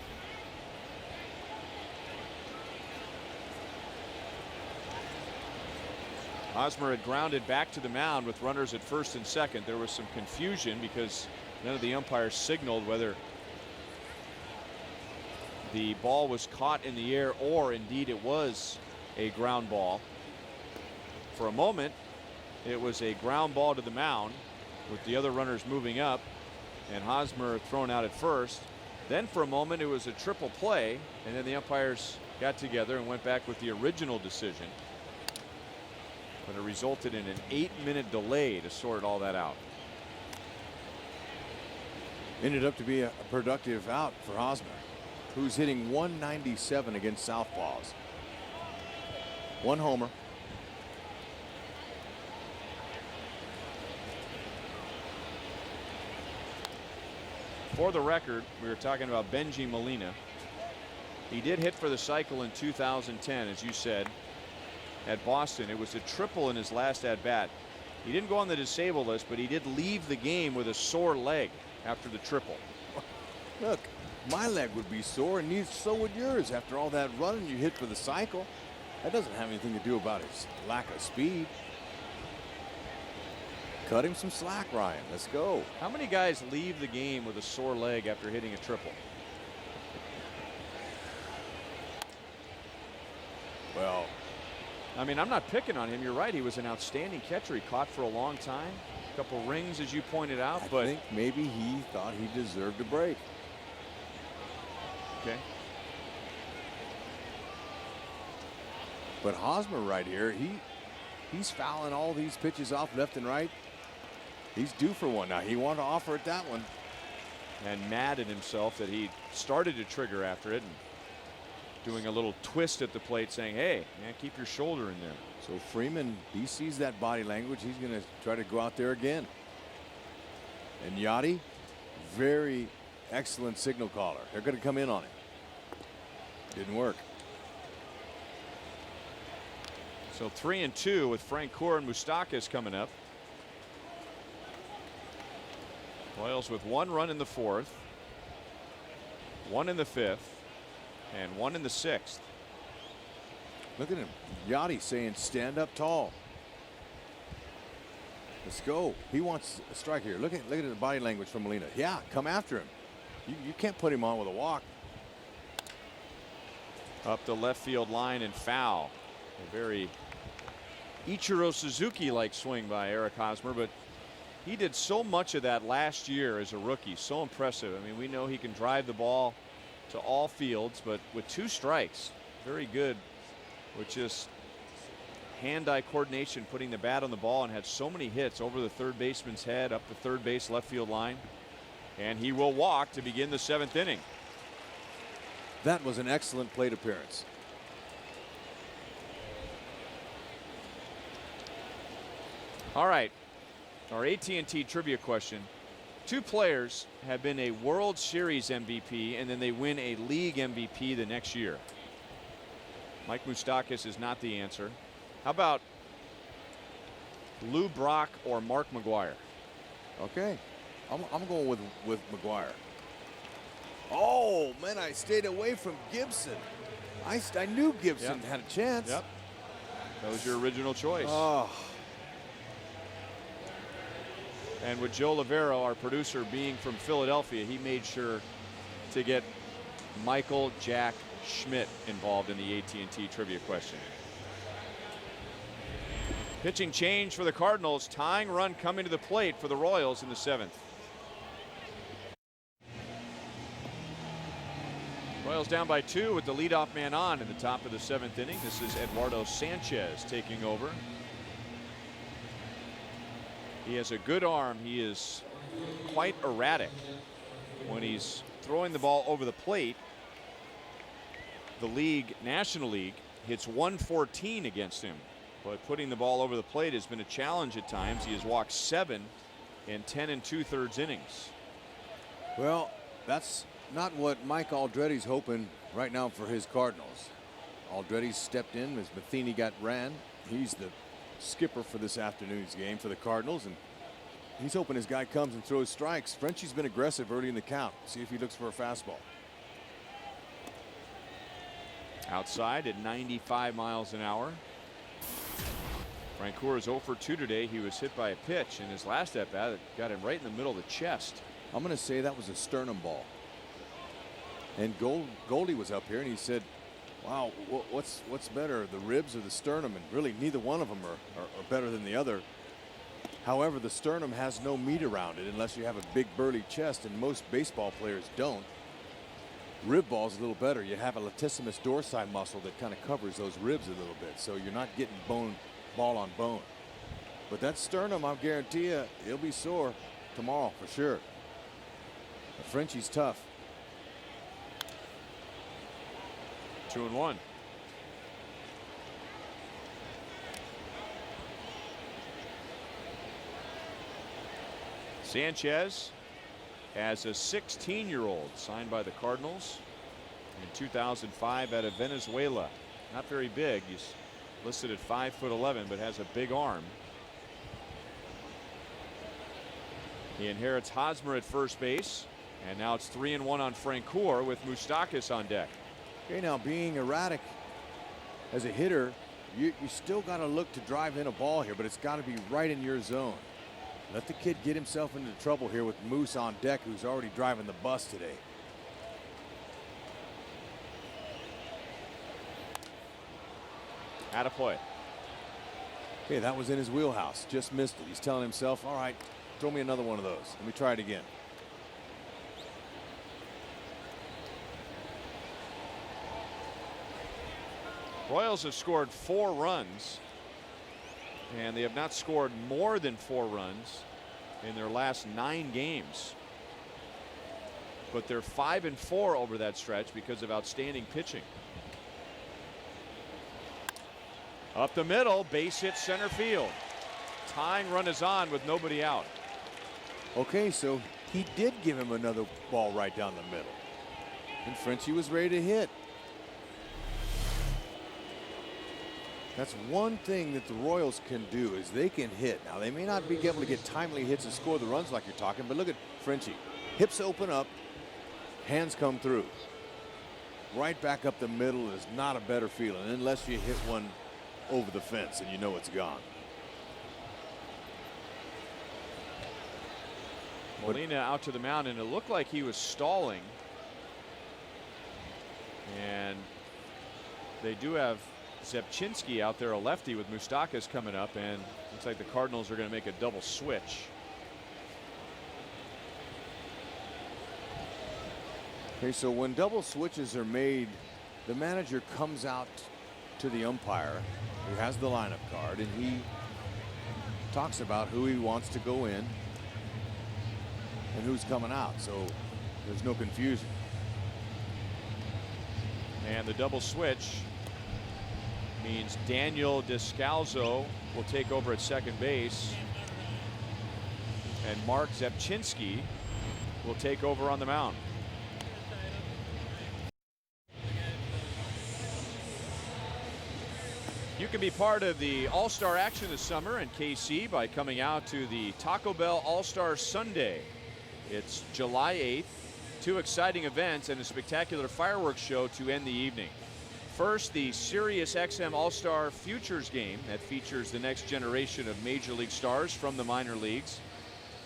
Hosmer had grounded back to the mound with runners at 1st and 2nd. There was some confusion because none of the umpires signaled whether the ball was caught in the air or indeed it was a ground ball. For a moment, it was a ground ball to the mound with the other runners moving up and Hosmer thrown out at 1st. Then for a moment, it was a triple play, and then the umpires got together and went back with the original decision. But it resulted in an 8-minute delay to sort all that out. Ended up to be a productive out for Hosmer, who's hitting 197 against southpaws. 1 homer. For the record, we were talking about Benji Molina. He did hit for the cycle in 2010, as you said, at Boston. It was a triple in his last at bat. He didn't go on the disabled list, but he did leave the game with a sore leg after the triple. Look, my leg would be sore, and so would yours after all that running you hit for the cycle. That doesn't have anything to do about his lack of speed. Cut him some slack, Ryan. Let's go. How many guys leave the game with a sore leg after hitting a triple? Well, I mean, I'm not picking on him. You're right. He was an outstanding catcher. He caught for a long time. A couple rings, as you pointed out. I think maybe he thought he deserved a break. Okay. But Hosmer right here, he's fouling all these pitches off left and right. He's due for one now. He wanted to offer it that one. And mad at himself that he started to trigger after it and doing a little twist at the plate saying, hey, man, keep your shoulder in there. So Freeman, he sees that body language. He's going to try to go out there again. And Yachty, very excellent signal caller. They're going to come in on it. Didn't work. So 3-2 with Francoeur and Moustakas coming up. Royals with 1 run in the 4th, 1 in the 5th, and 1 in the 6th. Look at him. Yachty saying stand up tall. Let's go. He wants a strike here. Look at the body language from Molina. Yeah, come after him. You can't put him on with a walk. Up the left field line and foul. A very Ichiro Suzuki-like swing by Eric Hosmer, but he did so much of that last year as a rookie. So impressive. I mean, we know he can drive the ball to all fields, but with 2 strikes, very good with just hand-eye coordination, putting the bat on the ball, and had so many hits over the third baseman's head, up the third base left field line. And he will walk to begin the 7th inning. That was an excellent plate appearance. All right, our AT&T trivia question. 2 players have been a World Series MVP and then they win a league MVP the next year. Mike Moustakas is not the answer. How about Lou Brock or Mark McGwire? Okay, I'm going with McGwire. Oh man, I stayed away from Gibson. I knew Gibson had a chance. Yep. That was your original choice. Oh. And with Joe Lavero, our producer, being from Philadelphia, he made sure to get Michael Jack Schmidt involved in the AT&T trivia question. Pitching change for the Cardinals. Tying run coming to the plate for the Royals in the 7th. Royals down by 2 with the leadoff man on in the top of the 7th inning. This is Eduardo Sanchez taking over. He has a good arm. He is quite erratic when he's throwing the ball over the plate. The National League hits 114 against him, but putting the ball over the plate has been a challenge at times. He has walked 7 in 10 2/3 innings. Well, that's not what Mike Aldretti's hoping right now for his Cardinals. Aldretti stepped in as Matheny got ran. He's the skipper for this afternoon's game for the Cardinals, and he's hoping his guy comes and throws strikes. Frenchie's been aggressive early in the count. See if he looks for a fastball. Outside at 95 miles an hour. Francoeur is 0 for 2 today. He was hit by a pitch in his last at bat that got him right in the middle of the chest. I'm going to say that was a sternum ball. And Goldie was up here and he said, wow, what's better, the ribs or the sternum? And really neither one of them are better than the other. However, the sternum has no meat around it unless you have a big burly chest, and most baseball players don't. Rib ball's a little better. You have a latissimus dorsi muscle that kind of covers those ribs a little bit, so you're not getting ball on bone. But that sternum, I guarantee you, it'll be sore tomorrow for sure. But Frenchie's tough. 2-1. Sanchez as a 16-year-old signed by the Cardinals in 2005 out of Venezuela. Not very big. He's listed at 5'11", but has a big arm. He inherits Hosmer at first base, and now it's 3-1 on Francoeur with Moustakas on deck. Okay, now being erratic as a hitter, you still got to look to drive in a ball here, but it's got to be right in your zone. Let the kid get himself into trouble here with Moose on deck, who's already driving the bus today. Out of play. Okay, that was in his wheelhouse. Just missed it. He's telling himself, all right, throw me another one of those. Let me try it again. Royals have scored 4 runs, and they have not scored more than 4 runs in their last 9 games. But they're 5-4 over that stretch because of outstanding pitching. Up the middle, base hit center field. Tying run is on with nobody out. Okay, so he did give him another ball right down the middle, and Frenchie was ready to hit. That's one thing that the Royals can do, is they can hit. Now, they may not be able to get timely hits and score the runs like you're talking, but look at Frenchie. Hips open up, hands come through. Right back up the middle is not a better feeling unless you hit one over the fence and you know it's gone. Molina out to the mound, and it looked like he was stalling. And they do have Zepchinski out there, a lefty, with Moustakas coming up, and looks like the Cardinals are going to make a double switch. Okay, so when double switches are made, the manager comes out to the umpire who has the lineup card, and he talks about who he wants to go in and who's coming out, so there's no confusion. And the double switch means Daniel Descalzo will take over at second base, and Mark Zepchinski will take over on the mound. You can be part of the All-Star action this summer in KC by coming out to the Taco Bell All-Star Sunday. It's July 8th. 2 exciting events and a spectacular fireworks show to end the evening. First, the Sirius XM All-Star Futures game that features the next generation of Major League stars from the minor leagues.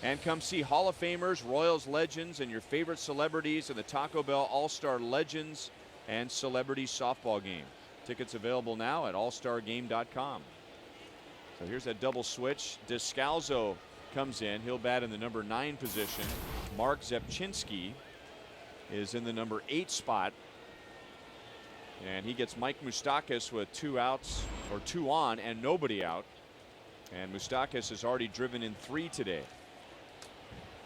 And come see Hall of Famers, Royals legends, and your favorite celebrities in the Taco Bell All-Star Legends and Celebrity Softball game. Tickets available now at allstargame.com. So here's that double switch. Descalzo comes in. He'll bat in the number 9 position. Mark Zepchinski is in the number 8 spot. And he gets Mike Moustakas with 2 outs, or 2 on and nobody out. And Moustakas has already driven in 3 today.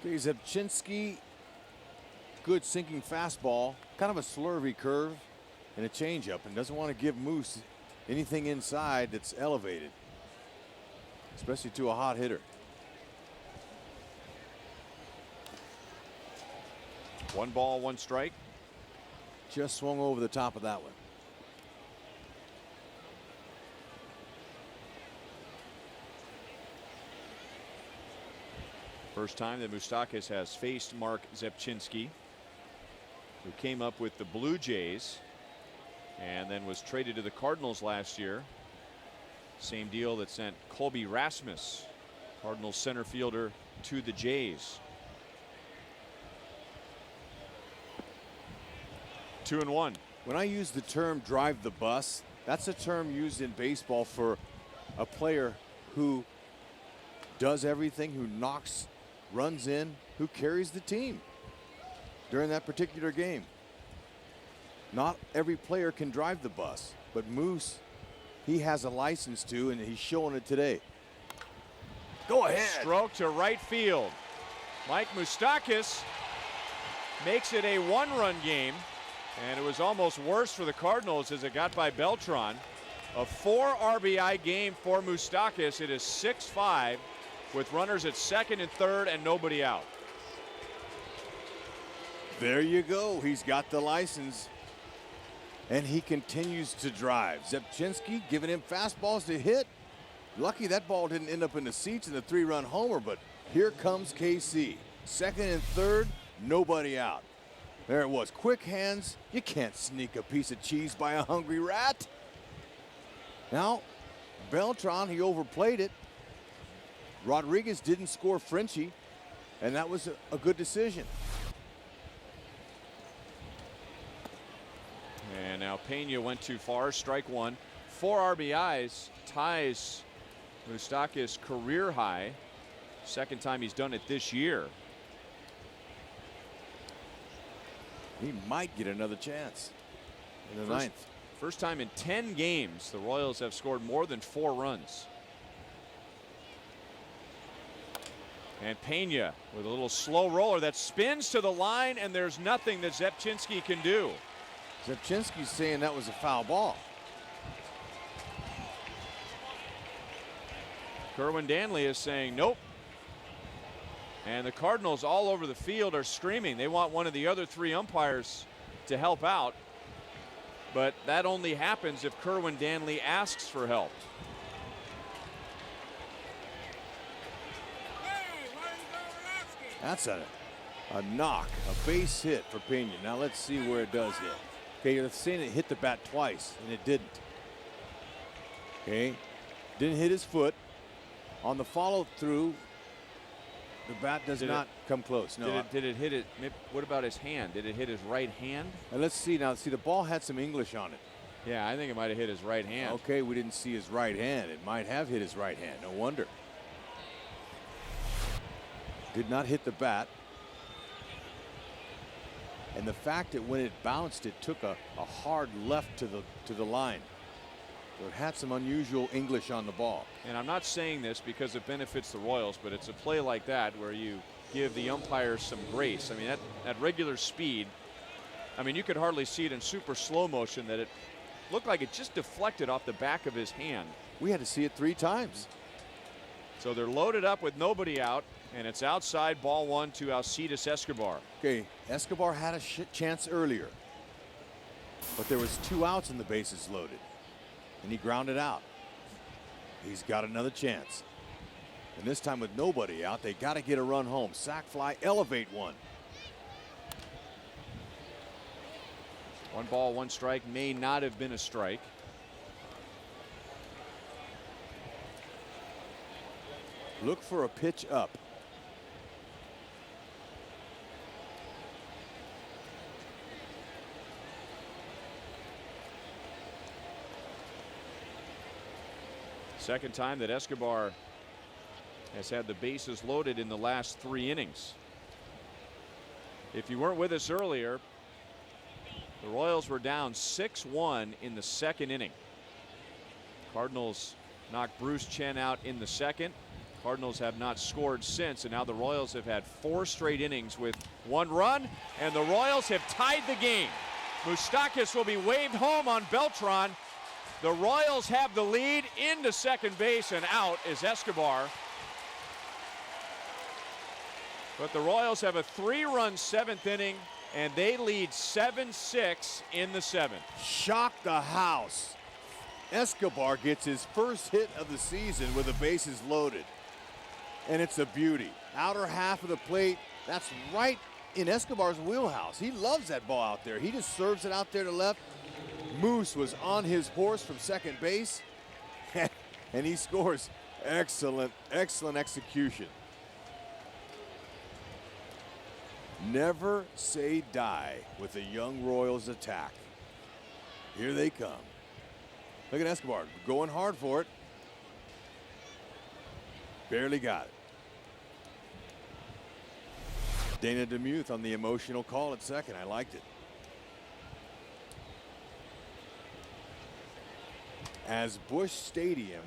Okay, Zepchinski, good sinking fastball, kind of a slurvy curve and a changeup, and doesn't want to give Moose anything inside that's elevated, especially to a hot hitter. 1 ball, 1 strike. Just swung over the top of that one. First time that Moustakas has faced Mark Zepchinski, who came up with the Blue Jays and then was traded to the Cardinals last year. Same deal that sent Colby Rasmus, Cardinals center fielder, to the Jays. 2-1. When I use the term drive the bus, that's a term used in baseball for a player who does everything, who knocks runs in, who carries the team during that particular game. Not every player can drive the bus, but Moose, he has a license to, and he's showing it today. Go ahead. Stroke to right field. Mike Moustakas makes it a 1-run game, and it was almost worse for the Cardinals as it got by Beltran. A 4 RBI game for Moustakas. It is 6-5 with runners at second and third and nobody out. There you go. He's got the license, and he continues to drive. Zepchinski giving him fastballs to hit. Lucky that ball didn't end up in the seats in the 3-run homer, but here comes KC. Second and third, nobody out. There it was. Quick hands. You can't sneak a piece of cheese by a hungry rat. Now, Beltran, he overplayed it. Rodriguez didn't score Frenchie, and that was a good decision. And now Pena went too far. Strike 1. 4 RBIs ties Moustakas' career high. Second time he's done it this year. He might get another chance in the ninth. First time in 10 games the Royals have scored more than 4 runs. And Pena with a little slow roller that spins to the line, and there's nothing that Zepchinski can do. Zepchinski's saying that was a foul ball. Kerwin Danley is saying nope. And the Cardinals all over the field are screaming. They want one of the other 3 umpires to help out. But that only happens if Kerwin Danley asks for help. That's a A knock, a base hit for Pena. Now let's see where it does hit. Okay, you're saying it hit the bat twice, and it didn't. Okay, didn't hit his foot. On the follow through, the bat does not come close. No. Did it hit it? What about his hand? Did it hit his right hand? And let's see now. See, the ball had some English on it. Yeah, I think it might have hit his right hand. Okay, we didn't see his right hand. It might have hit his right hand. No wonder. Did not hit the bat. And the fact that when it bounced, it took a hard left to the line. So it had some unusual English on the ball. And I'm not saying this because it benefits the Royals, but it's a play like that where you give the umpires some grace. I mean, at regular speed, I mean, you could hardly see it in super slow motion that it looked like it just deflected off the back of his hand. We had to see it 3 times. So they're loaded up with nobody out, and it's outside, ball 1 to Alcides Escobar. Okay, Escobar had a chance earlier, but there was 2 outs and the bases loaded, and he grounded out. He's got another chance, and this time with nobody out, they got to get a run home. Sac fly, elevate one. 1 ball, 1 strike may not have been a strike. Look for a pitch up. Second time that Escobar has had the bases loaded in the last 3 innings. If you weren't with us earlier, the Royals were down 6-1 in the 2nd inning. Cardinals knocked Bruce Chen out in the 2nd. Cardinals have not scored since, and now the Royals have had 4 straight innings with 1 run, and the Royals have tied the game. Moustakas will be waved home on Beltran. The Royals have the lead into second base, and out is Escobar. But the Royals have a 3-run 7th inning, and they lead 7-6 in the 7th. Shock the house. Escobar gets his first hit of the season with the bases loaded. And it's a beauty. Outer half of the plate, that's right in Escobar's wheelhouse. He loves that ball out there. He just serves it out there to left. Moose was on his horse from second base, and he scores. Excellent, excellent execution. Never say die with the young Royals attack. Here they come. Look at Escobar going hard for it. Barely got it. Dana DeMuth on the emotional call at second. I liked it. As Busch Stadium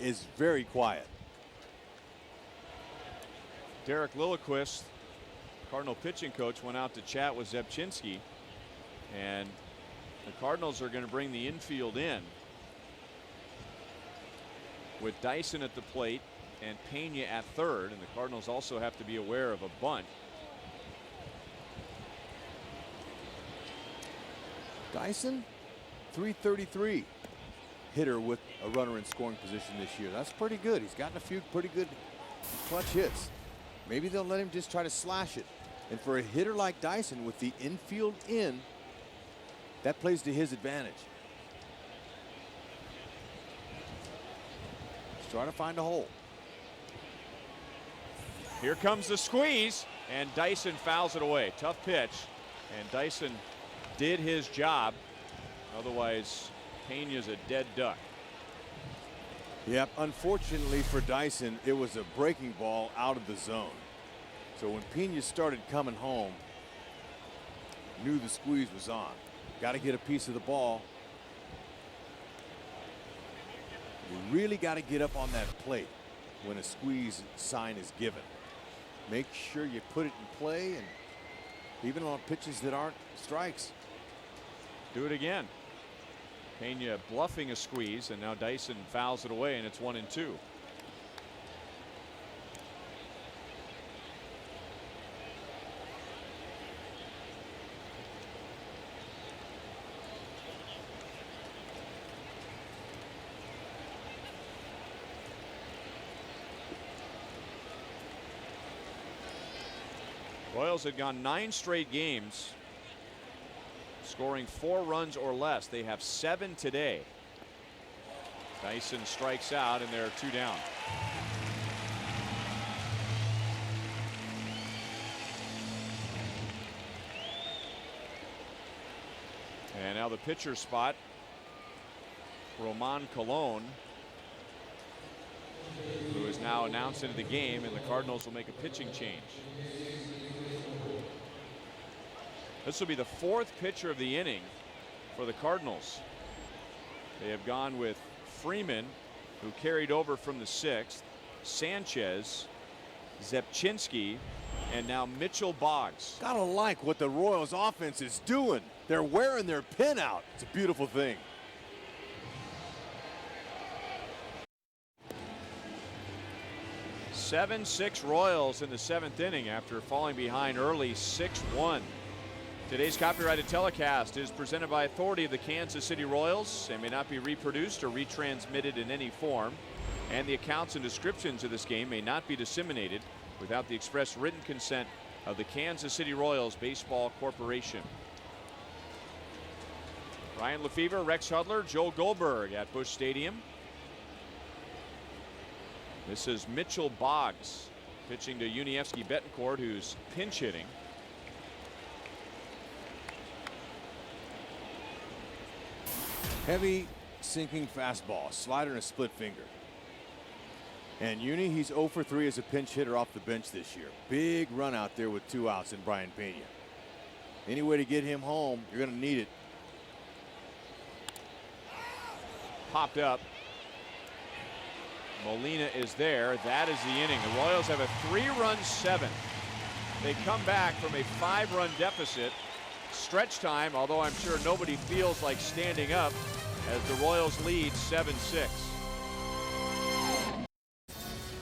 is very quiet. Derek Lilliquist, Cardinal pitching coach, went out to chat with Zepchinski, and the Cardinals are going to bring the infield in with Dyson at the plate and Pena at third, and the Cardinals also have to be aware of a bunt. Dyson, 333 hitter with a runner in scoring position this year. That's pretty good. He's gotten a few pretty good clutch hits. Maybe they'll let him just try to slash it. And for a hitter like Dyson with the infield in, that plays to his advantage. He's trying to find a hole. Here comes the squeeze, and Dyson fouls it away. Tough pitch, and Dyson did his job. Otherwise, Pena's a dead duck. Yep, unfortunately for Dyson, it was a breaking ball out of the zone. So when Pena started coming home, knew the squeeze was on. Got to get a piece of the ball. You really got to get up on that plate when a squeeze sign is given. Make sure you put it in play, and even on pitches that aren't strikes. Do it again. Pena bluffing a squeeze, and now Dyson fouls it away, and it's 1-2. Royals had gone 9 straight games scoring 4 runs or less. They have 7 today. Dyson strikes out and they're 2 down. And now the pitcher spot, Roman Colon, who is now announced into the game, and the Cardinals will make a pitching change. This will be the 4th pitcher of the inning for the Cardinals. They have gone with Freeman, who carried over from the 6th, Sanchez, Zepchinski, and now Mitchell Boggs. Gotta like what the Royals offense is doing. They're wearing their pin out. It's a beautiful thing. Seven-6 Royals in the 7th inning after falling behind early 6-1. Today's copyrighted telecast is presented by authority of the Kansas City Royals and may not be reproduced or retransmitted in any form. And the accounts and descriptions of this game may not be disseminated without the express written consent of the Kansas City Royals Baseball Corporation. Ryan Lefevre, Rex Hudler, Joe Goldberg at Busch Stadium. This is Mitchell Boggs pitching to Yuniesky Betancourt, who's pinch hitting. Heavy sinking fastball, slider and a split finger. And Uni, he's 0 for 3 as a pinch hitter off the bench this year. Big run out there with 2 outs in Brian Pena. Any way to get him home, you're going to need it. Popped up. Molina is there. That is the inning. The Royals have a 3-run 7th. They come back from a 5-run deficit. Stretch time, although I'm sure nobody feels like standing up as the Royals lead 7-6.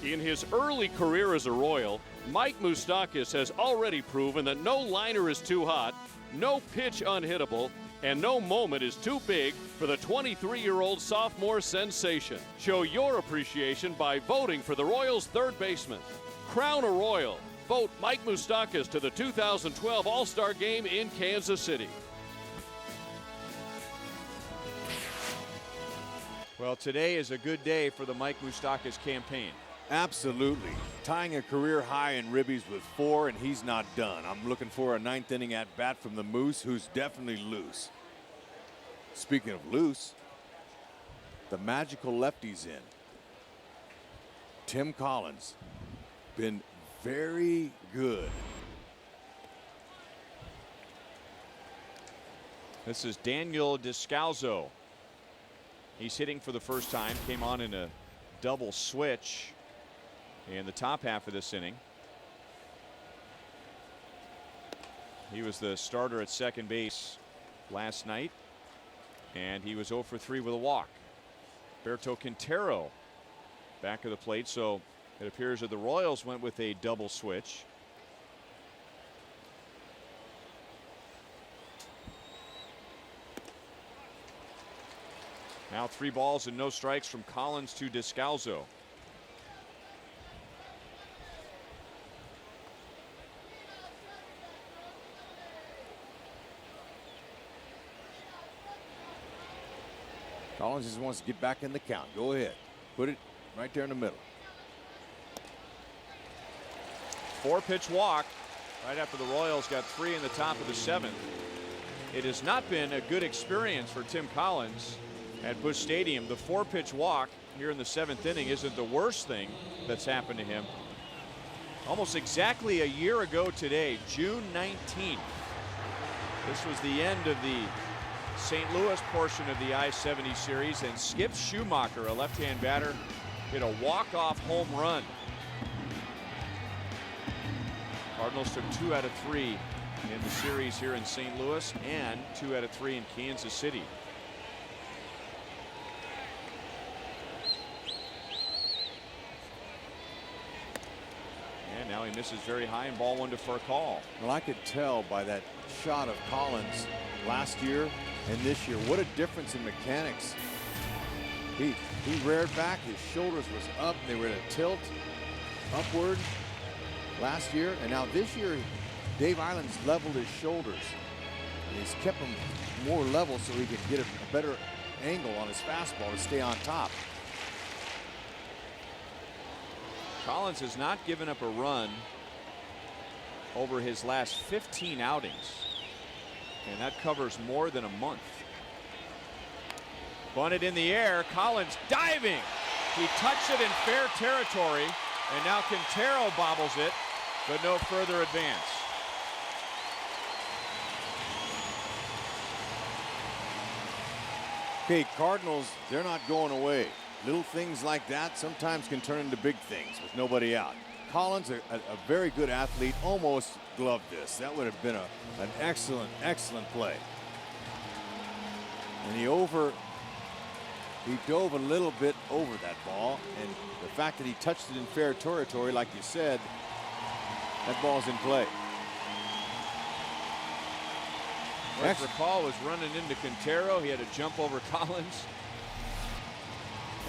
In his early career as a Royal, Mike Moustakas has already proven that no liner is too hot, no pitch unhittable, and no moment is too big for the 23-year-old sophomore sensation. Show your appreciation by voting for the Royals' third baseman. Crown a Royal. Vote Mike Moustakas to the 2012 All-Star Game in Kansas City. Well, today is a good day for the Mike Moustakas campaign. Absolutely. Tying a career high in ribbies with 4, and he's not done. I'm looking for a 9th inning at bat from the Moose, who's definitely loose. Speaking of loose, the magical lefty's in. Tim Collins, been very good. This is Daniel Descalzo. He's hitting for the first time, came on in a double switch in the top half of this inning. He was the starter at second base last night, and he was 0 for 3 with a walk. Berto Quintero back of the plate, so it appears that the Royals went with a double switch. Now 3 balls and no strikes from Collins to Descalzo. Collins just wants to get back in the count. Go ahead. Put it right there in the middle. 4-pitch walk right after the Royals got 3 in the top of the 7th. It has not been a good experience for Tim Collins at Busch Stadium. The 4-pitch walk here in the 7th inning isn't the worst thing that's happened to him. Almost exactly a year ago today, June 19th. This was the end of the St. Louis portion of the I-70 series, and Skip Schumacher, a left-hand batter, hit a walk-off home run. Cardinals took 2 out of 3 in the series here in St. Louis and 2 out of 3 in Kansas City. And now he misses very high, and ball 1 for a call. Well, I could tell by that shot of Collins last year and this year what a difference in mechanics. He reared back, his shoulders was up, they were at a tilt upward last year, and now this year Dave Island's leveled his shoulders. And he's kept them more level so he can get a better angle on his fastball to stay on top. Collins has not given up a run over his last 15 outings. And that covers more than a month. Bunted in the air. Collins diving. He touched it in fair territory. And now Quintero bobbles it, but no further advance. Okay, Cardinals, they're not going away. Little things like that sometimes can turn into big things with nobody out. Collins, a very good athlete, almost gloved this. That would have been an excellent, excellent play. And he dove a little bit over that ball, and the fact that he touched it in fair territory, like you said, that ball's in play. If recall was running into Quintero. He had to jump over Collins.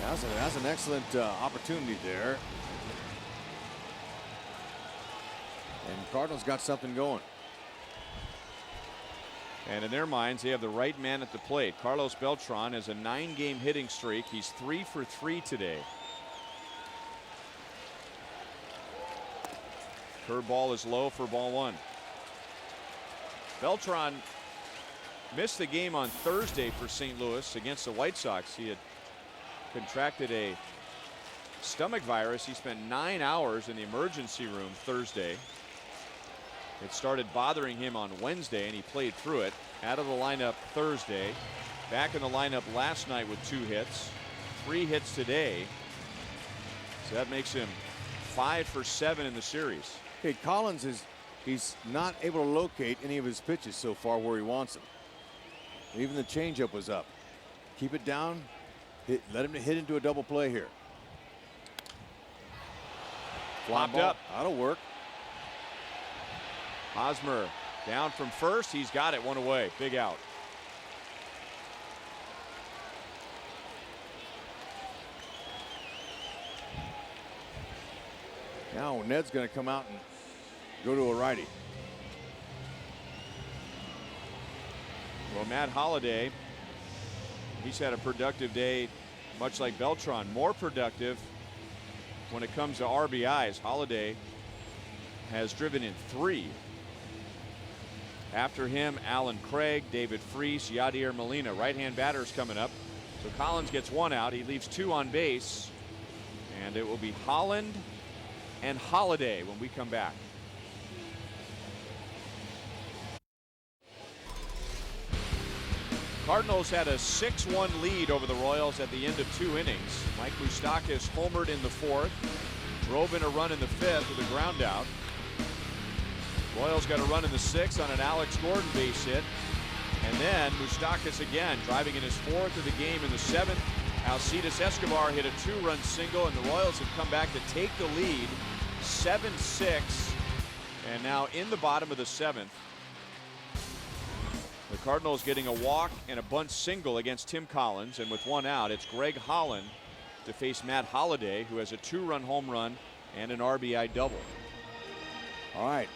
Yeah, that's an excellent opportunity there. And Cardinals got something going. And in their minds, they have the right man at the plate. Carlos Beltran has a 9-game hitting streak. He's 3 for 3 today. Curveball is low for ball 1. Beltran missed the game on Thursday for St. Louis against the White Sox. He had contracted a stomach virus. He spent 9 hours in the emergency room Thursday. It started bothering him on Wednesday, and he played through it. Out of the lineup Thursday. Back in the lineup last night with 2 hits. 3 hits today. So that makes him 5 for 7 in the series. Okay, Collins he's not able to locate any of his pitches so far where he wants them. Even the changeup was up. Keep it down. Let him hit into a double play here. Popped up. That'll work. Hosmer down from first. He's got it. 1 away. Big out. Now Ned's going to come out and go to a righty. Well, Matt Holliday, he's had a productive day, much like Beltran. More productive when it comes to RBIs. Holliday has driven in 3. After him, Alan Craig, David Freese, Yadier Molina. Right-hand batters coming up. So Collins gets 1 out. He leaves 2 on base. And it will be Holland and Holliday when we come back. Cardinals had a 6-1 lead over the Royals at the end of 2 innings. Mike Moustakas homered in the 4th. Drove in a run in the 5th with a ground out. Royals got a run in the 6th on an Alex Gordon base hit. And then Moustakas again driving in his 4th of the game in the 7th. Alcides Escobar hit a 2-run single, and the Royals have come back to take the lead 7-6. And now in the bottom of the 7th. The Cardinals getting a walk and a bunt single against Tim Collins, and with 1 out, it's Greg Holland to face Matt Holliday, who has a 2-run home run and an RBI double. All right.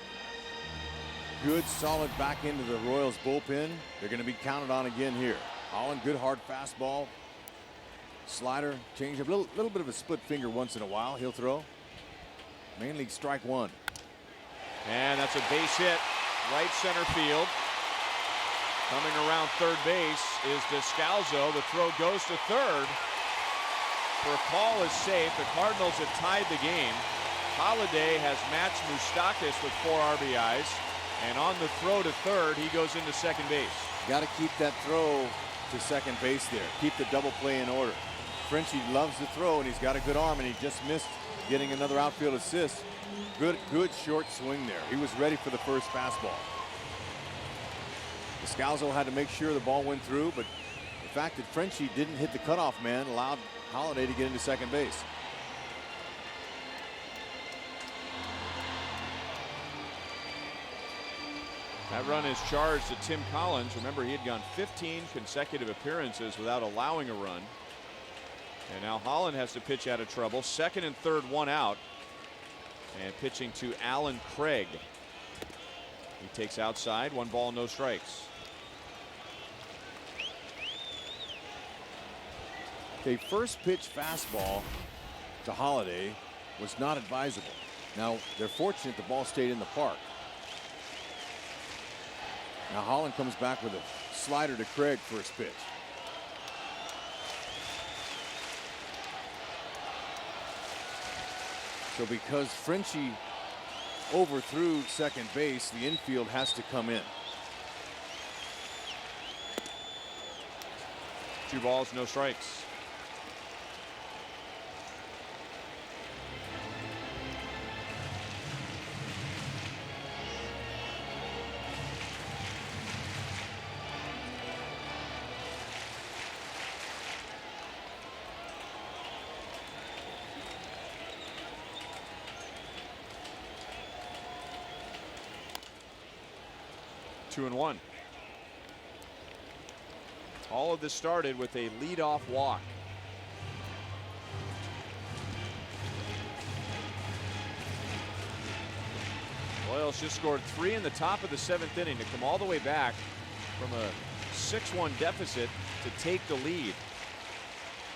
Good solid back into the Royals bullpen. They're going to be counted on again here. Holland, good hard fastball. Slider, changeup, little bit of a split finger once in a while. He'll throw. Mainly strike 1. And that's a base hit, right center field. Coming around third base is Descalzo. The throw goes to third. For a call is safe. The Cardinals have tied the game. Holliday has matched Moustakas with 4 RBIs. And on the throw to third, he goes into second base. Got to keep that throw to second base there. Keep the double play in order. Frenchie loves the throw, and he's got a good arm, and he just missed getting another outfield assist. Good short swing there. He was ready for the first fastball. Descalzo had to make sure the ball went through, but the fact that Frenchie didn't hit the cutoff man allowed Holliday to get into second base. That run is charged to Tim Collins. Remember, he had gone 15 consecutive appearances without allowing a run. And now Holland has to pitch out of trouble. Second and third, 1 out. And pitching to Alan Craig. He takes outside, 1 ball, no strikes. A first pitch fastball to Holiday was not advisable. Now they're fortunate the ball stayed in the park. Now Holland comes back with a slider to Craig, first pitch. So because Frenchie overthrew second base, the infield has to come in. 2 balls, no strikes. Two and 1. All of this started with a leadoff walk. Royals just scored 3 in the top of the 7th inning to come all the way back from a 6-1 deficit to take the lead.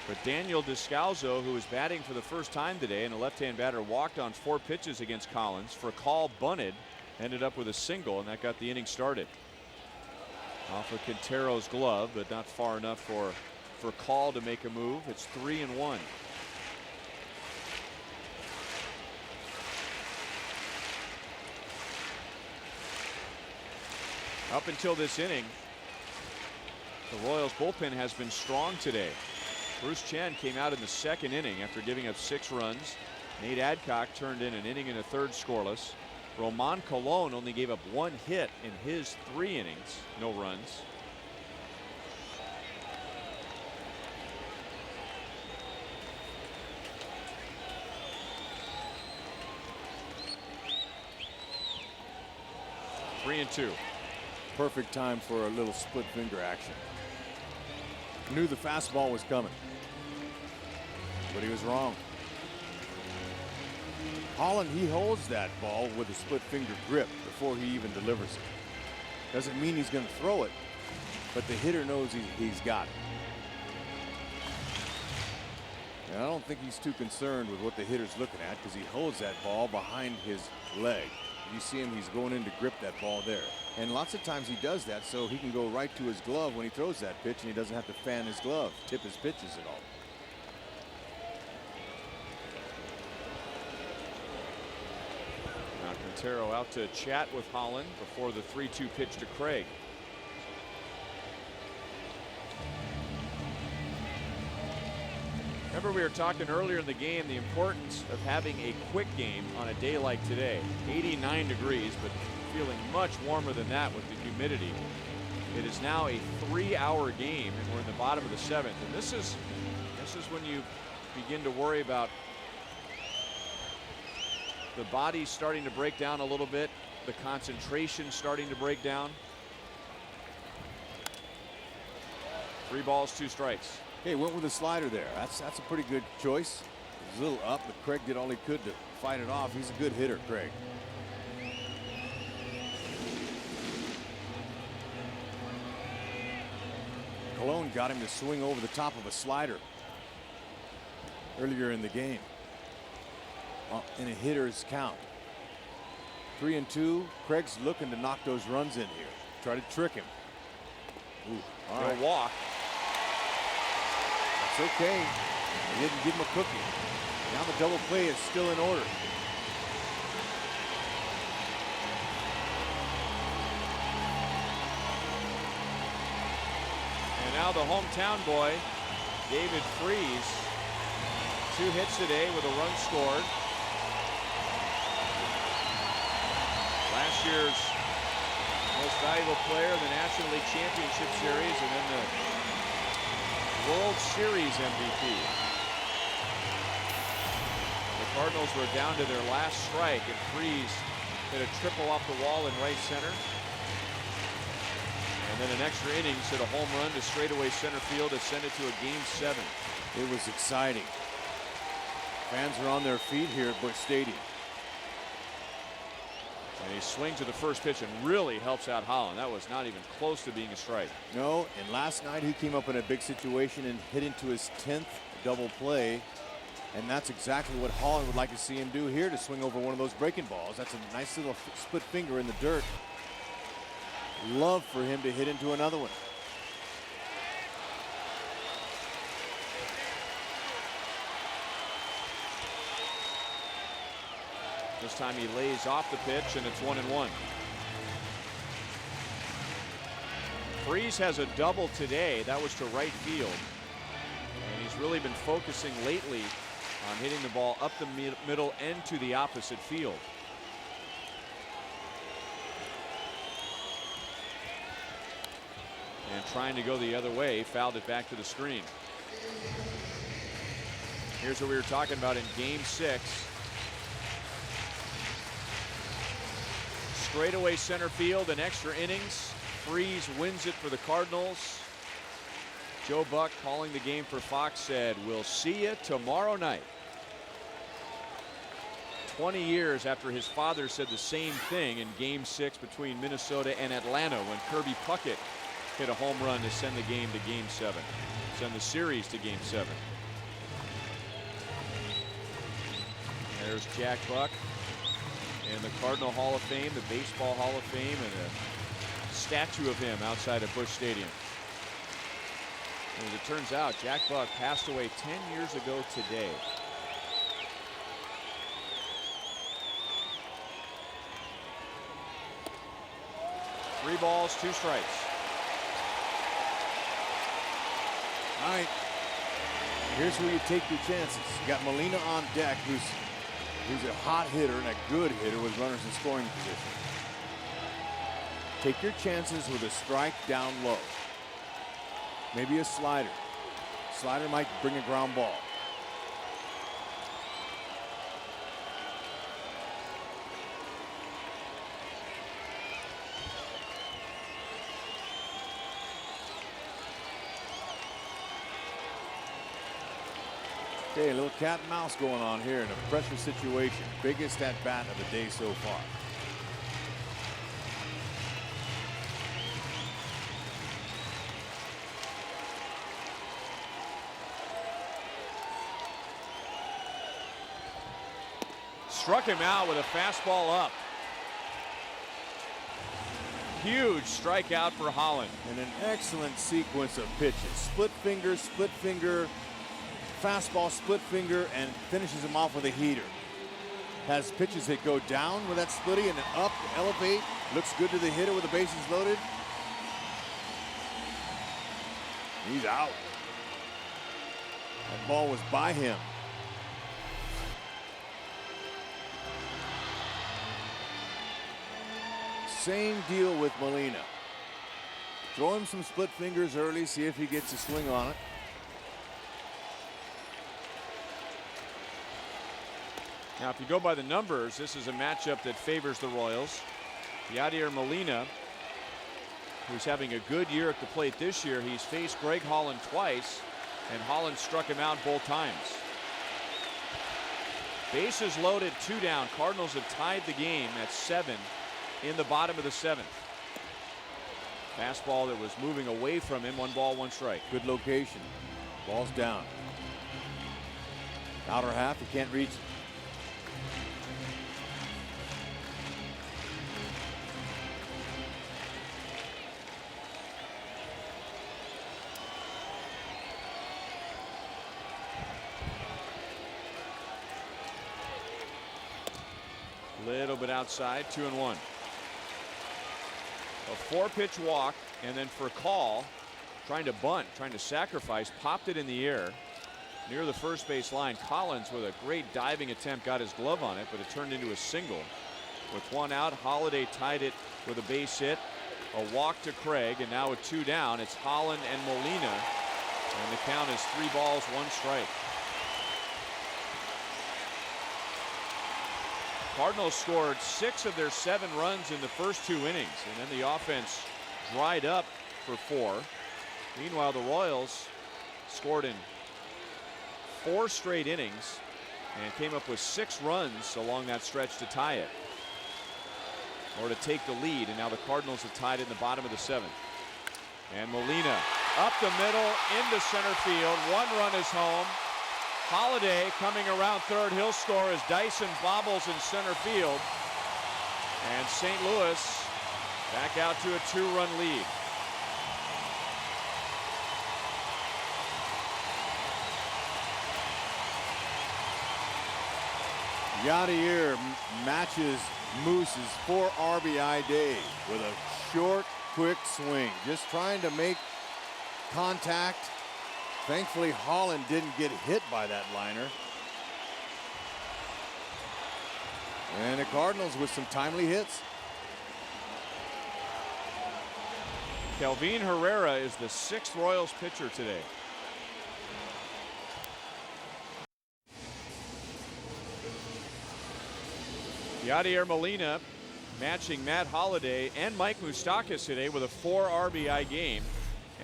But Daniel Descalzo, who was batting for the first time today, and a left-hand batter, walked on 4 pitches against Collins. For a call, bunted, ended up with a single, and that got the inning started. Off of Quintero's glove, but not far enough for Call to make a move. It's 3-1. Up until this inning, the Royals bullpen has been strong today. Bruce Chen came out in the 2nd inning after giving up 6 runs. Nate Adcock turned in an inning and a 3rd scoreless. Roman Colon only gave up 1 hit in his 3 innings, no runs. Three and 2. Perfect time for a little split finger action. Knew the fastball was coming, but he was wrong. Holland, he holds that ball with a split finger grip before he even delivers it. Doesn't mean he's going to throw it, but the hitter knows he's got it. And I don't think he's too concerned with what the hitter's looking at, because he holds that ball behind his leg. You see him, he's going in to grip that ball there. And lots of times he does that so he can go right to his glove when he throws that pitch, and he doesn't have to fan his glove, tip his pitches at all. Now Quintero out to chat with Holland before the 3-2 pitch to Craig. Remember, we were talking earlier in the game the importance of having a quick game on a day like today. 89 degrees, but feeling much warmer than that with the humidity. It is now a 3-hour game, and we're in the bottom of the 7th. And this is when you begin to worry about the body starting to break down a little bit, the concentration starting to break down. 3 balls, 2 strikes. Hey, went with a slider there. That's a pretty good choice. It was a little up, but Craig did all he could to fight it off. He's a good hitter, Craig. Colon got him to swing over the top of a slider earlier in the game in a hitter's count. 3-2. Craig's looking to knock those runs in here. Try to trick him. Ooh, all right. Walk. It's okay. They didn't give him a cookie. Now the double play is still in order. And now the hometown boy, David Freese, 2 hits today with a run scored. Last year's most valuable player in the National League Championship Series, and then the World Series MVP. The Cardinals were down to their last strike, and Freese hit a triple off the wall in right center. And then an extra innings hit a home run to straightaway center field to send it to a Game 7. It was exciting. Fans are on their feet here at Busch Stadium. And he swings at the first pitch and really helps out Holland. That was not even close to being a strike. No, and last night he came up in a big situation and hit into his 10th double play. And that's exactly what Holland would like to see him do here, to swing over one of those breaking balls. That's a nice little split finger in the dirt. Love for him to hit into another one. This time he lays off the pitch, and it's 1-1. Freese has a double today. That was to right field. And he's really been focusing lately on hitting the ball up the middle and to the opposite field. And trying to go the other way, fouled it back to the screen. Here's what we were talking about in Game 6. Straightaway center field in extra innings. Freese wins it for the Cardinals. Joe Buck, calling the game for Fox, said, "We'll see you tomorrow night." 20 years after his father said the same thing in Game 6 between Minnesota and Atlanta, when Kirby Puckett hit a home run to send the game to Game 7. Send the series to Game 7. There's Jack Buck in the Cardinal Hall of Fame, the Baseball Hall of Fame, and a statue of him outside of Busch Stadium. As it turns out, Jack Buck passed away 10 years ago today. Three balls, two strikes. All right, here's where you take your chances. You got Molina on deck, who's a hot hitter and a good hitter with runners in scoring position. Take your chances with a strike down low. Maybe a slider. Slider might bring a ground ball. Okay, a little cat and mouse going on here in a pressure situation. Biggest at bat of the day so far. Struck him out with a fastball up. Huge strikeout for Holland. And an excellent sequence of pitches. Split finger, fastball, split finger, and finishes him off with a heater. Has pitches that go down with that splitty and then up, elevate. Looks good to the hitter with the bases loaded. He's out. That ball was by him. Same deal with Molina. Throw him some split fingers early, see if he gets a swing on it. Now, if you go by the numbers, this is a matchup that favors the Royals. Yadier Molina, who's having a good year at the plate this year, he's faced Greg Holland twice, and Holland struck him out both times. Bases loaded, 2 down. Cardinals have tied the game at 7 in the bottom of the 7th. Fastball that was moving away from him. 1 ball, 1 strike. Good location. Ball's down. Outer half, he can't reach it. Little bit outside, 2-1. A 4-pitch walk, and then for a call, trying to bunt, trying to sacrifice, popped it in the air near the first base line. Collins, with a great diving attempt, got his glove on it, but it turned into a single. With 1 out, Holliday tied it with a base hit, a walk to Craig, and now with 2 down, it's Holland and Molina, and the count is 3 balls, 1 strike. Cardinals scored 6 of their 7 runs in the first 2 innings, and then the offense dried up for 4. Meanwhile, the Royals scored in 4 straight innings and came up with 6 runs along that stretch to tie it. or to take the lead, and now the Cardinals have tied in the bottom of the 7th. And Molina up the middle into center field. 1 run is home. Holiday coming around third. He'll score as Dyson bobbles in center field. And St. Louis back out to a 2-run lead. Yadier matches Moose's 4 RBI day with a short, quick swing. Just trying to make contact. Thankfully, Holland didn't get hit by that liner. And the Cardinals with some timely hits. Kelvin Herrera is the 6th Royals pitcher today. Yadier Molina matching Matt Holliday and Mike Moustakas today with a 4 RBI game.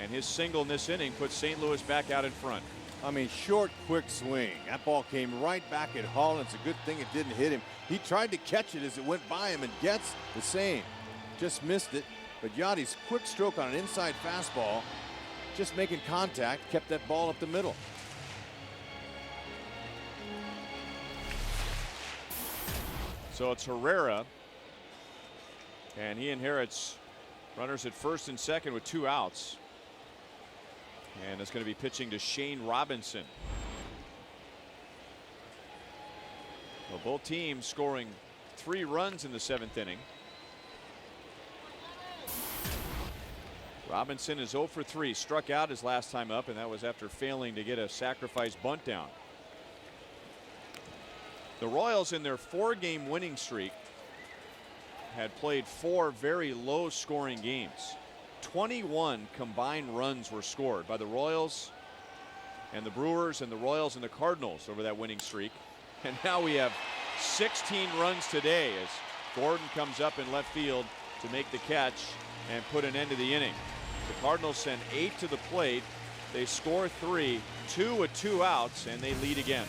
And his single in this inning puts St. Louis back out in front. I mean, short, quick swing. That ball came right back at Holland. It's a good thing it didn't hit him. He tried to catch it as it went by him and gets the same. Just missed it. But Yadi's quick stroke on an inside fastball, just making contact, kept that ball up the middle. So it's Herrera, and he inherits runners at first and second with 2 outs. And it's going to be pitching to Shane Robinson. Well, both teams scoring 3 runs in the 7th inning. Robinson is 0 for 3, struck out his last time up, and that was after failing to get a sacrifice bunt down. The Royals, in their 4-game winning streak, had played 4 very low scoring games. 21 combined runs were scored by the Royals and the Brewers and the Royals and the Cardinals over that winning streak. And now we have 16 runs today as Gordon comes up in left field to make the catch and put an end to the inning. The Cardinals send 8 to the plate. They score 3, 2 with 2 outs, and they lead again.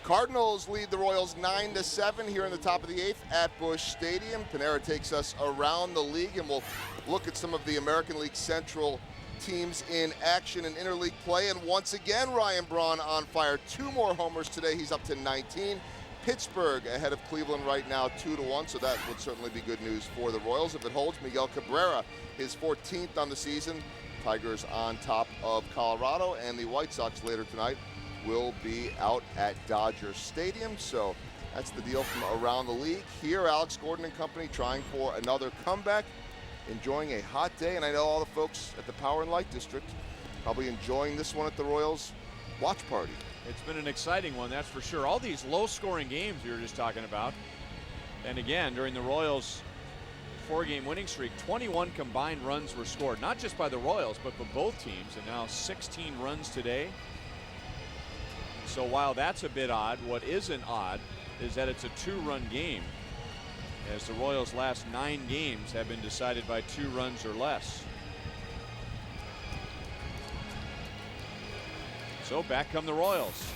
Cardinals lead the Royals 9-7 here in the top of the 8th at Busch Stadium. Panera takes us around the league, and we'll look at some of the American League Central teams in action in interleague play. And once again, Ryan Braun on fire. 2 more homers today. He's up to 19. Pittsburgh ahead of Cleveland right now 2-1, so that would certainly be good news for the Royals if it holds. Miguel Cabrera, his 14th on the season. Tigers on top of Colorado, and the White Sox later tonight will be out at Dodger Stadium. So that's the deal from around the league. Here, Alex Gordon and company trying for another comeback, enjoying a hot day, and I know all the folks at the Power and Light District probably enjoying this one at the Royals watch party. It's been an exciting one, that's for sure. All these low-scoring games we were just talking about. And again, during the Royals' 4-game winning streak, 21 combined runs were scored, not just by the Royals, but for both teams, and now 16 runs today. So while that's a bit odd, what isn't odd is that it's a 2-run game, as the Royals' last 9 games have been decided by 2 runs or less. So back come the Royals,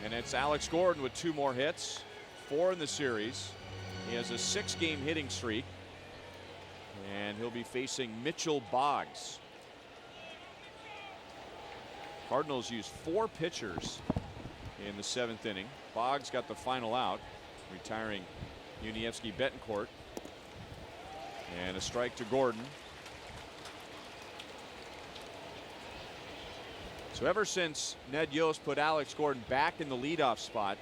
and it's Alex Gordon with 2 more hits, 4 in the series. He has a 6-game hitting streak, and he'll be facing Mitchell Boggs. Cardinals used 4 pitchers in the 7th inning. Boggs got the final out, retiring Unievsky Betancourt. And a strike to Gordon. So ever since Ned Yost put Alex Gordon back in the leadoff spot,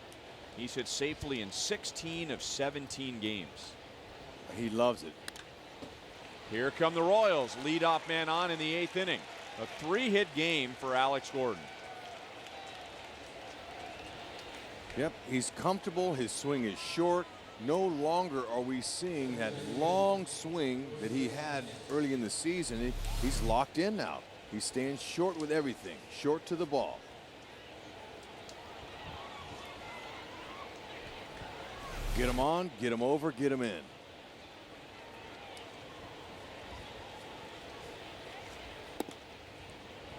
he's hit safely in 16 of 17 games. He loves it. Here come the Royals. Leadoff man on in the 8th inning. A 3-hit game for Alex Gordon. Yep, he's comfortable. His swing is short. No longer are we seeing that long swing that he had early in the season. He's locked in now. He's staying short with everything, short to the ball. Get him on, get him over, get him in.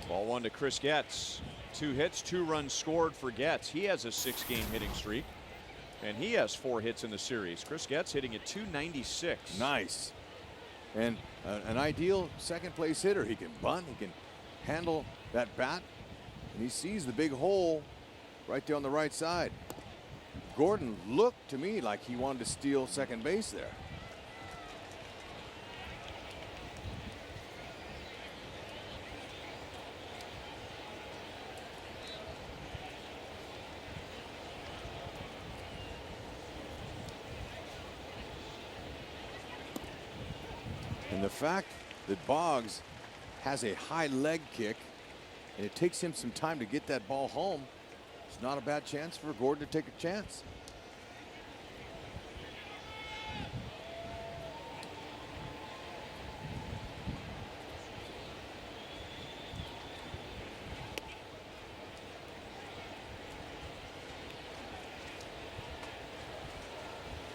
Ball 1 to Chris Getz. 2 hits, 2 runs scored for Getz. He has a 6-game hitting streak, and he has 4 hits in the series. Chris Getz hitting at .296. Nice. And an ideal second-place hitter. He can bunt, he can handle that bat, and he sees the big hole right there on the right side. Gordon looked to me like he wanted to steal second base there. And the fact that Boggs has a high leg kick and it takes him some time to get that ball home, it's not a bad chance for Gordon to take a chance.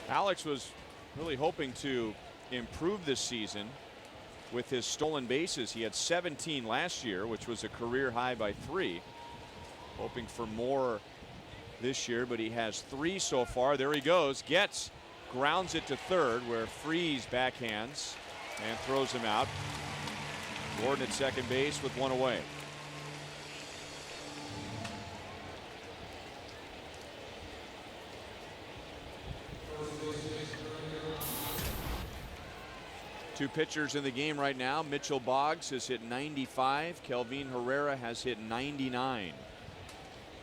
Alex was really hoping to improve this season with his stolen bases. He had 17 last year, which was a career high by 3. Hoping for more this year, but he has 3 so far. There he goes. Getz grounds it to third, where Freese backhands and throws him out. Gordon at second base with 1 away. Two pitchers in the game right now. Mitchell Boggs has hit 95. Kelvin Herrera has hit 99.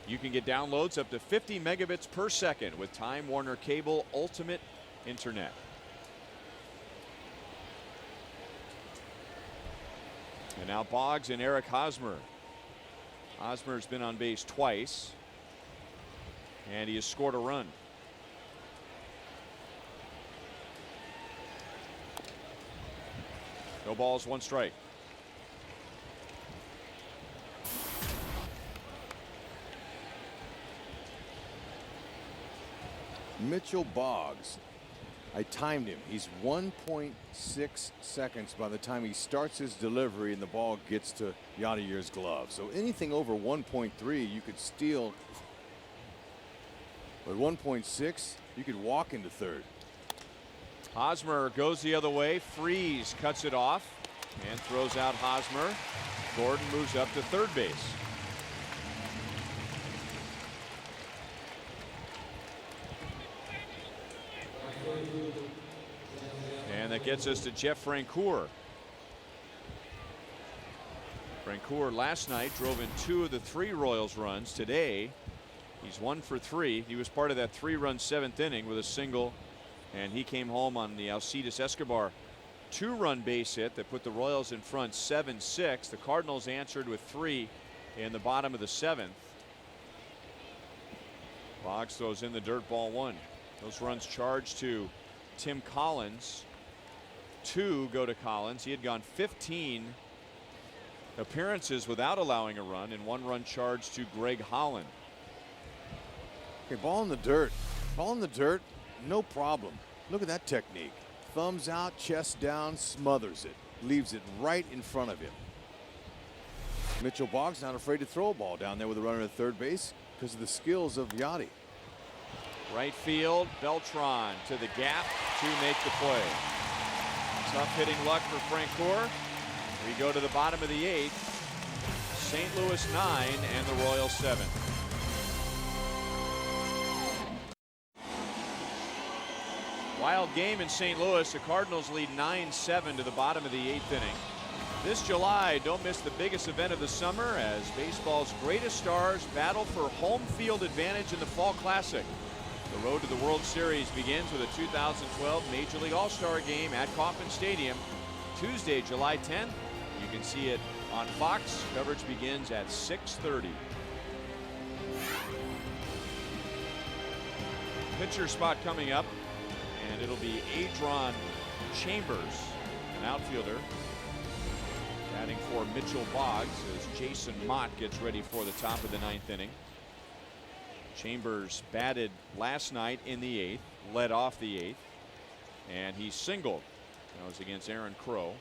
You can get downloads up to 50 megabits per second with Time Warner Cable Ultimate Internet. And now Boggs and Eric Hosmer. Hosmer's been on base twice, and he has scored a run. No balls, 1 strike. Mitchell Boggs, I timed him. He's 1.6 seconds by the time he starts his delivery and the ball gets to Yadier's glove. So anything over 1.3 you could steal. But 1.6, you could walk into third. Hosmer goes the other way. Freese cuts it off and throws out Hosmer. Gordon moves up to third base. And that gets us to Jeff Francoeur. Francoeur last night drove in 2 of the 3 Royals runs. Today, he's 1 for 3. He was part of that 3-run 7th inning with a single, and he came home on the Alcides Escobar 2-run base hit that put the Royals in front 7-6. The Cardinals answered with 3 in the bottom of the 7th. Boggs throws in the dirt, ball 1. Those runs charged to Tim Collins. 2 go to Collins. He had gone 15 appearances without allowing a run, and 1 run charged to Greg Holland. Okay, ball in the dirt. Ball in the dirt, no problem. Look at that technique. Thumbs out, chest down, smothers it. Leaves it right in front of him. Mitchell Boggs not afraid to throw a ball down there with a runner at third base because of the skills of Yadi. Right field, Beltran to the gap to make the play. Tough hitting luck for Francoeur. We go to the bottom of the 8th. St. Louis 9 and the Royals 7. Wild game in St. Louis. The Cardinals lead 9-7 to the bottom of the 8th inning. This July, don't miss the biggest event of the summer as baseball's greatest stars battle for home field advantage in the Fall Classic. The road to the World Series begins with a 2012 Major League All-Star game at Kauffman Stadium, Tuesday, July 10th. You can see it on Fox. Coverage begins at 6:30. Pitcher spot coming up, and it'll be Adron Chambers, an outfielder, batting for Mitchell Boggs as Jason Mott gets ready for the top of the 9th inning. Chambers batted last night in the 8th, led off the 8th, and he singled. That was against Aaron Crow.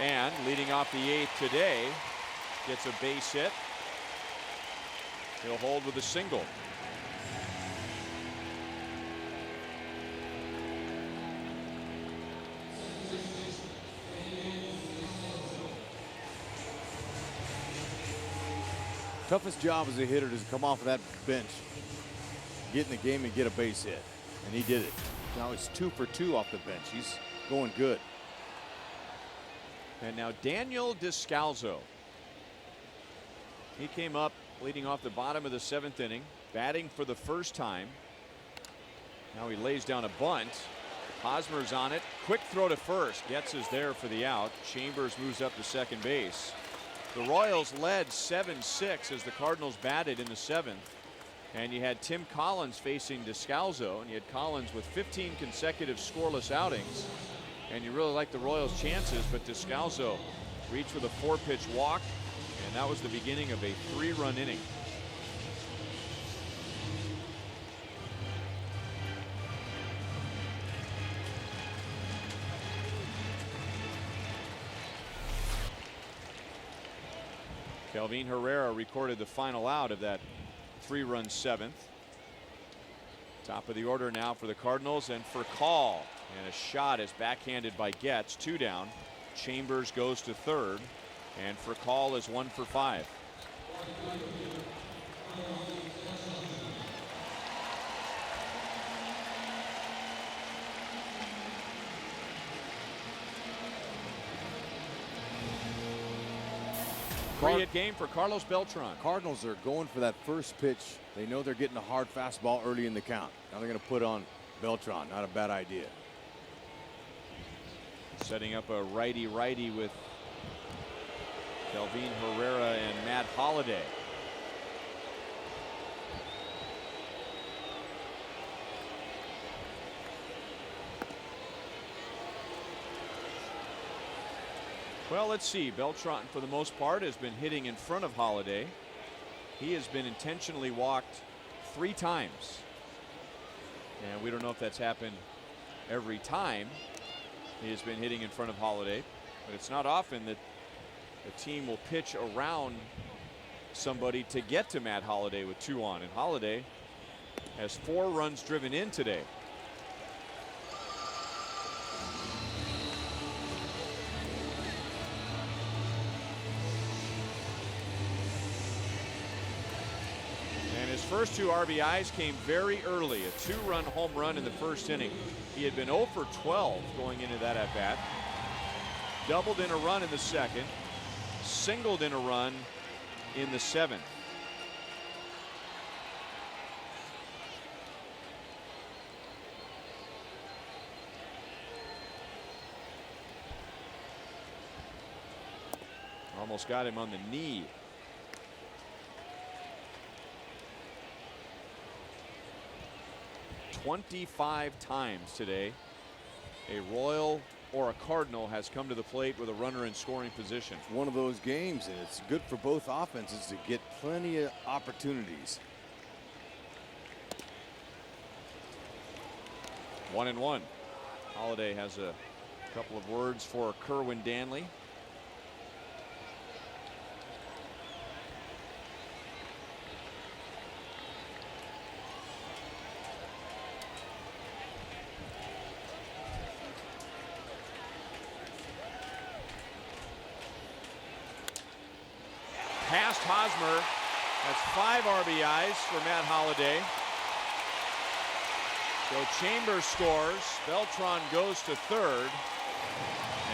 And leading off the 8th today, gets a base hit. He'll hold with a single. Toughest job as a hitter is to come off of that bench, get in the game and get a base hit. And he did it. Now he's 2 for 2 off the bench. He's going good. And now Daniel Descalzo. He came up leading off the bottom of the 7th inning, batting for the first time. Now he lays down a bunt. Hosmer's on it. Quick throw to first. Getz is there for the out. Chambers moves up to second base. The Royals led 7-6 as the Cardinals batted in the 7th. And you had Tim Collins facing Descalzo, and you had Collins with 15 consecutive scoreless outings. And you really like the Royals' chances, but Descalzo reached with a 4-pitch walk, and that was the beginning of a 3-run inning. Kelvin Herrera recorded the final out of that 3-run 7th. Top of the order now for the Cardinals, and for call. And a shot is backhanded by Getz. 2 down. Chambers goes to third, and for call is 1 for 5. Three-hit game for Carlos Beltran. Cardinals are going for that first pitch. They know they're getting a hard fastball early in the count. Now they're going to put on Beltran. Not a bad idea. Setting up a righty-righty with Kelvin Herrera and Matt Holliday. Well, let's see. Beltran, for the most part, has been hitting in front of Holliday. He has been intentionally walked 3 times. And we don't know if that's happened every time he has been hitting in front of Holliday. But it's not often that the team will pitch around somebody to get to Matt Holliday with 2 on. And Holliday has 4 runs driven in today. First 2 RBIs came very early. A 2-run home run in the first inning. He had been 0 for 12 going into that at bat. Doubled in a run in the second. Singled in a run in the 7th. Almost got him on the knee. 25 times today a Royal or a Cardinal has come to the plate with a runner in scoring position. It's one of those games, and it's good for both offenses to get plenty of opportunities. 1-1. Holliday has a couple of words for Kerwin Danley. Past Hosmer. That's 5 RBIs for Matt Holliday. So Chambers scores. Beltran goes to third.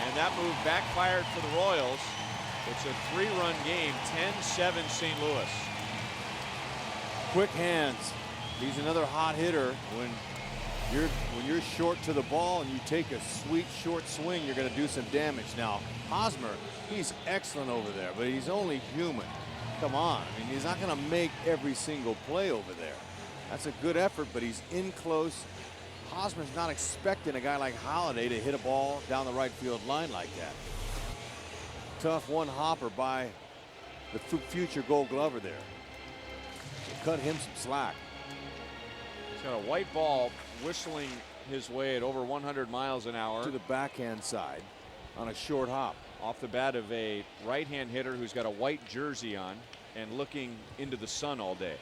And that move backfired for the Royals. It's a 3-run game, 10-7 St. Louis. Quick hands. He's another hot hitter. When you're short to the ball and you take a sweet short swing, you're going to do some damage. Now, Hosmer, he's excellent over there, but he's only human. Come on. I mean, he's not going to make every single play over there. That's a good effort, but he's in close. Hosmer's not expecting a guy like Holliday to hit a ball down the right field line like that. Tough one hopper by the future Gold Glover there. Cut him some slack. He's got a white ball whistling his way at over 100 miles an hour to the backhand side on a short hop. off the bat of a right-hand hitter who's got a white jersey on and looking into the sun all day.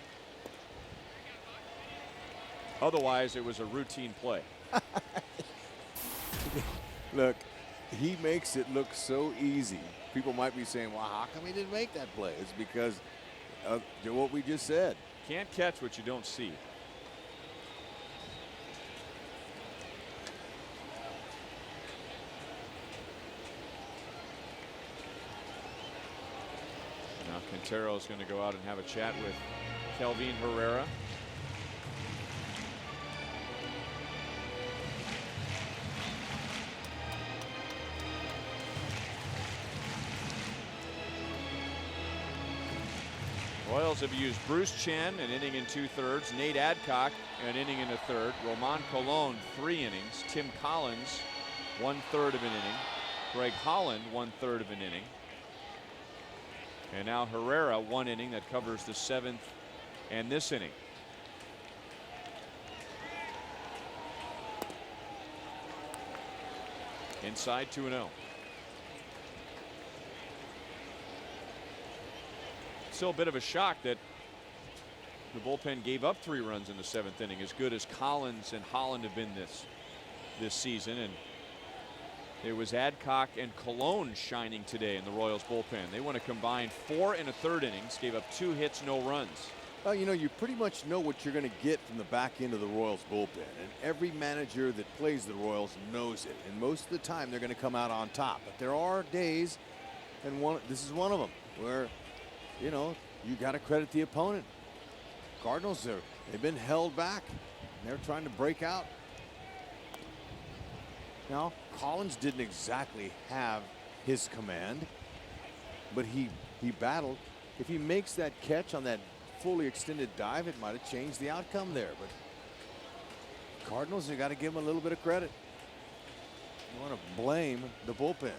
Otherwise, it was a routine play. Look, he makes it look so easy. People might be saying, well, how come he didn't make that play? It's because of what we just said. Can't catch what you don't see. Now Quintero is going to go out and have a chat with Kelvin Herrera. Royals have used Bruce Chen an inning and 2/3, Nate Adcock an inning and a third, Roman Colon 3 innings, Tim Collins 1/3 of an inning, Greg Holland 1/3 of an inning, and now Herrera 1 inning that covers the 7th and this inning. Inside 2-0. Still a bit of a shock that the bullpen gave up 3 runs in the 7th inning, as good as Collins and Holland have been this season. And it was Adcock and Colon shining today in the Royals bullpen. They went a combined 4 1/3 innings, gave up 2 hits, no runs. Well, you know, you pretty much know what you're going to get from the back end of the Royals bullpen, and every manager that plays the Royals knows it, and most of the time they're going to come out on top. But there are days, and this is one of them, where, you know, you got to credit the opponent. Cardinals, they've been held back, and they're trying to break out. Now, Collins didn't exactly have his command, but he battled. If he makes that catch on that fully extended dive, it might have changed the outcome there. But Cardinals, you got to give them a little bit of credit. You want to blame the bullpen.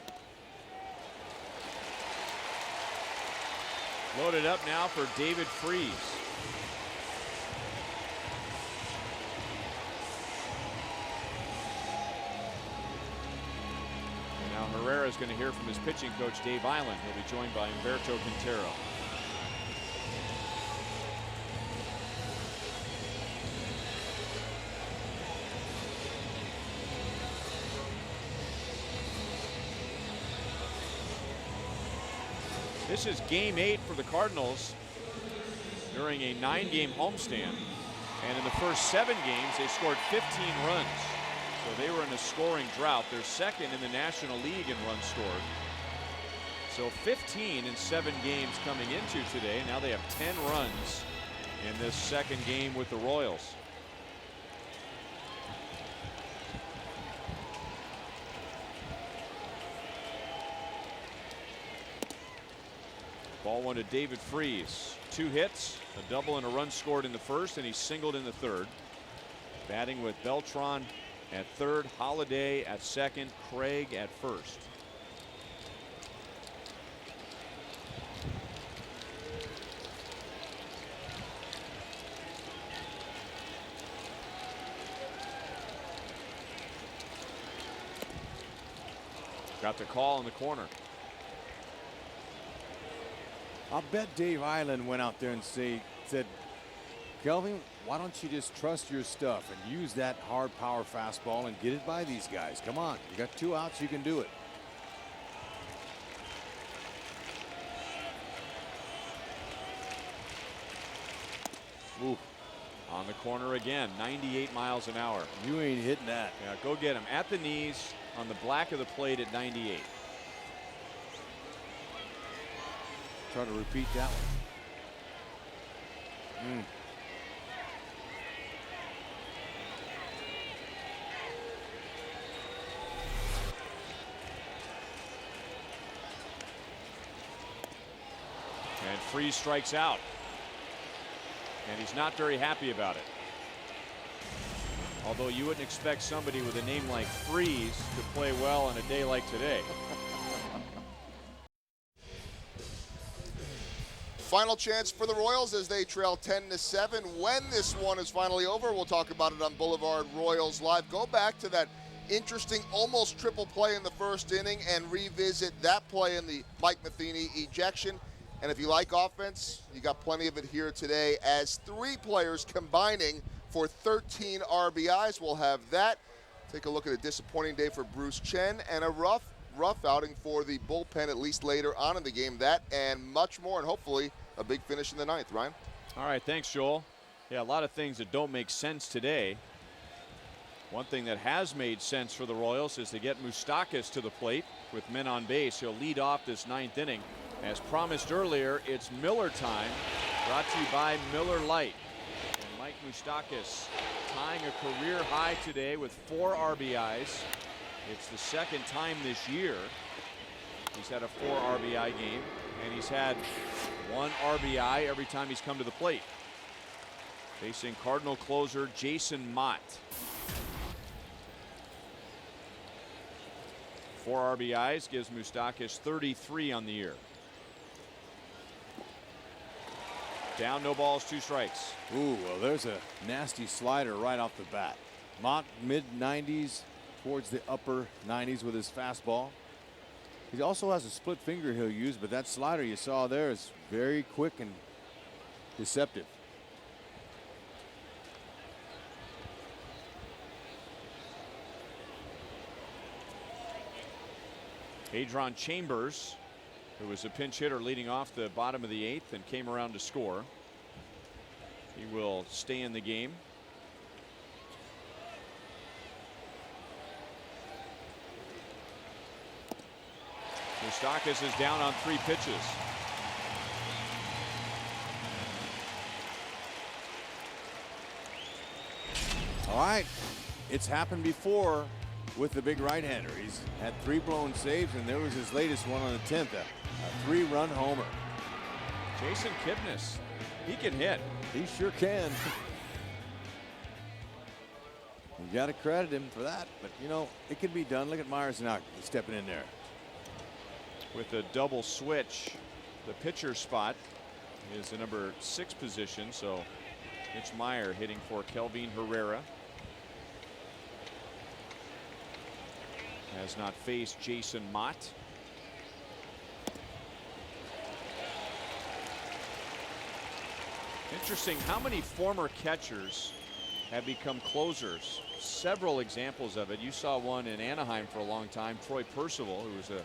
Loaded up now for David Freese. And now Herrera is going to hear from his pitching coach, Dave Island. He'll be joined by Humberto Quintero. This is game 8 for the Cardinals during a 9-game homestand. And in the first 7 games, they scored 15 runs. So they were in a scoring drought. They're second in the National League in runs scored. So 15 in 7 games coming into today. Now they have 10 runs in this second game with the Royals. Ball 1 to David Freese. 2 hits, a double and a run scored in the first, and he singled in the third. Batting with Beltran at third, Holiday at second, Craig at first. Got the call in the corner. I'll bet Dave Island went out there and said, Kelvin, why don't you just trust your stuff and use that hard power fastball and get it by these guys? Come on, you got 2 outs, you can do it. Ooh, on the corner again, 98 miles an hour. You ain't hitting that. Yeah, go get him at the knees on the black of the plate at 98. Try to repeat that one. And Freese strikes out. And he's not very happy about it. Although you wouldn't expect somebody with a name like Freese to play well on a day like today. Final chance for the Royals as they trail 10-7. When this one is finally over, we'll talk about it on Boulevard Royals Live. Go back to that interesting, almost triple play in the first inning and revisit that play in the Mike Matheny ejection. And if you like offense, you got plenty of it here today as 3 players combining for 13 RBIs. We'll have that. Take a look at a disappointing day for Bruce Chen and a rough outing for the bullpen, at least later on in the game. That and much more, and hopefully a big finish in the 9th. Ryan? All right, thanks, Joel. Yeah, a lot of things that don't make sense today. One thing that has made sense for the Royals is to get Moustakas to the plate with men on base. He'll lead off this 9th inning. As promised earlier, it's Miller time, brought to you by Miller Lite. And Mike Moustakas tying a career high today with 4 RBIs. It's the second time this year he's had a 4 RBI game, and he's had 1 RBI every time he's come to the plate. Facing Cardinal closer Jason Mott. 4 RBIs gives Moustakas 33 on the year. Down, no balls, 2 strikes. Ooh, well, there's a nasty slider right off the bat. Mott mid-90s towards the upper 90s with his fastball. He also has a split finger he'll use, but that slider you saw there is very quick and deceptive. Adron Chambers, who was a pinch hitter leading off the bottom of the 8th and came around to score. He will stay in the game. Moustakas is down on 3 pitches. All right, it's happened before with the big right-hander. He's had 3 blown saves, and there was his latest one on the 10th, a 3-run homer. Jason Kipnis, he can hit. He sure can. You got to credit him for that, but you know, it can be done. Look at Myers now stepping in there. With a double switch, the pitcher spot is the number 6 position, so Mitch Meyer hitting for Kelvin Herrera. Has not faced Jason Mott. Interesting how many former catchers have become closers. Several examples of it. You saw one in Anaheim for a long time, Troy Percival, who was a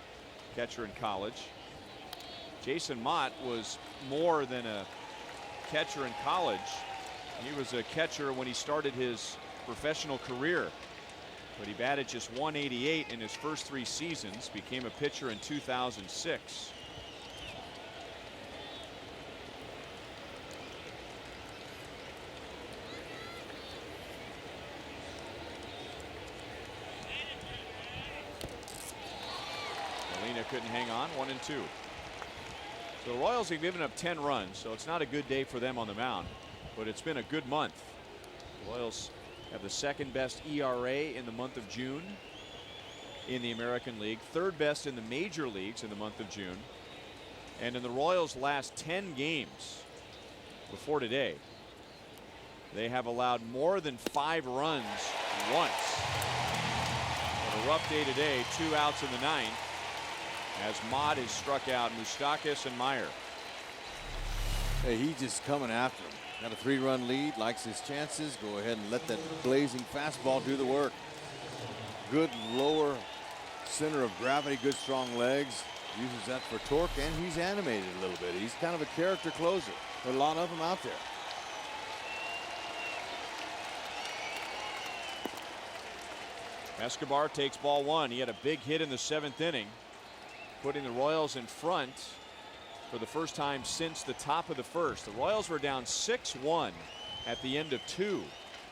catcher in college. Jason Mott was more than a catcher in college. He was a catcher when he started his professional career. But he batted just .188 in his first 3 seasons, became a pitcher in 2006. Molina couldn't hang on, 1-2. So the Royals have given up 10 runs, so it's not a good day for them on the mound, but it's been a good month. The Royals have the 2nd best ERA in the month of June in the American League, 3rd best in the major leagues in the month of June. And in the Royals' last 10 games before today, they have allowed more than 5 runs once. But a rough day today, 2 outs in the 9th, as Mott has struck out Moustakas and Meyer. Hey, he's just coming after him. Got a 3-run lead, likes his chances. Go ahead and let that blazing fastball do the work. Good lower center of gravity, good strong legs. Uses that for torque, and he's animated a little bit. He's kind of a character closer. There are a lot of them out there. Escobar takes ball 1. He had a big hit in the 7th inning, putting the Royals in front for the first time since the top of the 1st. The Royals were down 6-1 at the end of 2,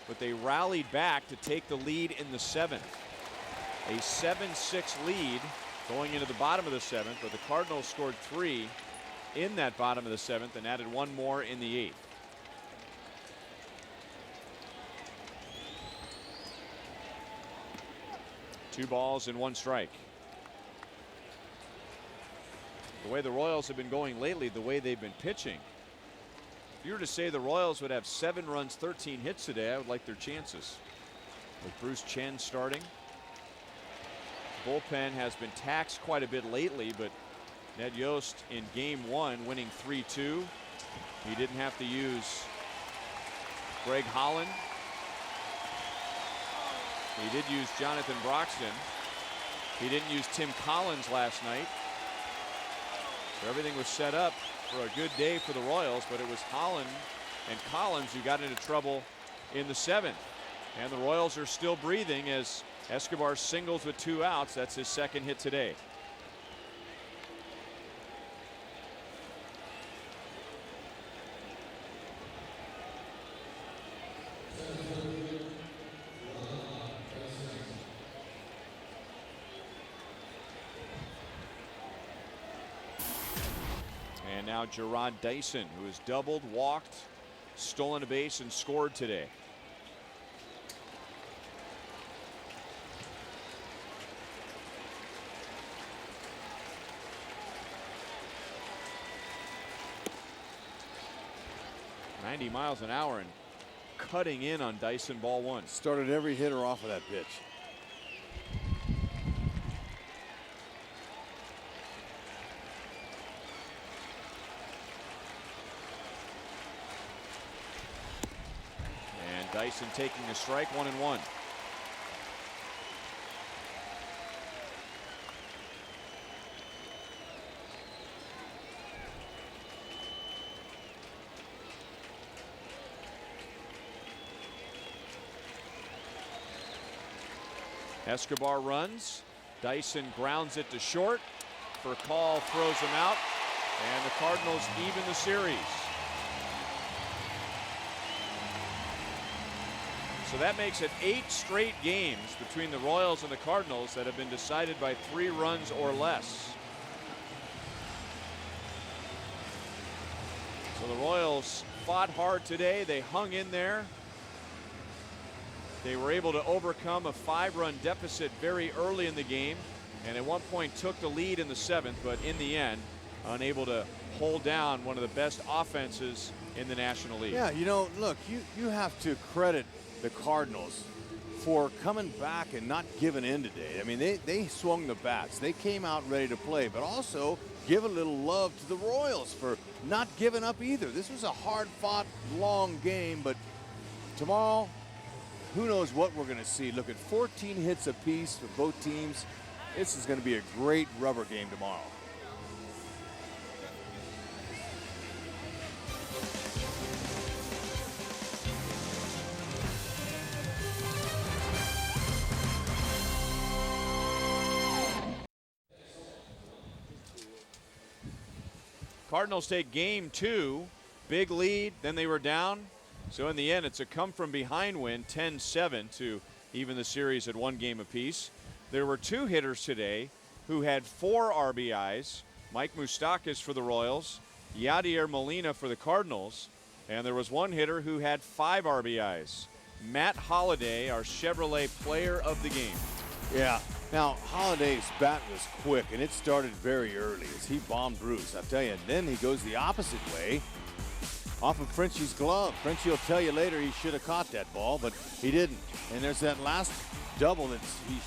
but they rallied back to take the lead in the 7th. A 7-6 lead going into the bottom of the 7th, but the Cardinals scored 3 in that bottom of the 7th and added 1 more in the 8th. Two balls and 1 strike. The way the Royals have been going lately, the way they've been pitching, if you were to say the Royals would have 7 runs, 13 hits today, I would like their chances. With Bruce Chen starting, bullpen has been taxed quite a bit lately, but Ned Yost in game 1 winning 3-2. He didn't have to use Greg Holland. He did use Jonathan Broxton. He didn't use Tim Collins last night. So everything was set up for a good day for the Royals, but it was Holland and Collins who got into trouble in the 7th. And the Royals are still breathing as Escobar singles with 2 outs. That's his second hit today. And now Gerard Dyson, who has doubled, walked, stolen a base, and scored today. .90 miles an hour and cutting in on Dyson, ball 1. Started every hitter off of that pitch. And Dyson taking a strike, 1-1. Escobar runs. Dyson grounds it to short. Furcal throws him out. And the Cardinals even the series. So that makes it 8 straight games between the Royals and the Cardinals that have been decided by 3 runs or less. So the Royals fought hard today. They hung in there. They were able to overcome a 5-run deficit very early in the game, and at one point took the lead in the 7th, but in the end, unable to hold down one of the best offenses in the National League. Yeah, you know, look, you have to credit the Cardinals for coming back and not giving in today. I mean, they swung the bats. They came out ready to play, but also give a little love to the Royals for not giving up either. This was a hard-fought, long game, but tomorrow, who knows what we're going to see. Look at 14 hits apiece for both teams. This is going to be a great rubber game tomorrow. Cardinals take game 2. Big lead, then they were down. So in the end, it's a come-from-behind win, 10-7 to even the series at 1 game apiece. There were 2 hitters today who had 4 RBIs. Mike Moustakas for the Royals, Yadier Molina for the Cardinals, and there was 1 hitter who had 5 RBIs. Matt Holliday, our Chevrolet player of the game. Yeah. Now, Holliday's bat was quick, and it started very early as he bombed Bruce. I'll tell you, and then he goes the opposite way off of Frenchie's glove. Frenchie will tell you later he should have caught that ball, but he didn't. And there's that last double that he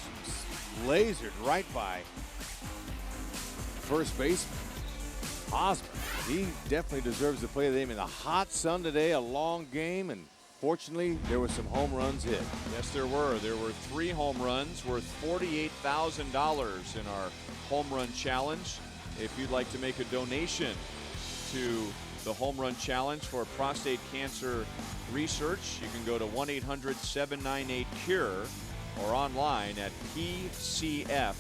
lasered right by first baseman Osmond. He definitely deserves to play the game in the hot sun today, a long game, and fortunately there were some home runs hit. Yes, there were. There were 3 home runs worth $48,000 in our home run challenge. If you'd like to make a donation to the Home Run Challenge for prostate cancer research, you can go to 1-800-798-CURE or online at pcf.org.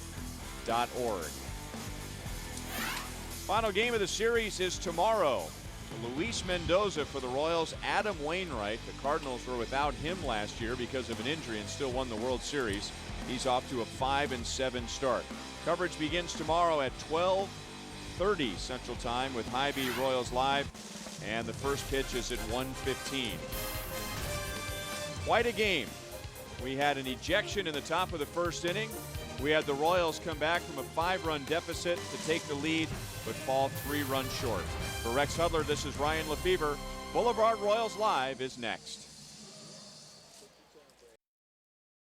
Final game of the series is tomorrow. Luis Mendoza for the Royals, Adam Wainwright. The Cardinals were without him last year because of an injury and still won the World Series. He's off to a 5-7 start. Coverage begins tomorrow at 12:30 Central Time with Hy-Vee Royals Live, and the first pitch is at 1:15. Quite a game. We had an ejection in the top of the first inning. We had the Royals come back from a 5-run deficit to take the lead, but fall 3 runs short. For Rex Hudler, this is Ryan Lefevre. Boulevard Royals Live is next.